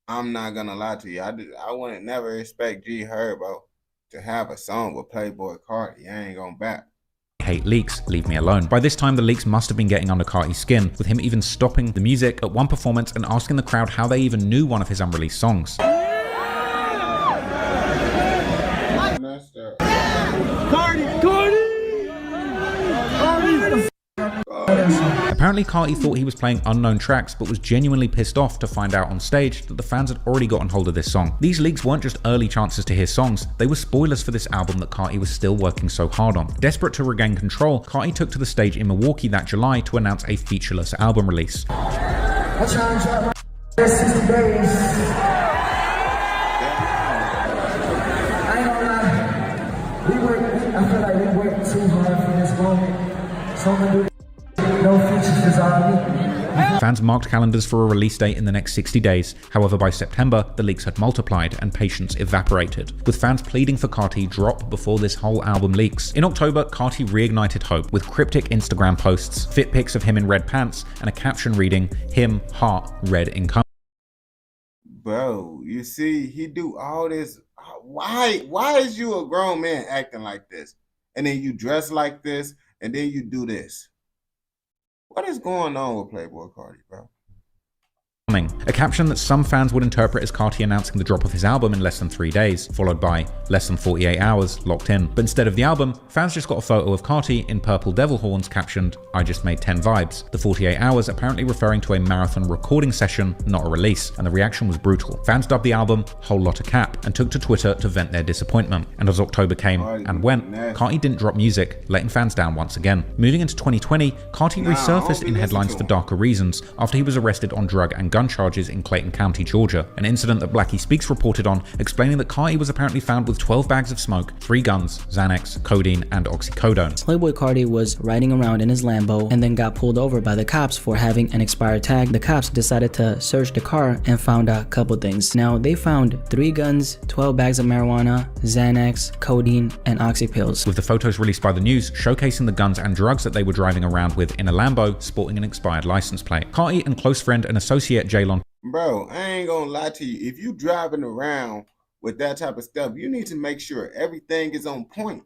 I'm not gonna lie to you. I wouldn't never expect G Herbo to have a song with Playboy Carti. I ain't gonna back. Hate leaks, leave me alone. By this time, the leaks must have been getting under Carti's skin, with him even stopping the music at one performance and asking the crowd how they even knew one of his unreleased songs. Apparently Carti thought he was playing unknown tracks, but was genuinely pissed off to find out on stage that the fans had already gotten hold of this song. These leaks weren't just early chances to hear songs, they were spoilers for this album that Carti was still working so hard on. Desperate to regain control, Carti took to the stage in Milwaukee that July to announce a featureless album release. I'm trying to drop my 60 days. I ain't gonna lie. I feel like we worked too hard for this moment. So I'm gonna do no features is all me. Fans marked calendars for a release date in the next 60 days. However, by September, the leaks had multiplied and patience evaporated, with fans pleading for Carti drop before this whole album leaks. In October, Carti reignited hope with cryptic Instagram posts, fit pics of him in red pants, and a caption reading, "Him, heart, red in color." Bro, you see, he do all this. Why is you a grown man acting like this? And then you dress like this, and then you do this. What is going on with Playboy Carti, bro? A caption that some fans would interpret as Carti announcing the drop of his album in less than 3 days, followed by less than 48 hours locked in. But instead of the album, fans just got a photo of Carti in purple devil horns captioned, "I just made 10 vibes." The 48 hours apparently referring to a marathon recording session, not a release, and the reaction was brutal. Fans dubbed the album Whole Lotta Cap and took to Twitter to vent their disappointment. And as October came and went, Carti didn't drop music, letting fans down once again. Moving into 2020, Carti resurfaced in headlines for darker reasons after he was arrested on drug and gun charges in Clayton County, Georgia, an incident that Blackie Speaks reported on, explaining that Carti was apparently found with 12 bags of smoke, 3 guns, Xanax, codeine, and oxycodone. Playboy Carti was riding around in his Lambo and then got pulled over by the cops for having an expired tag. The cops decided to search the car and found a couple things. Now, they found 3 guns, 12 bags of marijuana, Xanax, codeine, and oxy pills. With the photos released by the news showcasing the guns and drugs that they were driving around with in a Lambo sporting an expired license plate. Carti and close friend and associate Jalon. Bro, I ain't gonna lie to you. If you driving around with that type of stuff, you need to make sure everything is on point.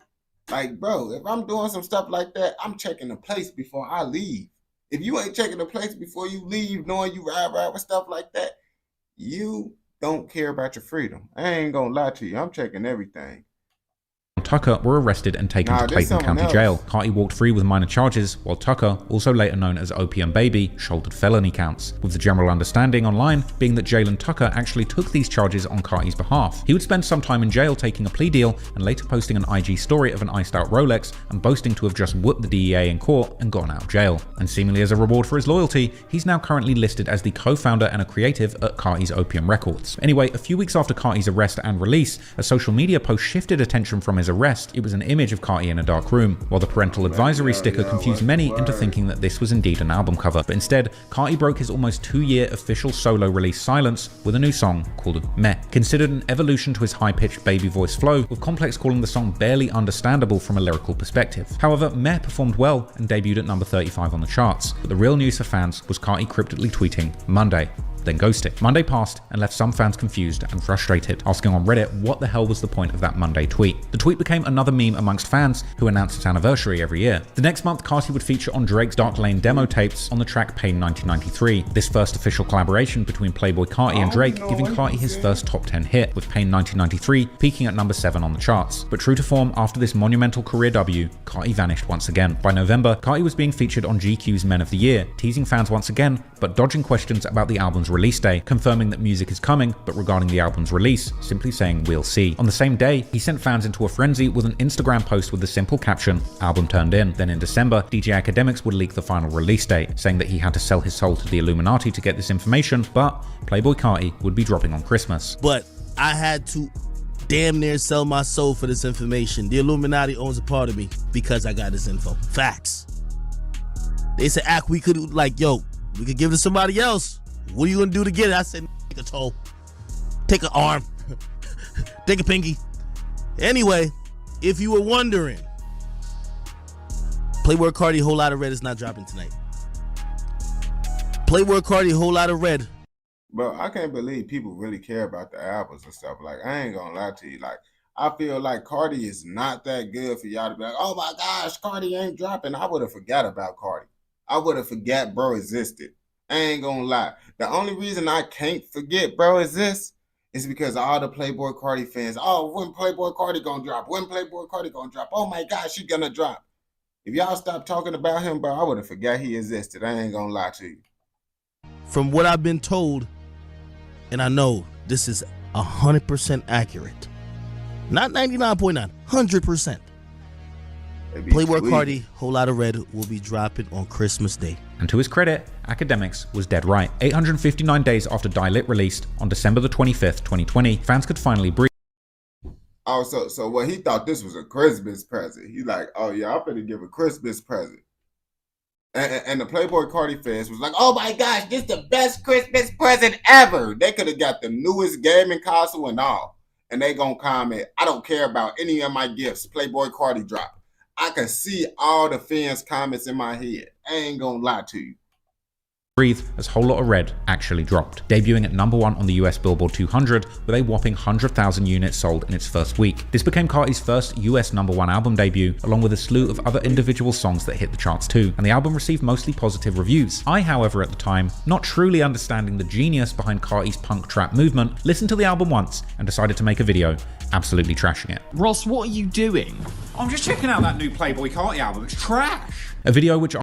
Like, bro, if I'm doing some stuff like that, I'm checking the place before I leave. If you ain't checking the place before you leave, knowing you ride with stuff like that, you don't care about your freedom. I ain't gonna lie to you. I'm checking everything. Tucker were arrested and taken to Clayton County Jail. Carty walked free with minor charges, while Tucker, also later known as Opium Baby, shouldered felony counts, with the general understanding online being that Jalen Tucker actually took these charges on Carty's behalf. He would spend some time in jail taking a plea deal and later posting an IG story of an iced out Rolex and boasting to have just whooped the DEA in court and gotten out of jail. And seemingly as a reward for his loyalty, he's now currently listed as the co-founder and a creative at Carty's Opium Records. Anyway, a few weeks after Carty's arrest and release, a social media post shifted attention from his arrest. It was an image of Carty in a dark room, while the parental advisory sticker confused many into thinking that this was indeed an album cover. But instead, Carty broke his almost 2-year official solo release silence with a new song called Meh. Considered an evolution to his high-pitched baby voice flow, with Complex calling the song barely understandable from a lyrical perspective. However, Meh performed well and debuted at number 35 on the charts. But the real news for fans was Carty cryptically tweeting Monday, then ghosted. Monday passed and left some fans confused and frustrated, asking on Reddit what the hell was the point of that Monday tweet. The tweet became another meme amongst fans who announced its anniversary every year. The next month, Carty would feature on Drake's Dark Lane demo tapes on the track Pain 1993, this first official collaboration between Playboi Carti and Drake, giving Carty his first top 10 hit, with Pain 1993 peaking at number 7 on the charts. But true to form, after this monumental career debut, Carty vanished once again. By November, Carty was being featured on GQ's Men of the Year, teasing fans once again, but dodging questions about the album's release day, confirming that music is coming, but regarding the album's release, simply saying we'll see. On the same day, he sent fans into a frenzy with an Instagram post with the simple caption, album turned in. Then in December, DJ Academics would leak the final release date, saying that he had to sell his soul to the Illuminati to get this information, but Playboi Carti would be dropping on Christmas. But I had to damn near sell my soul for this information. The Illuminati owns a part of me because I got this info. Facts. They said, we could, we could give it to somebody else. What are you gonna do to get it? I said, take a toe, take an arm, take a pinky. Anyway, if you were wondering, Playboi Carti Whole Lotta Red is not dropping tonight. Playboi Carti Whole Lotta Red. Bro, I can't believe people really care about the albums and stuff. Like, I ain't gonna lie to you. Like, I feel like Carti is not that good for y'all to be like, oh my gosh, Carti ain't dropping. I would have forgot about Carti. I would have forgot bro existed. I ain't gonna lie. The only reason I can't forget bro exists is because all the Playboi Carti fans, oh, when Playboi Carti gonna drop? When Playboi Carti gonna drop? Oh my gosh, she gonna drop. If y'all stop talking about him, bro, I would have forgot he existed. I ain't gonna lie to you. From what I've been told, and I know this is 100% accurate, not 99.9, 100%. Playboi Carti Whole Lotta Red will be dropping on Christmas Day. And to his credit, Academics was dead right. 859 days after Die Lit released, on December the 25th, 2020, fans could finally breathe. Oh, so what, he thought this was a Christmas present. He's like, oh yeah, I'm gonna give a Christmas present. And the Playboi Carti fans was like, oh my gosh, this is the best Christmas present ever. They could have got the newest gaming console and all. And they gonna comment, I don't care about any of my gifts. Playboi Carti drop. I can see all the fans' comments in my head. I ain't gonna lie to you. Breathe as Whole Lotta Red actually dropped, debuting at number 1 on the US Billboard 200 with a whopping 100,000 units sold in its first week. This became Carti's first US number 1 album debut, along with a slew of other individual songs that hit the charts too, and the album received mostly positive reviews. I, however, at the time, not truly understanding the genius behind Carti's punk trap movement, listened to the album once and decided to make a video absolutely trashing it. Ross, what are you doing? I'm just checking out that new Playboi Carti album. It's trash. A video which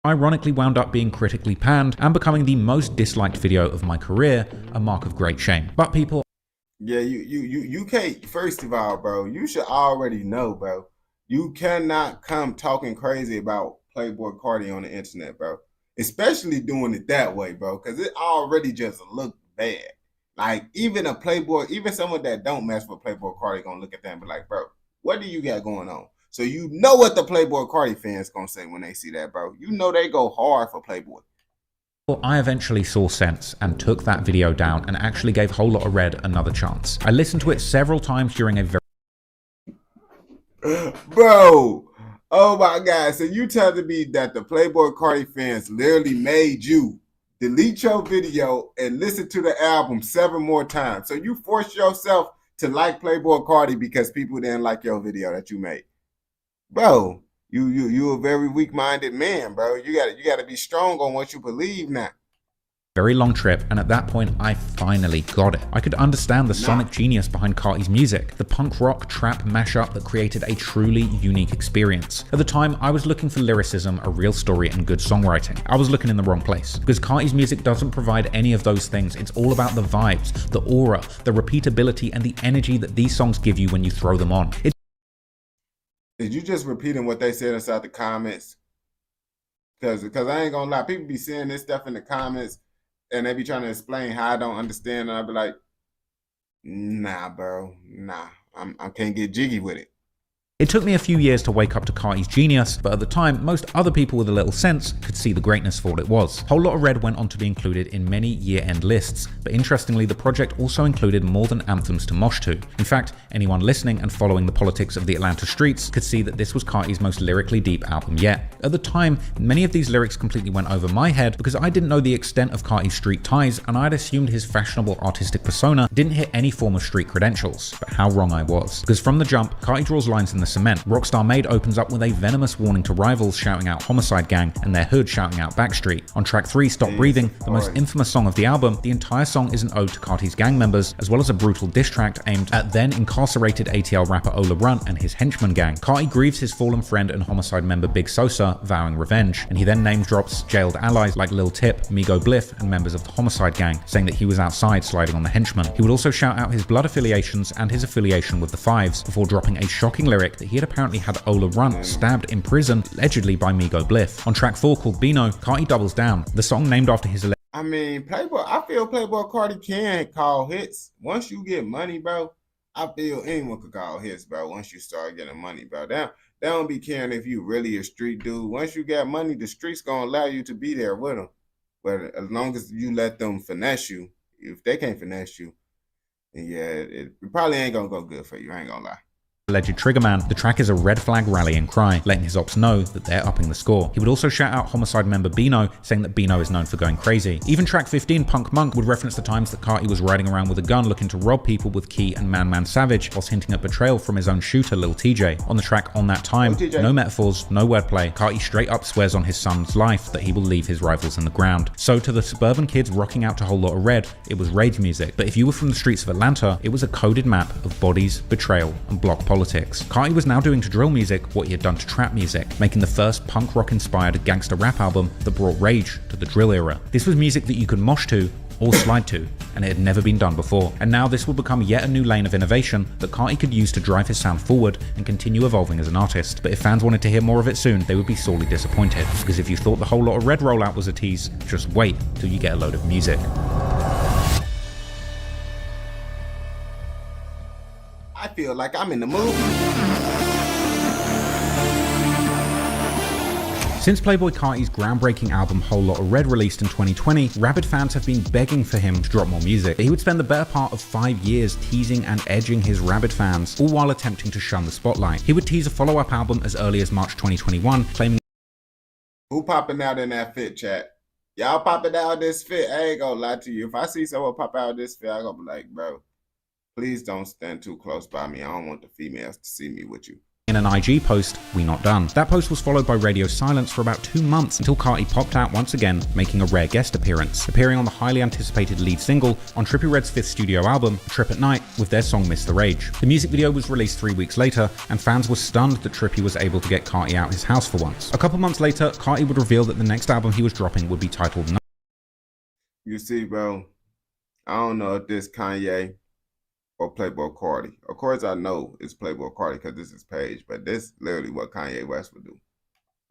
ironically wound up being critically panned and becoming the most disliked video of my career, a mark of great shame. But people... Yeah, you can't, first of all, bro, you should already know, bro. You cannot come talking crazy about Playboi Carti on the internet, bro. Especially doing it that way, bro, because it already just looked bad. Like, even a Playboy, even someone that don't mess with Playboi Carti gonna look at that and be like, bro, what do you got going on? So you know what the Playboi Carti fans gonna say when they see that, bro. You know they go hard for Playboi. Well, I eventually saw sense and took that video down and actually gave Whole Lotta Red another chance. I listened to it several times during a very... Bro, oh my God. So you telling me that the Playboi Carti fans literally made you delete your video and listen to the album 7 more times. So you forced yourself to like Playboi Carti because people didn't like your video that you made. Bro, You a very weak-minded man, bro. You gotta be strong on what you believe now. Very long trip, and at that point I finally got it. I could understand the sonic genius behind Carti's music, the punk rock trap mashup that created a truly unique experience. At the time, I was looking for lyricism, a real story, and good songwriting. I was looking in the wrong place, because Carti's music doesn't provide any of those things. It's all about the vibes, the aura, the repeatability, and the energy that these songs give you when you throw them on. Did you just repeating what they said inside the comments? Because I ain't gonna lie, people be saying this stuff in the comments, and they be trying to explain how I don't understand, and I be like, nah, bro, nah, I can't get jiggy with it. It took me a few years to wake up to Carti's genius, but at the time, most other people with a little sense could see the greatness for what it was. Whole Lotta Red went on to be included in many year-end lists, but interestingly, the project also included more than anthems to mosh to. In fact, anyone listening and following the politics of the Atlanta streets could see that this was Carti's most lyrically deep album yet. At the time, many of these lyrics completely went over my head because I didn't know the extent of Carti's street ties, and I'd assumed his fashionable artistic persona didn't hit any form of street credentials. But how wrong I was. Because from the jump, Carti draws lines in the cement. Rockstar Made opens up with a venomous warning to rivals shouting out Homicide Gang and their hood shouting out Backstreet. On track 3, Stop Breathing, the most infamous song of the album, the entire song is an ode to Carti's gang members, as well as a brutal diss track aimed at then incarcerated ATL rapper Ola Runt and his henchman gang. Carti grieves his fallen friend and Homicide member Big Sosa, vowing revenge, and he then name drops jailed allies like Lil Tip, Migo Bliff, and members of the Homicide gang, saying that he was outside sliding on the henchman. He would also shout out his blood affiliations and his affiliation with the Fives, before dropping a shocking lyric that he had apparently had Ola Runt stabbed in prison, allegedly by Migo Bliff. On track 4, called Bino, Carti doubles down. The song named after his I mean, I feel Playboy Carti can call hits. Once you get money, bro, I feel anyone could call hits, bro, once you start getting money, bro. They don't be caring if you really a street dude. Once you got money, the streets gonna allow you to be there with them. But as long as you let them finesse you, if they can't finesse you, then yeah, it probably ain't gonna go good for you, I ain't gonna lie. Alleged Triggerman, the track is a red flag rallying cry, letting his ops know that they're upping the score. He would also shout out Homicide member Bino, saying that Bino is known for going crazy. Even track 15, Punk Monk, would reference the times that Carti was riding around with a gun looking to rob people with Key and Man Man Savage, whilst hinting at betrayal from his own shooter, Lil TJ. On the track On That Time, no metaphors, no wordplay, Carti straight up swears on his son's life that he will leave his rivals in the ground. So to the suburban kids rocking out to Whole Lotta Red, it was rage music. But if you were from the streets of Atlanta, it was a coded map of bodies, betrayal, and block politics. Carti was now doing to drill music what he had done to trap music, making the first punk rock inspired gangster rap album that brought rage to the drill era. This was music that you could mosh to or slide to, and it had never been done before. And now this would become yet a new lane of innovation that Carti could use to drive his sound forward and continue evolving as an artist. But if fans wanted to hear more of it soon, they would be sorely disappointed, because if you thought the Whole Lotta Red rollout was a tease, just wait till you get a load of music. I feel like I'm in the movie. Since Playboi Carti's groundbreaking album Whole Lotta Red released in 2020, rabid fans have been begging for him to drop more music. But he would spend the better part of 5 years teasing and edging his rabid fans, all while attempting to shun the spotlight. He would tease a follow-up album as early as March 2021, claiming Who popping out in that fit, chat? Y'all popping out this fit? I ain't gonna lie to you. If I see someone pop out this fit, I'm gonna be like, bro, please don't stand too close by me. I don't want the females to see me with you. in an IG post, "We not done." That post was followed by radio silence for about 2 months until Carti popped out once again, making a rare guest appearance, appearing on the highly anticipated lead single on Trippie Redd's 5th studio album, Trip at Night, with their song Miss the Rage. The music video was released 3 weeks later, and fans were stunned that Trippie was able to get Carti out his house for once. A couple months later, Carti would reveal that the next album he was dropping would be titled No. You see, bro, I don't know if this Kanye or Playboi Carti. Of course, I know it's Playboi Carti because this is Page, but this literally what Kanye West would do.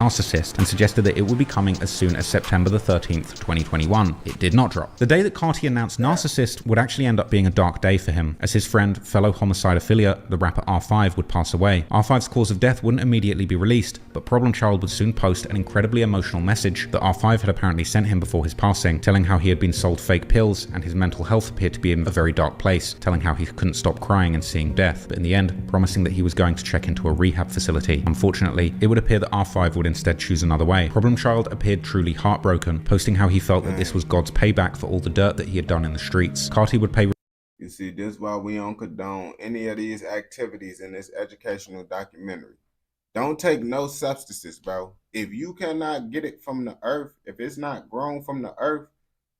Narcissist, and suggested that it would be coming as soon as September the 13th, 2021. It did not drop. The day that Carti announced Narcissist would actually end up being a dark day for him, as his friend, fellow Homicide affiliate, the rapper R5, would pass away. R5's cause of death wouldn't immediately be released, but Problem Child would soon post an incredibly emotional message that R5 had apparently sent him before his passing, telling how he had been sold fake pills and his mental health appeared to be in a very dark place, telling how he couldn't stop crying and seeing death, but in the end, promising that he was going to check into a rehab facility. Unfortunately, it would appear that R5 would instead choose another way. Problem Child appeared truly heartbroken, posting how he felt that this was God's payback for all the dirt that he had done in the streets. Carti would pay. You see, this is why we don't condone any of these activities in this educational documentary. Don't take no substances, bro. If you cannot get it from the earth, if it's not grown from the earth,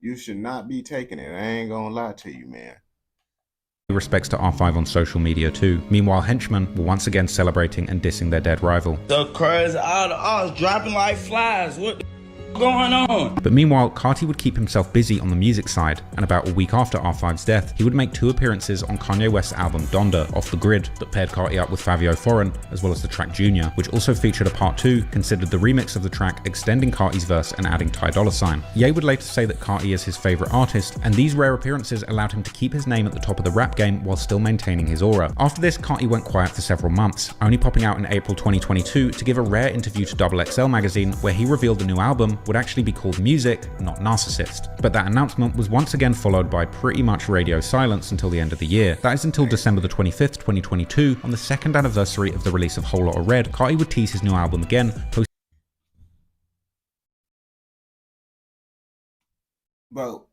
you should not be taking it. I ain't gonna lie to you, man. Respects to R5 on social media too. Meanwhile, henchmen were once again celebrating and dissing their dead rival. The crazy out of us dropping like flies. What the going on? But meanwhile, Carti would keep himself busy on the music side, and about a week after R5's death, he would make 2 appearances on Kanye West's album Donda, Off the Grid, that paired Carti up with Fabio Foreign, as well as the track Junior, which also featured a part 2, considered the remix of the track extending Carti's verse and adding Ty Dolla $ign. Ye would later say that Carti is his favourite artist, and these rare appearances allowed him to keep his name at the top of the rap game while still maintaining his aura. After this, Carti went quiet for several months, only popping out in April 2022 to give a rare interview to XXL magazine where he revealed the new album would actually be called Music, not Narcissist. But that announcement was once again followed by pretty much radio silence until the end of the year. That is until December the 25th, 2022, on the 2nd anniversary of the release of Whole Lotta Red, Carti would tease his new album again, But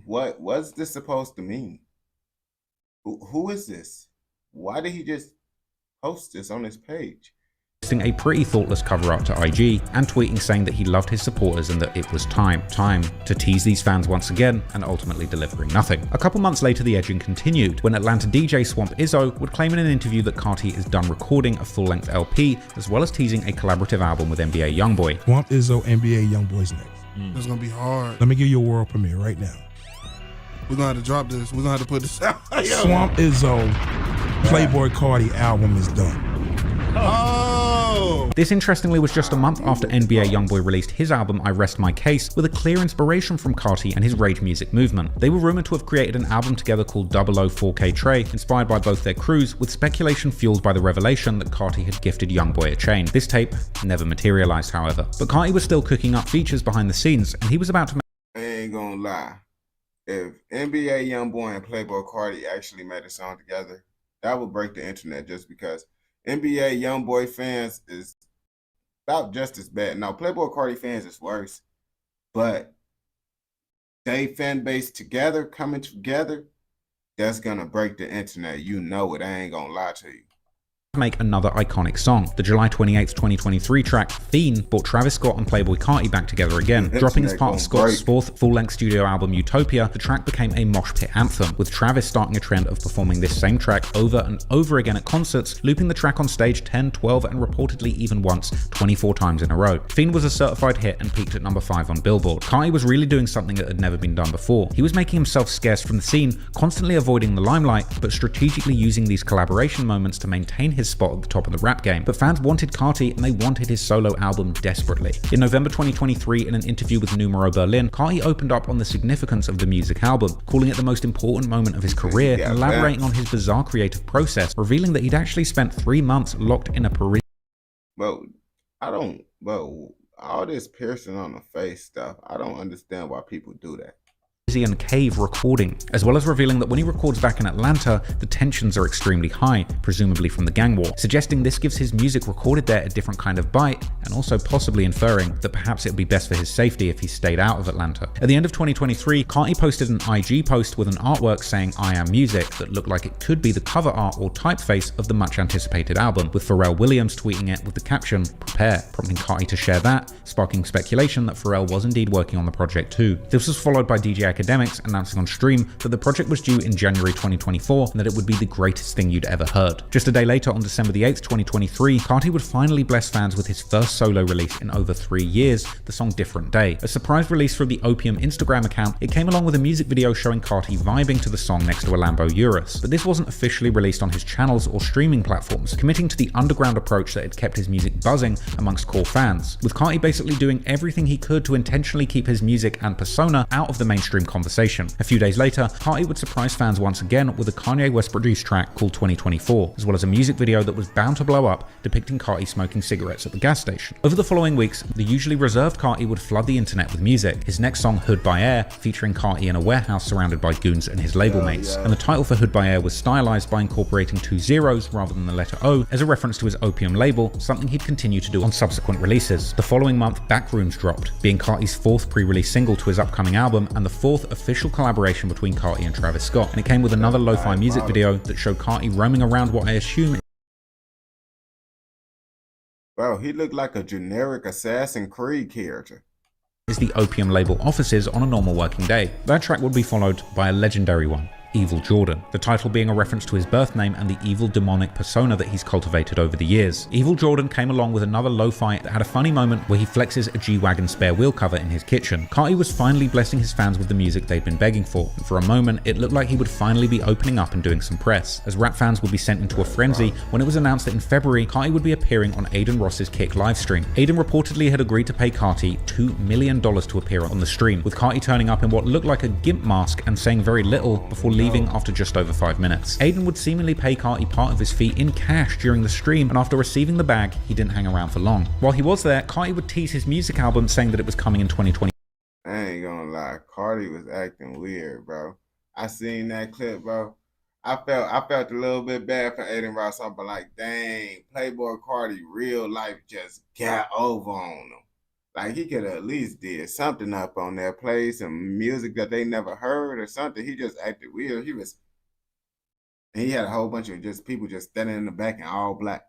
what's this supposed to mean? Who is this? Why did he just post this on his page? posting a pretty thoughtless cover art to IG and tweeting saying that he loved his supporters and that it was time to tease these fans once again, and ultimately delivering nothing. A couple months later, the edging continued when Atlanta DJ Swamp Izzo would claim in an interview that Carti is done recording a full-length LP, as well as teasing a collaborative album with NBA YoungBoy. Swamp Izzo, NBA YoungBoy's next. It's gonna be hard. Let me give you a world premiere right now. We're gonna have to drop this. We're gonna have to put this out. Swamp Izzo, Playboy Carti album is done. Oh! This interestingly was just a month after NBA YoungBoy released his album I Rest My Case, with a clear inspiration from Carti and his rage music movement. They were rumored to have created an album together called 00 Trey, inspired by both their crews, with speculation fueled by the revelation that Carti had gifted YoungBoy a chain. This tape never materialized, however. But Carti was still cooking up features behind the scenes, and he was about to I ain't gonna lie. If NBA YoungBoy and Playboy Carti actually made a song together, that would break the internet, just because NBA YoungBoy fans is about just as bad. Now, Playboy Carti fans is worse, but they fan base together, coming together, that's gonna break the internet. You know it. I ain't gonna lie to you. make another iconic song. The July 28th, 2023 track Fiend brought Travis Scott and Playboy Carti back together again. Dropping as part of Scott's fourth full-length studio album Utopia, the track became a mosh pit anthem, with Travis starting a trend of performing this same track over and over again at concerts, looping the track on stage 10, 12, and reportedly even once 24 times in a row. Fiend was a certified hit and peaked at number 5 on Billboard. Carti was really doing something that had never been done before. He was making himself scarce from the scene, constantly avoiding the limelight, but strategically using these collaboration moments to maintain his spot at the top of the rap game. But fans wanted Carti and they wanted his solo album desperately. In November 2023, in an interview with Numero Berlin, Carti opened up on the significance of the music album, calling it the most important moment of his career, and elaborating on his bizarre creative process, revealing that he'd actually spent 3 months locked in a Parisian. All this piercing on the face stuff, I don't understand why people do that. Cave recording, as well as revealing that when he records back in Atlanta, the tensions are extremely high, presumably from the gang war, suggesting this gives his music recorded there a different kind of bite, and also possibly inferring that perhaps it would be best for his safety if he stayed out of Atlanta. At the end of 2023, Carti posted an IG post with an artwork saying "I am music" that looked like it could be the cover art or typeface of the much anticipated album, with Pharrell Williams tweeting it with the caption "Prepare," prompting Carti to share that, sparking speculation that Pharrell was indeed working on the project too. This was followed by DJ Academics announcing on stream that the project was due in January 2024 and that it would be the greatest thing you'd ever heard. Just a day later, on December the 8th, 2023, Carti would finally bless fans with his first solo release in over 3 years, the song Different Day. A surprise release from the Opium Instagram account, it came along with a music video showing Carti vibing to the song next to a Lambo Urus, but this wasn't officially released on his channels or streaming platforms, committing to the underground approach that had kept his music buzzing amongst core fans, with Carti basically doing everything he could to intentionally keep his music and persona out of the mainstream conversation. A few days later, Carti would surprise fans once again with a Kanye West produced track called 2024, as well as a music video that was bound to blow up, depicting Carti smoking cigarettes at the gas station. Over the following weeks, the usually reserved Carti would flood the internet with music. His next song, Hood by Air, featuring Carti in a warehouse surrounded by goons and his label mates, and the title for Hood by Air was stylized by incorporating 2 zeros rather than the letter O as a reference to his Opium label, something he'd continue to do on subsequent releases. The following month, Backrooms dropped, being Carti's 4th pre-release single to his upcoming album and the 4th official collaboration between Carti and Travis Scott, and it came with another lo-fi music video that showed Carti roaming around what I assume Bro, he looked like a generic Assassin's Creed character. Is the Opium label offices on a normal working day. That track would be followed by a legendary one, Evil Jordan, the title being a reference to his birth name and the evil demonic persona that he's cultivated over the years. Evil Jordan came along with another lo-fi that had a funny moment where he flexes a G-Wagon spare wheel cover in his kitchen. Carti was finally blessing his fans with the music they'd been begging for, and for a moment it looked like he would finally be opening up and doing some press, as rap fans would be sent into a frenzy when it was announced that in February Carti would be appearing on Adin Ross's Kick livestream. Adin reportedly had agreed to pay Carti $2 million to appear on the stream, with Carti turning up in what looked like a gimp mask and saying very little before leaving after just over 5 minutes. Adin would seemingly pay Carti part of his fee in cash during the stream, and after receiving the bag, he didn't hang around for long. While he was there, Carti would tease his music album, saying that it was coming in 2020. I ain't gonna lie, Carti was acting weird, bro. I seen that clip, bro. I felt a little bit bad for Adin Ross. I'm like, dang, Playboy Carti real life just got over on him. Like, he could have at least did something up on there, play some music that they never heard or something. He just acted weird. He had a whole bunch of just people just standing in the back in all black.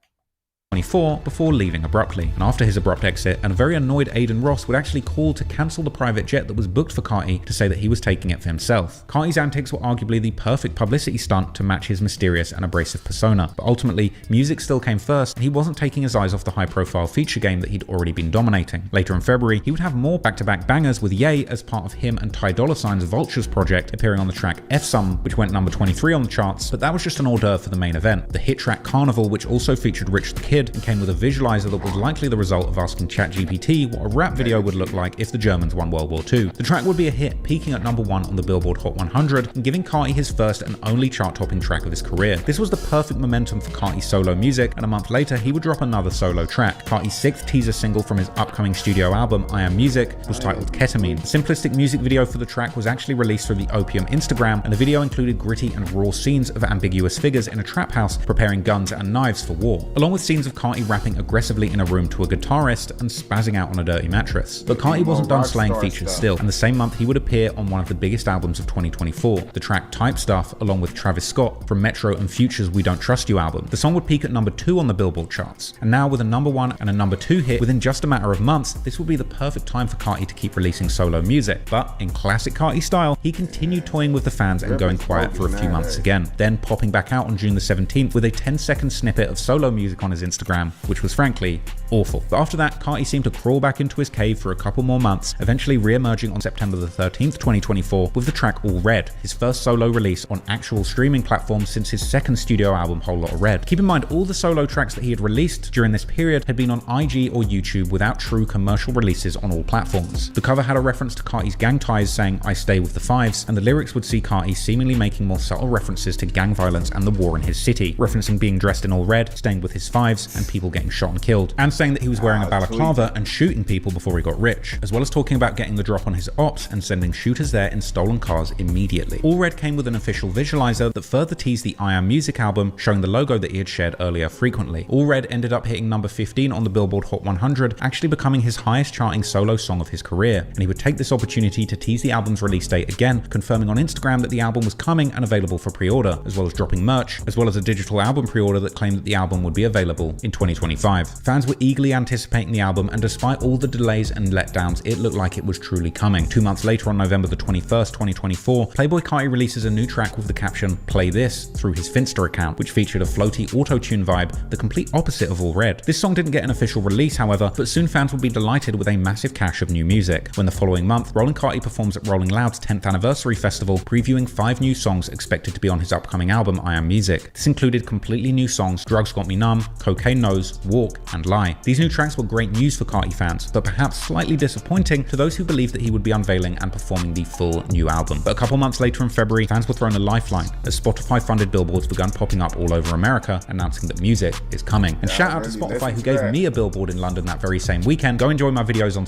Before leaving abruptly, and after his abrupt exit, and a very annoyed Adin Ross would actually call to cancel the private jet that was booked for Carti to say that he was taking it for himself. Carti's antics were arguably the perfect publicity stunt to match his mysterious and abrasive persona, but ultimately music still came first, and he wasn't taking his eyes off the high-profile feature game that he'd already been dominating. Later in February, he would have more back-to-back bangers with Ye as part of him and Ty Dolla $ign's Vultures project, appearing on the track F Some, which went number 23 on the charts, but that was just an hors d'oeuvre for the main event. The hit track Carnival, which also featured Rich the Kid and came with a visualizer that was likely the result of asking ChatGPT what a rap video would look like if the Germans won World War II. The track would be a hit, peaking at number 1 on the Billboard Hot 100 and giving Carti his first and only chart-topping track of his career. This was the perfect momentum for Carti's solo music, and a month later he would drop another solo track. Carti's 6th teaser single from his upcoming studio album, I Am Music, was titled Ketamine. The simplistic music video for the track was actually released through the Opium Instagram, and the video included gritty and raw scenes of ambiguous figures in a trap house preparing guns and knives for war, along with scenes of Carti rapping aggressively in a room to a guitarist and spazzing out on a dirty mattress. But Carti wasn't done slaying features still, and the same month he would appear on one of the biggest albums of 2024, the track Type Stuff, along with Travis Scott from Metro and Future's We Don't Trust You album. The song would peak at number 2 on the Billboard charts, and now with a number 1 and a number 2 hit within just a matter of months, this would be the perfect time for Carti to keep releasing solo music. But in classic Carti style, he continued toying with the fans and going quiet for a few months again, then popping back out on June the 17th with a 10-second snippet of solo music on his Instagram, which was frankly awful. But after that, Carti seemed to crawl back into his cave for a couple more months, eventually re-emerging on September the 13th, 2024 with the track All Red, his first solo release on actual streaming platforms since his second studio album Whole Lotta Red. Keep in mind, all the solo tracks that he had released during this period had been on IG or YouTube without true commercial releases on all platforms. The cover had a reference to Carti's gang ties saying I stay with the fives, and the lyrics would see Carti seemingly making more subtle references to gang violence and the war in his city, referencing being dressed in all red, staying with his fives, and people getting shot and killed, and saying that he was wearing a balaclava and shooting people before he got rich, as well as talking about getting the drop on his ops and sending shooters there in stolen cars immediately. All Red came with an official visualizer that further teased the I Am Music album, showing the logo that he had shared earlier frequently. All Red ended up hitting number 15 on the Billboard Hot 100, actually becoming his highest charting solo song of his career, and he would take this opportunity to tease the album's release date again, confirming on Instagram that the album was coming and available for pre-order, as well as dropping merch, as well as a digital album pre-order that claimed that the album would be available in 2025. Fans were eagerly anticipating the album, and despite all the delays and letdowns, it looked like it was truly coming. 2 months later, on November the 21st, 2024, Playboy Carti releases a new track with the caption "Play This" through his Finsta account, which featured a floaty auto-tune vibe, the complete opposite of All Red. This song didn't get an official release, however, but soon fans would be delighted with a massive cache of new music, when the following month, Rollin' Carti performs at Rolling Loud's 10th anniversary festival, previewing 5 new songs expected to be on his upcoming album, I Am Music. This included completely new songs Drugs Got Me Numb, Cocaine Knows, Walk, and Lie. These new tracks were great news for Carti fans, but perhaps slightly disappointing to those who believed that he would be unveiling and performing the full new album. But a couple months later in February, fans were thrown a lifeline as Spotify-funded billboards began popping up all over America, announcing that music is coming. And shout out to Spotify, who gave me a billboard in London that very same weekend. Go enjoy my videos on.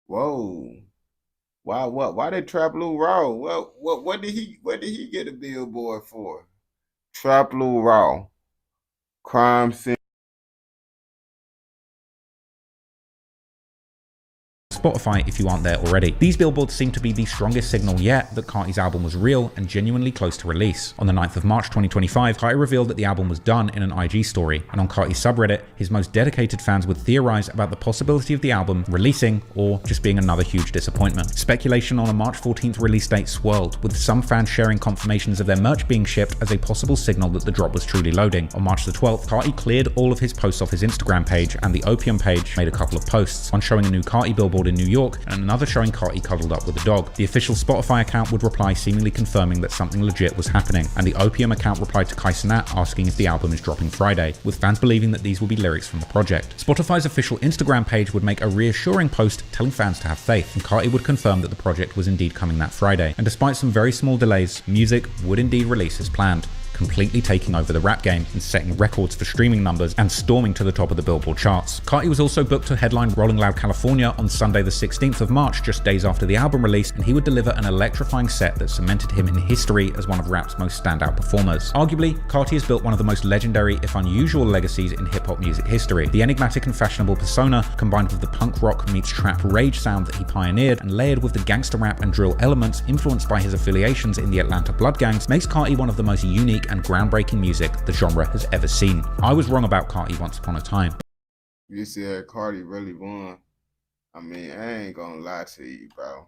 Whoa. Why did Trap Lou Raw? Well, what did he get a billboard for? Trap Lou Raw. Crime scene. Spotify if you aren't there already. These billboards seem to be the strongest signal yet that Carti's album was real and genuinely close to release. On the 9th of March 2025, Carti revealed that the album was done in an IG story, and on Carti's subreddit, his most dedicated fans would theorize about the possibility of the album releasing or just being another huge disappointment. Speculation on a March 14th release date swirled, with some fans sharing confirmations of their merch being shipped as a possible signal that the drop was truly loading. On March the 12th, Carti cleared all of his posts off his Instagram page, and the Opium page made a couple of posts, one showing a new Carti billboard in New York and another showing Carti cuddled up with a dog. The official Spotify account would reply seemingly confirming that something legit was happening, and the Opium account replied to Kai Cenat asking if the album is dropping Friday, with fans believing that these will be lyrics from the project. Spotify's official Instagram page would make a reassuring post telling fans to have faith, and Carti would confirm that the project was indeed coming that Friday. And despite some very small delays, music would indeed release as planned, completely taking over the rap game and setting records for streaming numbers and storming to the top of the Billboard charts. Carti was also booked to headline Rolling Loud California on Sunday the 16th of March, just days after the album release, and he would deliver an electrifying set that cemented him in history as one of rap's most standout performers. Arguably, Carti has built one of the most legendary, if unusual, legacies in hip-hop music history. The enigmatic and fashionable persona, combined with the punk rock meets trap rage sound that he pioneered, and layered with the gangster rap and drill elements influenced by his affiliations in the Atlanta Blood Gangs, makes Carti one of the most unique and groundbreaking music the genre has ever seen. I was wrong about Carti once upon a time. You see that Carti really won. I mean, I ain't gonna lie to you, bro.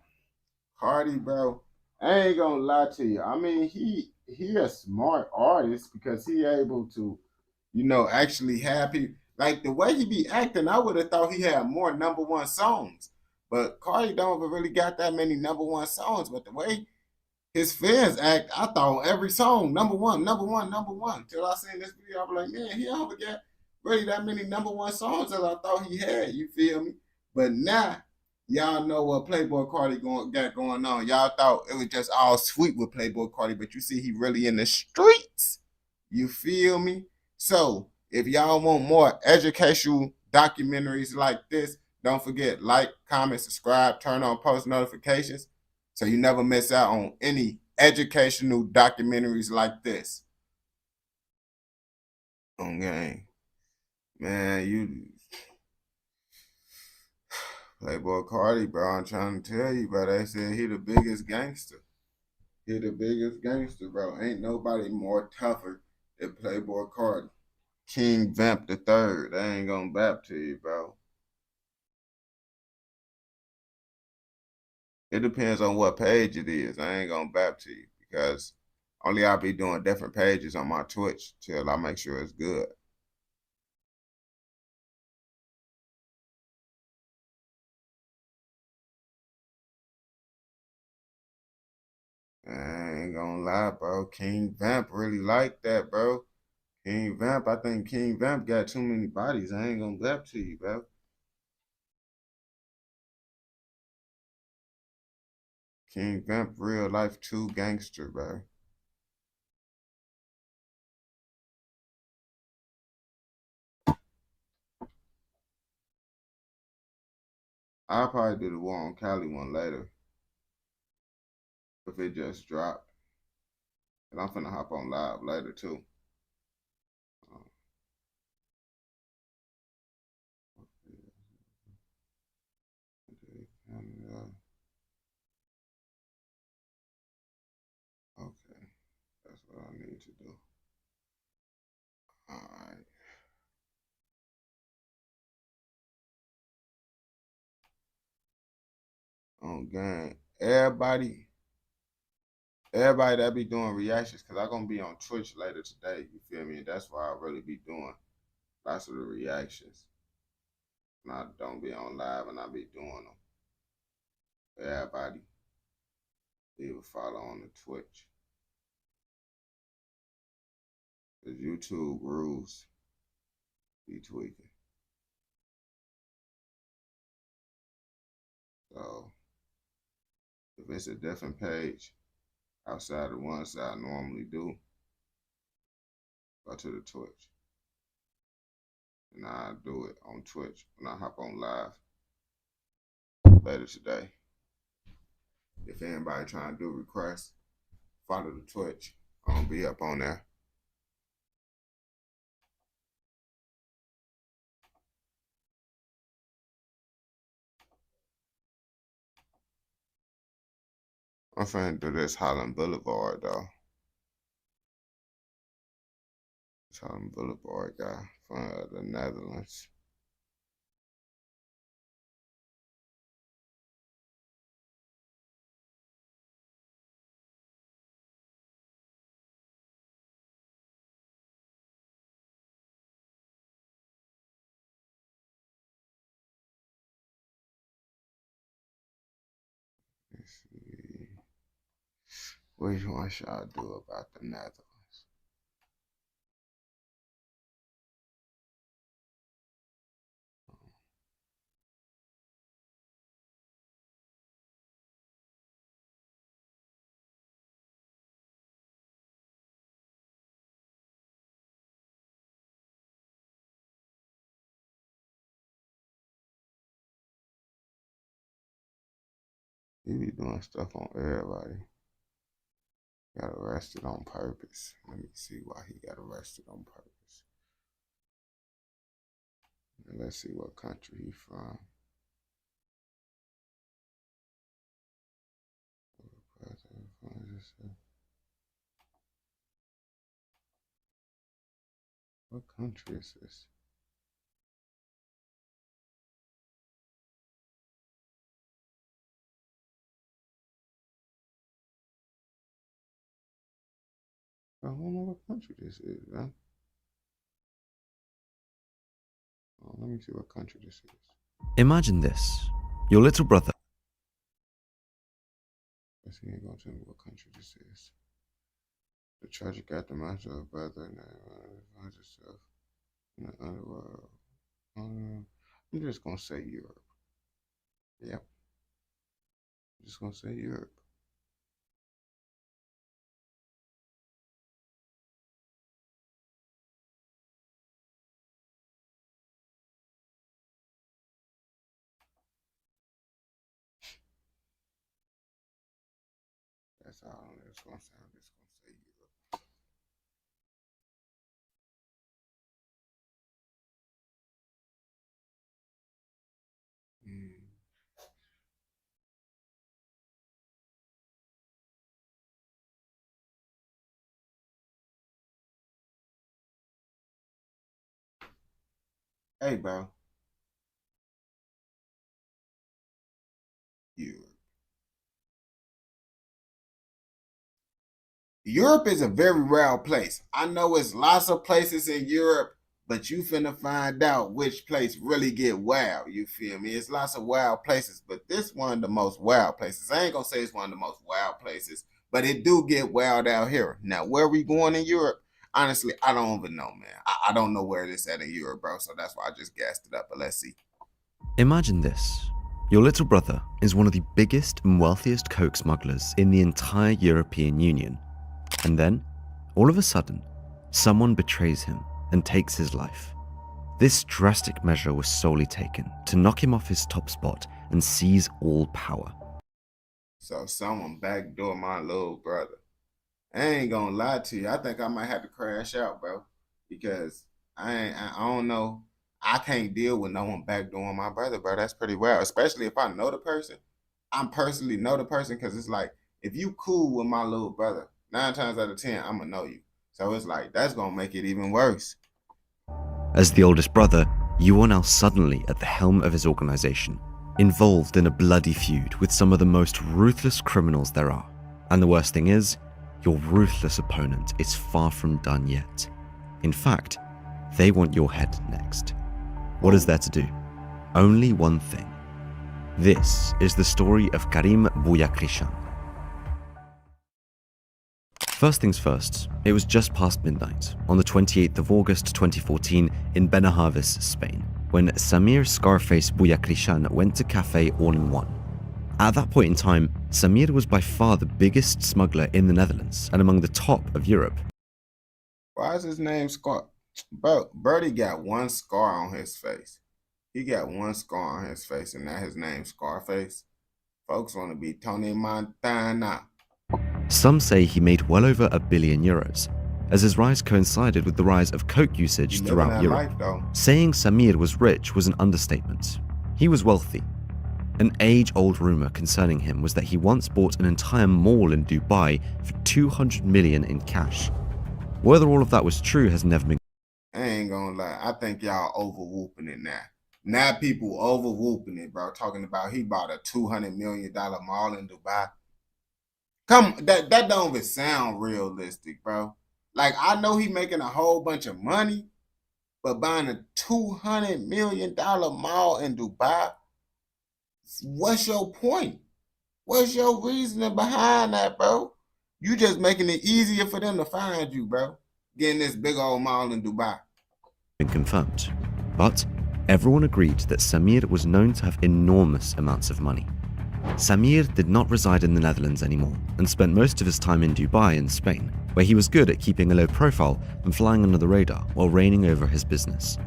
Carti, bro, I ain't gonna lie to you. I mean, he a smart artist because he able to, you know, actually have people. Like the way he be acting, I would have thought he had more #1 songs. But Carti don't really got that many #1 songs. But the way his fans act, I thought every song #1, #1, #1. Till I seen this video, I'm like, man, he don't get really that many #1 songs as I thought he had. You feel me? But now y'all know what Playboy Carti got going on. Y'all thought it was just all sweet with Playboy Carti, but you see he really in the streets. You feel me? So if y'all want more educational documentaries like this, don't forget, like, comment, subscribe, turn on post notifications, so you never miss out on any educational documentaries like this. Okay. Man, you Playboy Carti, bro, I'm trying to tell you, bro. They said he the biggest gangster. He the biggest gangster, bro. Ain't nobody more tougher than Playboy Carti. King Vamp the Third. I ain't gonna bap to you, bro. It depends on what page it is. I ain't gonna bap to you because only I'll be doing different pages on my Twitch till I make sure it's good. I ain't gonna lie, bro. King Vamp really like that, bro. King Vamp, I think King Vamp got too many bodies. I ain't gonna bap to you, bro. King Vamp, real life 2 gangster, bro. I'll probably do the War on Cali one later. If it just dropped. And I'm finna hop on live later too. Okay, that's what I need to do. All right. On gang, everybody that be doing reactions, cause I'm gonna be on Twitch later today. You feel me? And that's why I really be doing lots of the reactions. And I don't be on live, and I be doing them. Everybody, leave a follow on the Twitch. Cause YouTube rules be tweaking. So if it's a different page outside the ones that I normally do, go to the Twitch. And I do it on Twitch when I hop on live later today. If anybody trying to do requests, follow the Twitch. I'm gonna be up on there. I'm finna do this Holland Boulevard though. This Holland Boulevard guy from the Netherlands. Let's see. Which one should I do about the Netherlands? He be doing stuff on everybody. Got arrested on purpose. Let me see why he got arrested on purpose. And let's see what country he's from. What country is this? I don't know what country this is, man. Oh, let me see what country this is. Imagine this. Your little brother. Let's see, he ain't gonna tell me what country this is. The tragic aftermath of a brother and finds himself in the underworld. I'm just gonna say Europe. Yep. I'm just gonna say Europe. That's all I'm just gonna say. I'm just gonna say Europe. Hey, bro. Europe. Europe is a very wild place. I know it's lots of places in Europe, but you finna find out which place really get wild. You feel me? It's lots of wild places, but this one of the most wild places. I ain't gonna say it's one of the most wild places, but it do get wild out here. Now, where we going in Europe? Honestly, I don't even know, man. I don't know where it is at in Europe, bro. So that's why I just gassed it up. But let's see. Imagine this. Your little brother is one of the biggest and wealthiest coke smugglers in the entire European Union. And then, all of a sudden, someone betrays him and takes his life. This drastic measure was solely taken to knock him off his top spot and seize all power. So someone backdoor my little brother. I ain't gonna lie to you. I think I might have to crash out, bro, because I don't know. I can't deal with no one backdooring my brother, bro. That's pretty wild, especially if I know the person. I personally know the person, because it's like, if you cool with my little brother, 9 times out of 10, I'm gonna know you. So it's like, that's gonna make it even worse. As the oldest brother, you are now suddenly at the helm of his organization, involved in a bloody feud with some of the most ruthless criminals there are. And the worst thing is, your ruthless opponent is far from done yet. In fact, they want your head next. What is there to do? Only one thing. This is the story of Karim Bouyakrishan. First things first, it was just past midnight on the 28th of August 2014 in Benahavis, Spain, when Samir Scarface Bouyakrishan went to Cafe All-in-One. At that point in time, Samir was by far the biggest smuggler in the Netherlands and among the top of Europe. Why is his name Scar? Bro, Birdie got one scar on his face. He got one scar on his face, and that his name Scarface. Folks want to be Tony Montana. Some say he made well over €1 billion, as his rise coincided with the rise of coke usage throughout Europe. Saying Samir was rich was an understatement. He was wealthy. An age-old rumor concerning him was that he once bought an entire mall in Dubai for $200 million in cash. Whether all of that was true has never been. I ain't gonna lie, I think y'all over-whooping it now. Now people over-whooping it, bro, talking about he bought a $200 million mall in Dubai. Come, that don't even sound realistic, bro. Like, I know he making a whole bunch of money, but buying a $200 million mall in Dubai, what's your point? What's your reasoning behind that, bro? You just making it easier for them to find you, bro. Getting this big old mall in Dubai. Been confirmed, but everyone agreed that Samir was known to have enormous amounts of money. Samir did not reside in the Netherlands anymore and spent most of his time in Dubai in Spain, where he was good at keeping a low profile and flying under the radar while reigning over his business.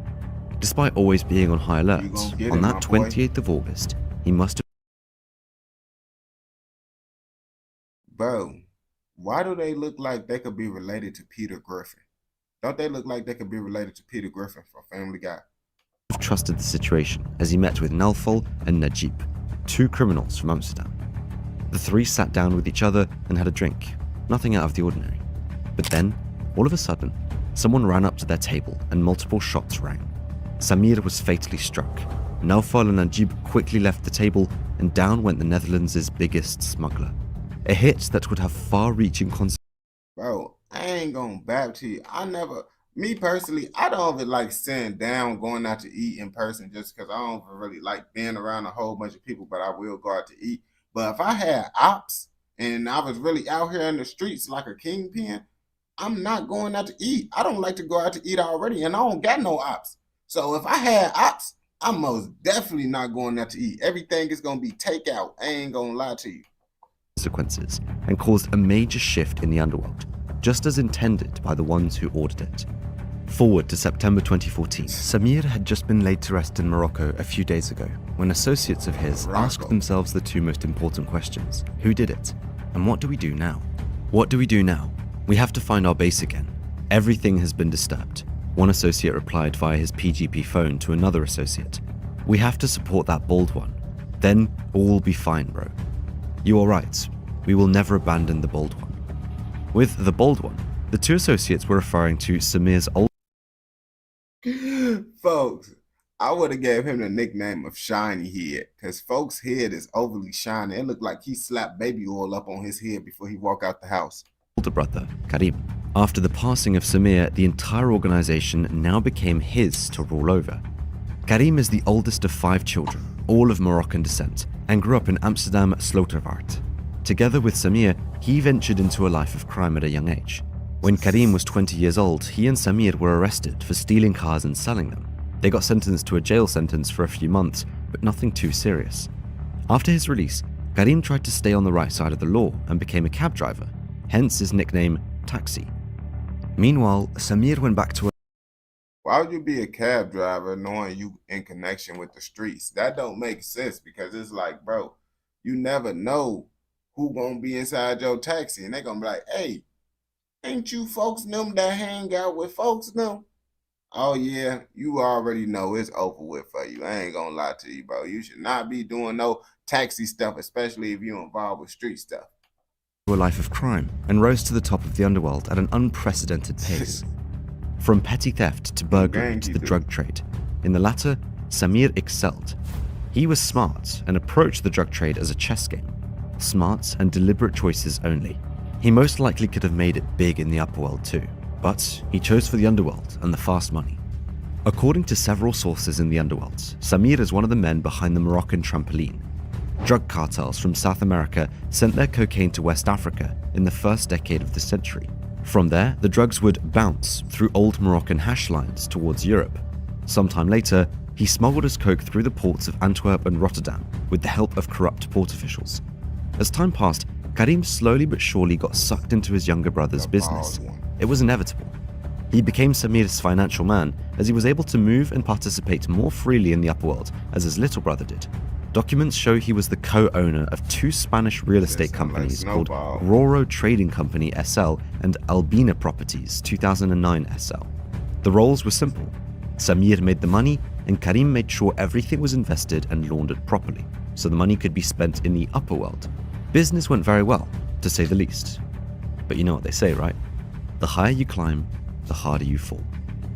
Despite always being on high alert, on that 28th of August, he must have. Bro, why do they look like they could be related to Peter Griffin? Don't they look like they could be related to Peter Griffin from Family Guy? Trusted the situation as he met with Nelfol and Najib, two criminals from Amsterdam. The three sat down with each other and had a drink, nothing out of the ordinary. But then, all of a sudden, someone ran up to their table and multiple shots rang. Samir was fatally struck. Nelfol and Najib quickly left the table and down went the Netherlands' biggest smuggler. A hit that would have far-reaching consequences. Bro, I ain't gonna back to you. Me personally, I don't even like sitting down, going out to eat in person just because I don't really like being around a whole bunch of people, but I will go out to eat. But if I had ops and I was really out here in the streets like a kingpin, I'm not going out to eat. I don't like to go out to eat already, and I don't got no ops. So if I had ops, I'm most definitely not going out to eat. Everything is going to be takeout. I ain't going to lie to you. Consequences and caused a major shift in the underworld, just as intended by the ones who ordered it. Forward to September 2014, Samir had just been laid to rest in Morocco a few days ago when associates of his asked themselves the two most important questions. Who did it? And what do we do now? What do we do now? We have to find our base again. Everything has been disturbed. One associate replied via his PGP phone to another associate. We have to support that bald one. Then all will be fine, bro. You are right. We will never abandon the bald one. With the bald one, the two associates were referring to Samir's old. Folks, I would have gave him the nickname of Shiny Head because folks' head is overly shiny. It looked like he slapped baby oil up on his head before he walked out the house. Older brother, Karim. After the passing of Samir, the entire organization now became his to rule over. Karim is the oldest of 5 children, all of Moroccan descent, and grew up in Amsterdam Slotervaart. Together with Samir, he ventured into a life of crime at a young age. When Karim was 20 years old, he and Samir were arrested for stealing cars and selling them. They got sentenced to a jail sentence for a few months, but nothing too serious. After his release, Karim tried to stay on the right side of the law and became a cab driver, hence his nickname Taxi. Meanwhile, Samir went back to. Why would you be a cab driver knowing you in connection with the streets? That don't make sense because it's like, bro, you never know who gonna be inside your taxi, and they gonna be like, hey, ain't you folks them that hang out with folks them? Oh yeah, you already know it's over with for you. I ain't gonna lie to you, bro. You should not be doing no taxi stuff, especially if you're involved with street stuff. A life of crime and rose to the top of the underworld at an unprecedented pace. From petty theft to burglary to the drug trade, in the latter, Samir excelled. He was smart and approached the drug trade as a chess game. Smart and deliberate choices only. He most likely could have made it big in the upper world too, but he chose for the underworld and the fast money. According to several sources in the underworld, Samir is one of the men behind the Moroccan trampoline. Drug cartels from South America sent their cocaine to West Africa in the first decade of the century. From there, the drugs would bounce through old Moroccan hash lines towards Europe. Sometime later, he smuggled his coke through the ports of Antwerp and Rotterdam with the help of corrupt port officials. As time passed, Karim slowly but surely got sucked into his younger brother's business. It was inevitable. He became Samir's financial man as he was able to move and participate more freely in the upper world as his little brother did. Documents show he was the co-owner of 2 Spanish real estate companies called Roro Trading Company SL and Albina Properties 2009 SL. The roles were simple. Samir made the money and Karim made sure everything was invested and laundered properly. so the money could be spent in the upper world. Business went very well, to say the least. But you know what they say, right? The higher you climb, the harder you fall.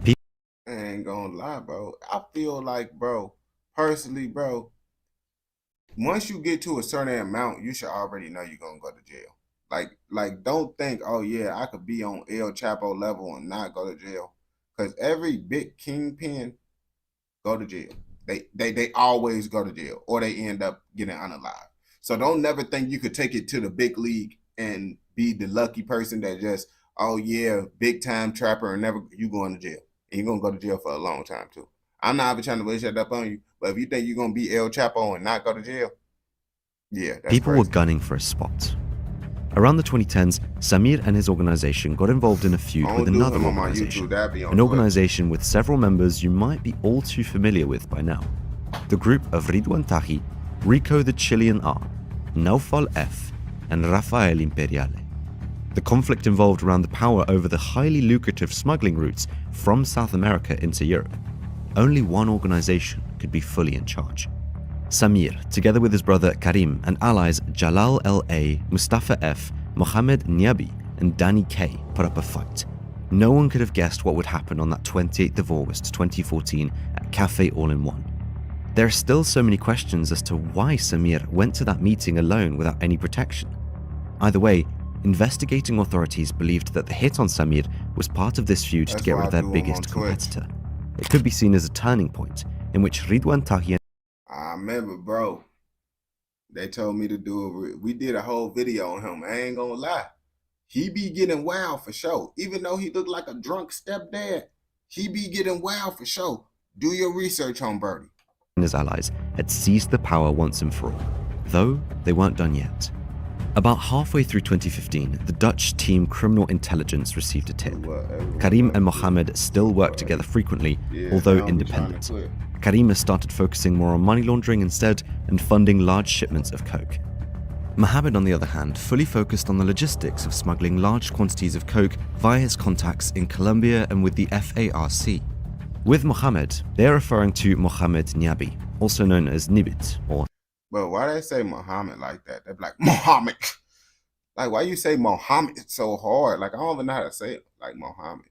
I ain't gonna lie, bro. I feel like, bro, personally, bro, once you get to a certain amount, you should already know you're gonna go to jail. Like, don't think, oh yeah, I could be on El Chapo level and not go to jail. Cause every big kingpin go to jail. They always go to jail, or they end up getting unalive. So don't never think you could take it to the big league and be the lucky person that just, oh yeah, big time trapper, and never you going to jail. And you're gonna go to jail for a long time too. I'm not even trying to wish that up on you, but if you think you're gonna be El Chapo and not go to jail, yeah, that's People crazy. were gunning for a spot. Around the 2010s, Samir and his organization got involved in a feud with another organization, an organization with several members you might be all too familiar with by now. The group of Ridwan Tahi, Rico the Chilean R, Naufal F, and Rafael Imperiale. The conflict involved around the power over the highly lucrative smuggling routes from South America into Europe. Only one organization could be fully in charge. Samir, together with his brother Karim and allies Jalal L.A., Mustafa F., Mohammed Nyabi, and Danny K., put up a fight. No one could have guessed what would happen on that 28th of August 2014 at Cafe All-in-One. There are still so many questions as to why Samir went to that meeting alone without any protection. Either way, investigating authorities believed that the hit on Samir was part of this feud to get rid of their biggest competitor. It could be seen as a turning point in which Ridwan Tahi. I remember, bro. They told me to do it. We did a whole video on him. I ain't gonna lie. He be getting wild for sure. Even though he looked like a drunk stepdad, he be getting wild for sure. Do your research on Birdie. And his allies had seized the power once and for all, though they weren't done yet. About halfway through 2015, the Dutch team Criminal Intelligence received a tip. Karim and Mohammed still work together frequently, although independent. Karim has started focusing more on money laundering instead and funding large shipments of coke. Mohammed, on the other hand, fully focused on the logistics of smuggling large quantities of coke via his contacts in Colombia and with the FARC. With Mohammed, they are referring to Mohammed Nyabi, also known as Nibit, or... But why they say Mohammed like that? They're like, Mohammed. Like, why you say Mohammed so hard? Like, I don't even know how to say it like Mohammed.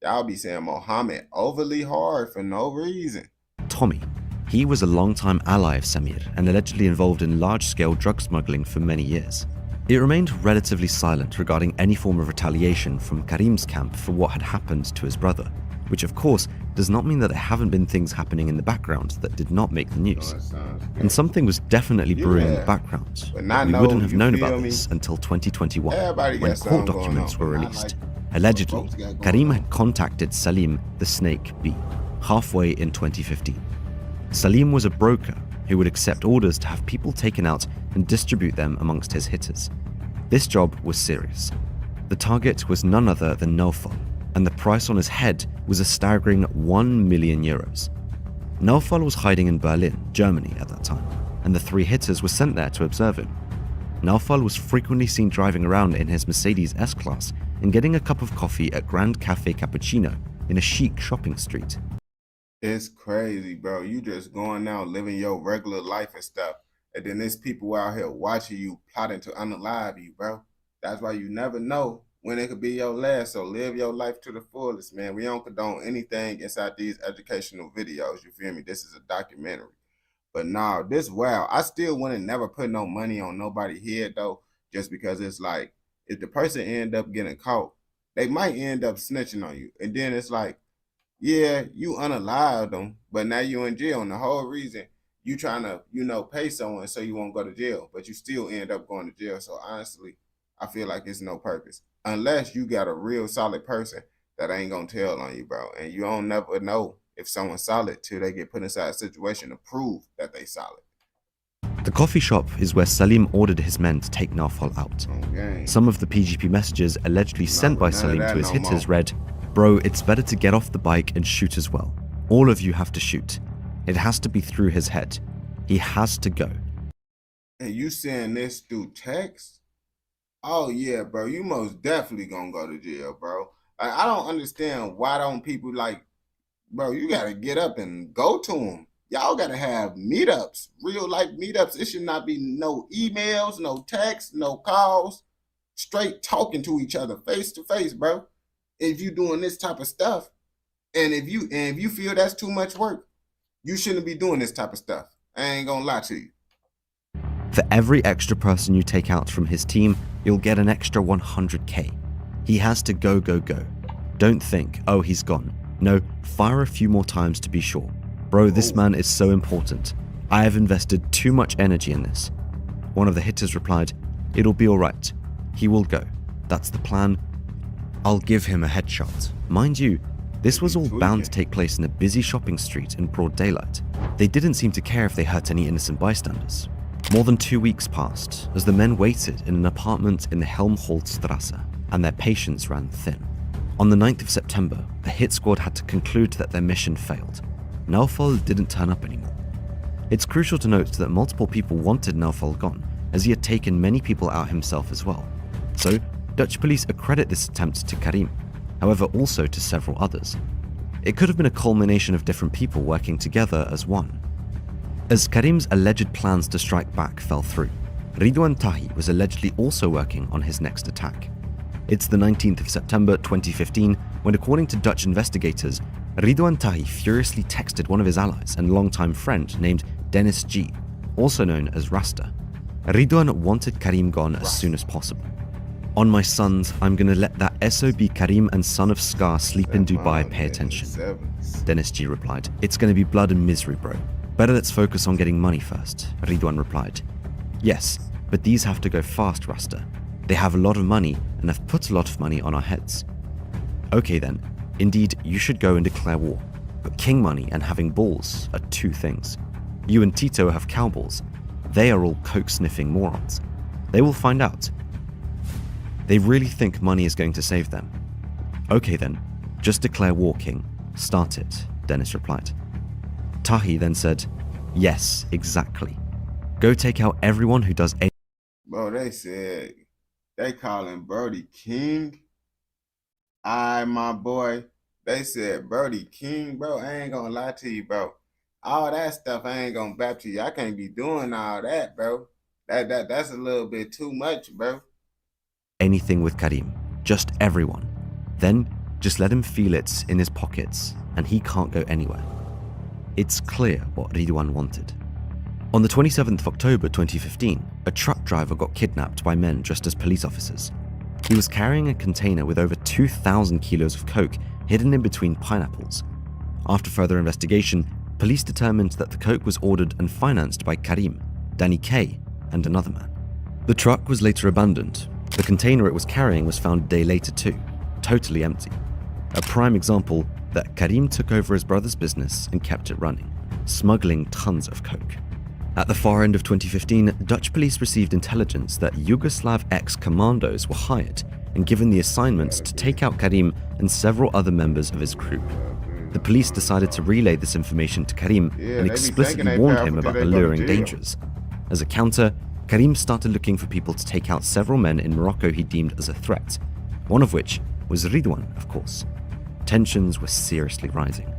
Y'all be saying Mohammed overly hard for no reason. Tommy. He was a longtime ally of Samir and allegedly involved in large-scale drug smuggling for many years. It remained relatively silent regarding any form of retaliation from Karim's camp for what had happened to his brother, which of course does not mean that there haven't been things happening in the background that did not make the news. And something was definitely brewing in the background. We wouldn't have known about this until 2021, when court documents were released. Allegedly, Karim had contacted Salim the Snake B halfway in 2015. Salim was a broker who would accept orders to have people taken out and distribute them amongst his hitters. This job was serious. The target was none other than Naufal, and the price on his head was a staggering 1 million euros. Naufal was hiding in Berlin, Germany at that time, and the three hitters were sent there to observe him. Naufal was frequently seen driving around in his Mercedes S-Class and getting a cup of coffee at Grand Cafe Cappuccino in a chic shopping street. It's crazy, bro. You just going out living your regular life and stuff, and then there's people out here watching you plotting to unalive you, bro. That's why you never know when it could be your last. So live your life to the fullest, man. We don't condone anything inside these educational videos. You feel me? This is a documentary. But nah, this wow. I still wouldn't never put no money on nobody's head though, just because it's like if the person end up getting caught, they might end up snitching on you, and then it's like, yeah, you unalived them, but now you in jail. And the whole reason you trying to, pay someone so you won't go to jail, but you still end up going to jail. So honestly, I feel like it's no purpose. Unless you got a real solid person that ain't gonna tell on you, bro. And you don't never know if someone's solid till they get put inside a situation to prove that they solid. The coffee shop is where Salim ordered his men to take Naufal out. Some of the PGP messages allegedly sent by Salim to his hitters read, "Bro, it's better to get off the bike and shoot as well. All of you have to shoot. It has to be through his head. He has to go." And you saying this through text? Oh yeah, bro, you most definitely gonna go to jail, bro. I don't understand why don't people bro, you gotta get up and go to him. y'all gotta have meetups, real life meetups. It should not be no emails, no texts, no calls, straight talking to each other face to face, bro. If you doing this type of stuff, and if you feel that's too much work, you shouldn't be doing this type of stuff. I ain't gonna lie to you. For every extra person you take out from his team, you'll get an extra 100k. He has to go, go, go. Don't think, oh, he's gone. No, fire a few more times to be sure. Bro, this man is so important. I have invested too much energy in this. One of the hitters replied, it'll be alright. He will go. That's the plan. I'll give him a headshot. Mind you, this was all bound to take place in a busy shopping street in broad daylight. They didn't seem to care if they hurt any innocent bystanders. More than 2 weeks passed as the men waited in an apartment in the Helmholtzstrasse, and their patience ran thin. On the 9th of September, the hit squad had to conclude that their mission failed. Naufal didn't turn up anymore. It's crucial to note that multiple people wanted Naufal gone, as he had taken many people out himself as well. So, Dutch police accredit this attempt to Karim, however also to several others. It could have been a culmination of different people working together as one. As Karim's alleged plans to strike back fell through, Ridwan Tahi was allegedly also working on his next attack. It's the 19th of September 2015 when, according to Dutch investigators, Ridwan Tahi furiously texted one of his allies and longtime friend named Dennis G, also known as Rasta. Ridwan wanted Karim gone as soon as possible. On my sons, I'm gonna let that SOB Karim and son of Scar sleep in Dubai pay attention. Dennis G replied, it's gonna be blood and misery, bro. Better let's focus on getting money first, Ridwan replied. Yes, but these have to go fast, Rasta. They have a lot of money and have put a lot of money on our heads. Okay then, indeed you should go and declare war, but king money and having balls are two things. You and Tito have cow balls. They are all coke-sniffing morons. They will find out. They really think money is going to save them. Okay then, just declare war, king. Start it, Dennis replied. Tahi then said, yes, exactly. Go take out everyone who does a— Bro, they said, they calling Brody King. My boy, they said Brody King, bro. I ain't gonna lie to you, bro. All that stuff I ain't gonna back to you. I can't be doing all that, bro. That's a little bit too much, bro. anything with Karim, just everyone. Then just let him feel it in his pockets and he can't go anywhere. It's clear what Ridwan wanted. On the 27th of October 2015, a truck driver got kidnapped by men dressed as police officers. He was carrying a container with over 2,000 kilos of coke hidden in between pineapples. After further investigation, police determined that the coke was ordered and financed by Karim, Danny K, and another man. The truck was later abandoned. The container it was carrying was found a day later too, totally empty. A prime example that Karim took over his brother's business and kept it running, smuggling tons of coke. At the far end of 2015, Dutch police received intelligence that Yugoslav ex-commandos were hired and given the assignments to take out Karim and several other members of his group. The police decided to relay this information to Karim and explicitly warned him about the luring dangers. As a counter, Karim started looking for people to take out several men in Morocco he deemed as a threat, one of which was Ridwan, of course. Tensions were seriously rising.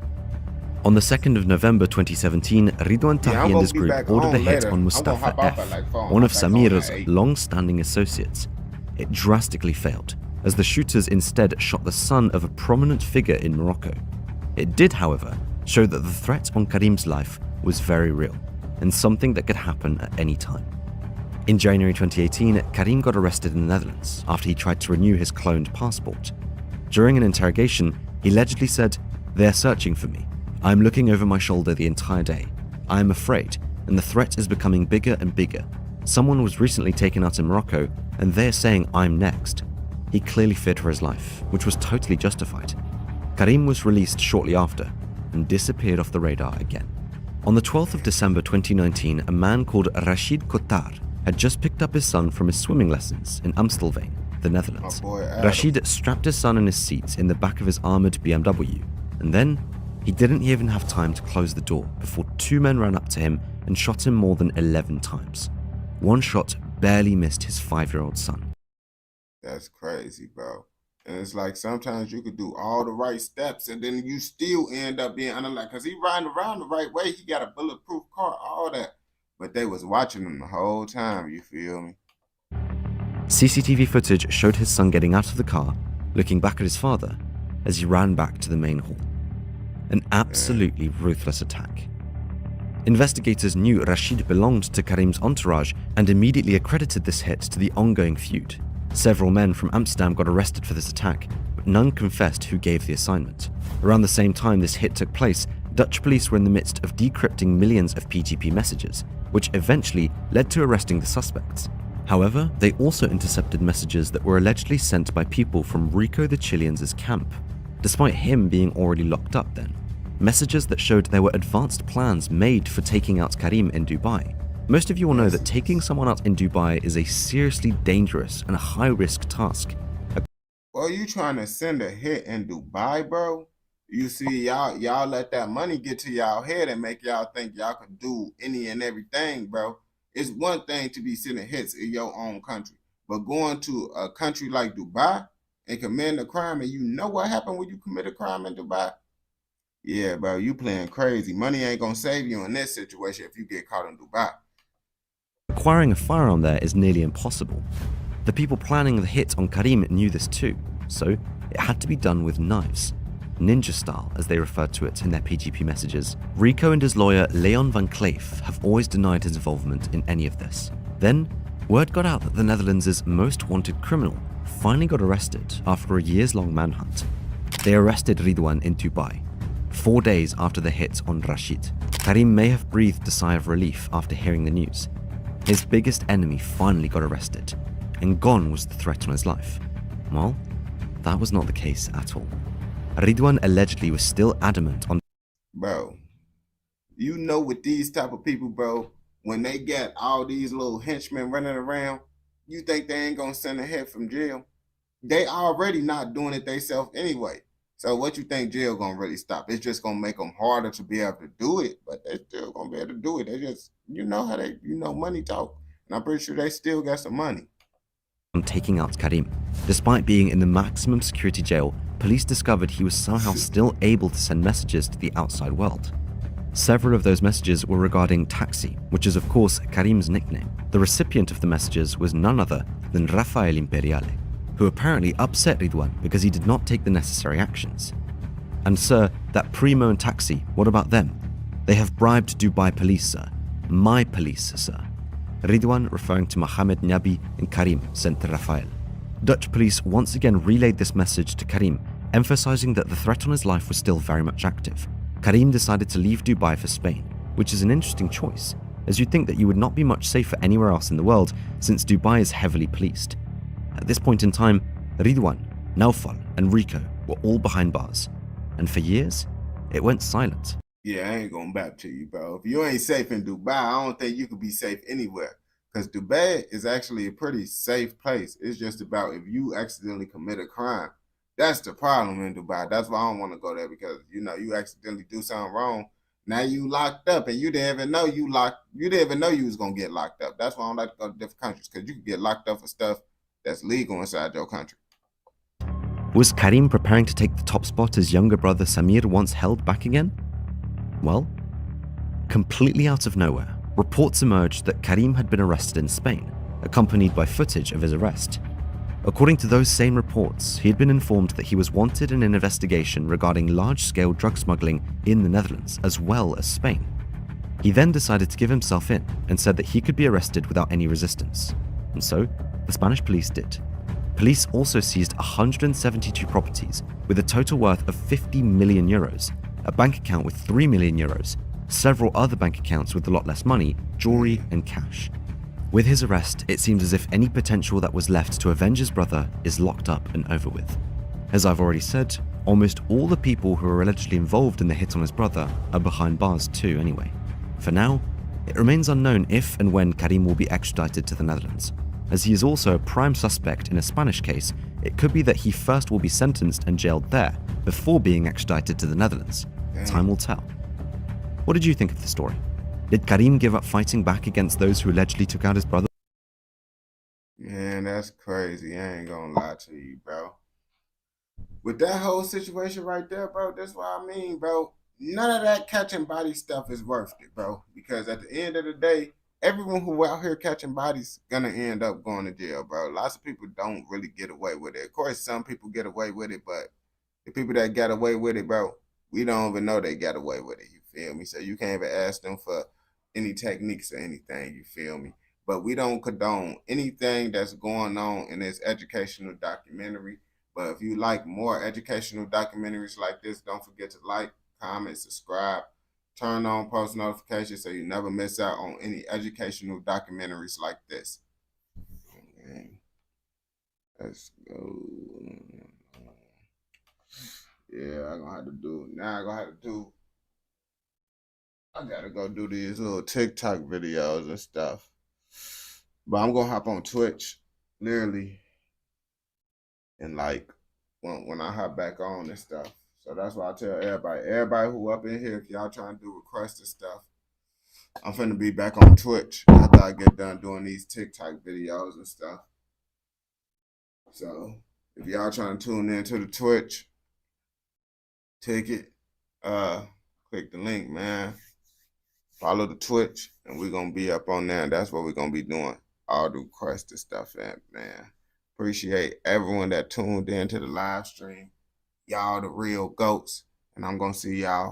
On the 2nd of November 2017, Ridwan Tahi and his group ordered a hit on Mustafa F, one of Samir's long-standing associates. It drastically failed, as the shooters instead shot the son of a prominent figure in Morocco. It did, however, show that the threat on Karim's life was very real, and something that could happen at any time. In January 2018, Karim got arrested in the Netherlands after he tried to renew his cloned passport. During an interrogation, he allegedly said, "They're searching for me. I'm looking over my shoulder the entire day. I am afraid, and the threat is becoming bigger and bigger. Someone was recently taken out in Morocco, and they're saying I'm next." He clearly feared for his life, which was totally justified. Karim was released shortly after, and disappeared off the radar again. On the 12th of December 2019, a man called Rashid Kotar had just picked up his son from his swimming lessons in Amstelveen, the Netherlands. Rashid strapped his son in his seat in the back of his armored BMW, and then he didn't even have time to close the door before two men ran up to him and shot him more than 11 times. One shot barely missed his 5-year-old son. That's crazy, bro. And it's like sometimes you could do all the right steps and then you still end up being unalike. Because he riding around the right way. He got a bulletproof car, all that. But they was watching him the whole time, you feel me? CCTV footage showed his son getting out of the car, looking back at his father as he ran back to the main hall. An absolutely ruthless attack. Investigators knew Rashid belonged to Karim's entourage and immediately accredited this hit to the ongoing feud. Several men from Amsterdam got arrested for this attack, but none confessed who gave the assignment. Around the same time this hit took place, Dutch police were in the midst of decrypting millions of PGP messages, which eventually led to arresting the suspects. However, they also intercepted messages that were allegedly sent by people from Rico the Chileans' camp, despite him being already locked up then. Messages that showed there were advanced plans made for taking out Karim in Dubai. Most of you will know that taking someone out in Dubai is a seriously dangerous and a high-risk task. Well, you trying to send a hit in Dubai, bro? You see, y'all let that money get to y'all head and make y'all think y'all could do any and everything, bro. It's one thing to be sending hits in your own country, but going to a country like Dubai and committing a crime, and you know what happened when you commit a crime in Dubai? Yeah, bro, you playing crazy. Money ain't gonna save you in this situation if you get caught in Dubai. Acquiring a firearm there is nearly impossible. The people planning the hit on Karim knew this too, so it had to be done with knives. Ninja style, as they referred to it in their PGP messages. Rico and his lawyer Leon van Cleef have always denied his involvement in any of this. Then, word got out that the Netherlands' most wanted criminal finally got arrested after a years-long manhunt. They arrested Ridwan in Dubai, 4 days after the hit on Rashid. Karim may have breathed a sigh of relief after hearing the news. His biggest enemy finally got arrested, and gone was the threat on his life. Well, that was not the case at all. Ridwan allegedly was still adamant on... Bro, you know with these type of people, bro, when they get all these little henchmen running around, you think they ain't gonna send a hit from jail? They already not doing it themselves anyway. So what you think jail gonna really stop? It's just gonna make them harder to be able to do it, but they still gonna be able to do it. They just, you know how they, money talk. And I'm pretty sure they still got some money. On taking out Karim. Despite being in the maximum security jail, police discovered he was somehow still able to send messages to the outside world. Several of those messages were regarding Taxi, which is of course Karim's nickname. The recipient of the messages was none other than Rafael Imperiale, who apparently upset Ridwan because he did not take the necessary actions. And sir, that Primo and Taxi, what about them? They have bribed Dubai police, sir. My police, sir. Ridwan, referring to Mohammed Nabi, and Karim, sent to Rafael. Dutch police once again relayed this message to Karim, emphasizing that the threat on his life was still very much active. Karim decided to leave Dubai for Spain, which is an interesting choice, as you'd think that you would not be much safer anywhere else in the world since Dubai is heavily policed. At this point in time, Ridwan, Naufal, and Rico were all behind bars, and for years, it went silent. Yeah, I ain't going back to you, bro. If you ain't safe in Dubai, I don't think you could be safe anywhere. Because Dubai is actually a pretty safe place. It's just about if you accidentally commit a crime. That's the problem in Dubai. That's why I don't want to go there because, you accidentally do something wrong. Now you locked up and you didn't even know you was going to get locked up. That's why I don't like to go to different countries because you can get locked up for stuff that's legal inside your country. Was Karim preparing to take the top spot his younger brother Samir once held back again? Well, completely out of nowhere, reports emerged that Karim had been arrested in Spain, accompanied by footage of his arrest. According to those same reports, he had been informed that he was wanted in an investigation regarding large-scale drug smuggling in the Netherlands as well as Spain. He then decided to give himself in and said that he could be arrested without any resistance. And so, the Spanish police did. Police also seized 172 properties with a total worth of 50 million euros, a bank account with 3 million euros, several other bank accounts with a lot less money, jewelry, and cash. With his arrest, it seems as if any potential that was left to avenge his brother is locked up and over with. As I've already said, almost all the people who are allegedly involved in the hit on his brother are behind bars too anyway. For now, it remains unknown if and when Karim will be extradited to the Netherlands. As he is also a prime suspect in a Spanish case, it could be that he first will be sentenced and jailed there before being extradited to the Netherlands. Time will tell. What did you think of the story? Did Karim give up fighting back against those who allegedly took out his brother? Man, that's crazy. I ain't gonna lie to you, bro. with that whole situation right there, bro, that's what I mean, bro. None of that catching body stuff is worth it, bro. Because at the end of the day, everyone who out here catching bodies gonna end up going to jail, bro. Lots of people don't really get away with it. Of course, some people get away with it, but the people that get away with it, bro, we don't even know they got away with it. You feel me? So you can't even ask them for any techniques or anything. You feel me? But we don't condone anything that's going on in this educational documentary. But if you like more educational documentaries like this, don't forget to like, comment, subscribe, turn on post notifications so you never miss out on any educational documentaries like this. Okay. Let's go. Yeah, I'm gonna have to do now. I gotta go do these little TikTok videos and stuff. But I'm gonna hop on Twitch, literally, and like when I hop back on and stuff. So that's why I tell everybody who up in here, if y'all trying to do requests and stuff, I'm finna be back on Twitch after I get done doing these TikTok videos and stuff. So if y'all trying to tune into the Twitch, ticket, click the link, man. Follow the Twitch, and we're gonna be up on there. And that's what we're gonna be doing. All the requests and stuff, man. Appreciate everyone that tuned in to the live stream. Y'all the real goats, and I'm gonna see y'all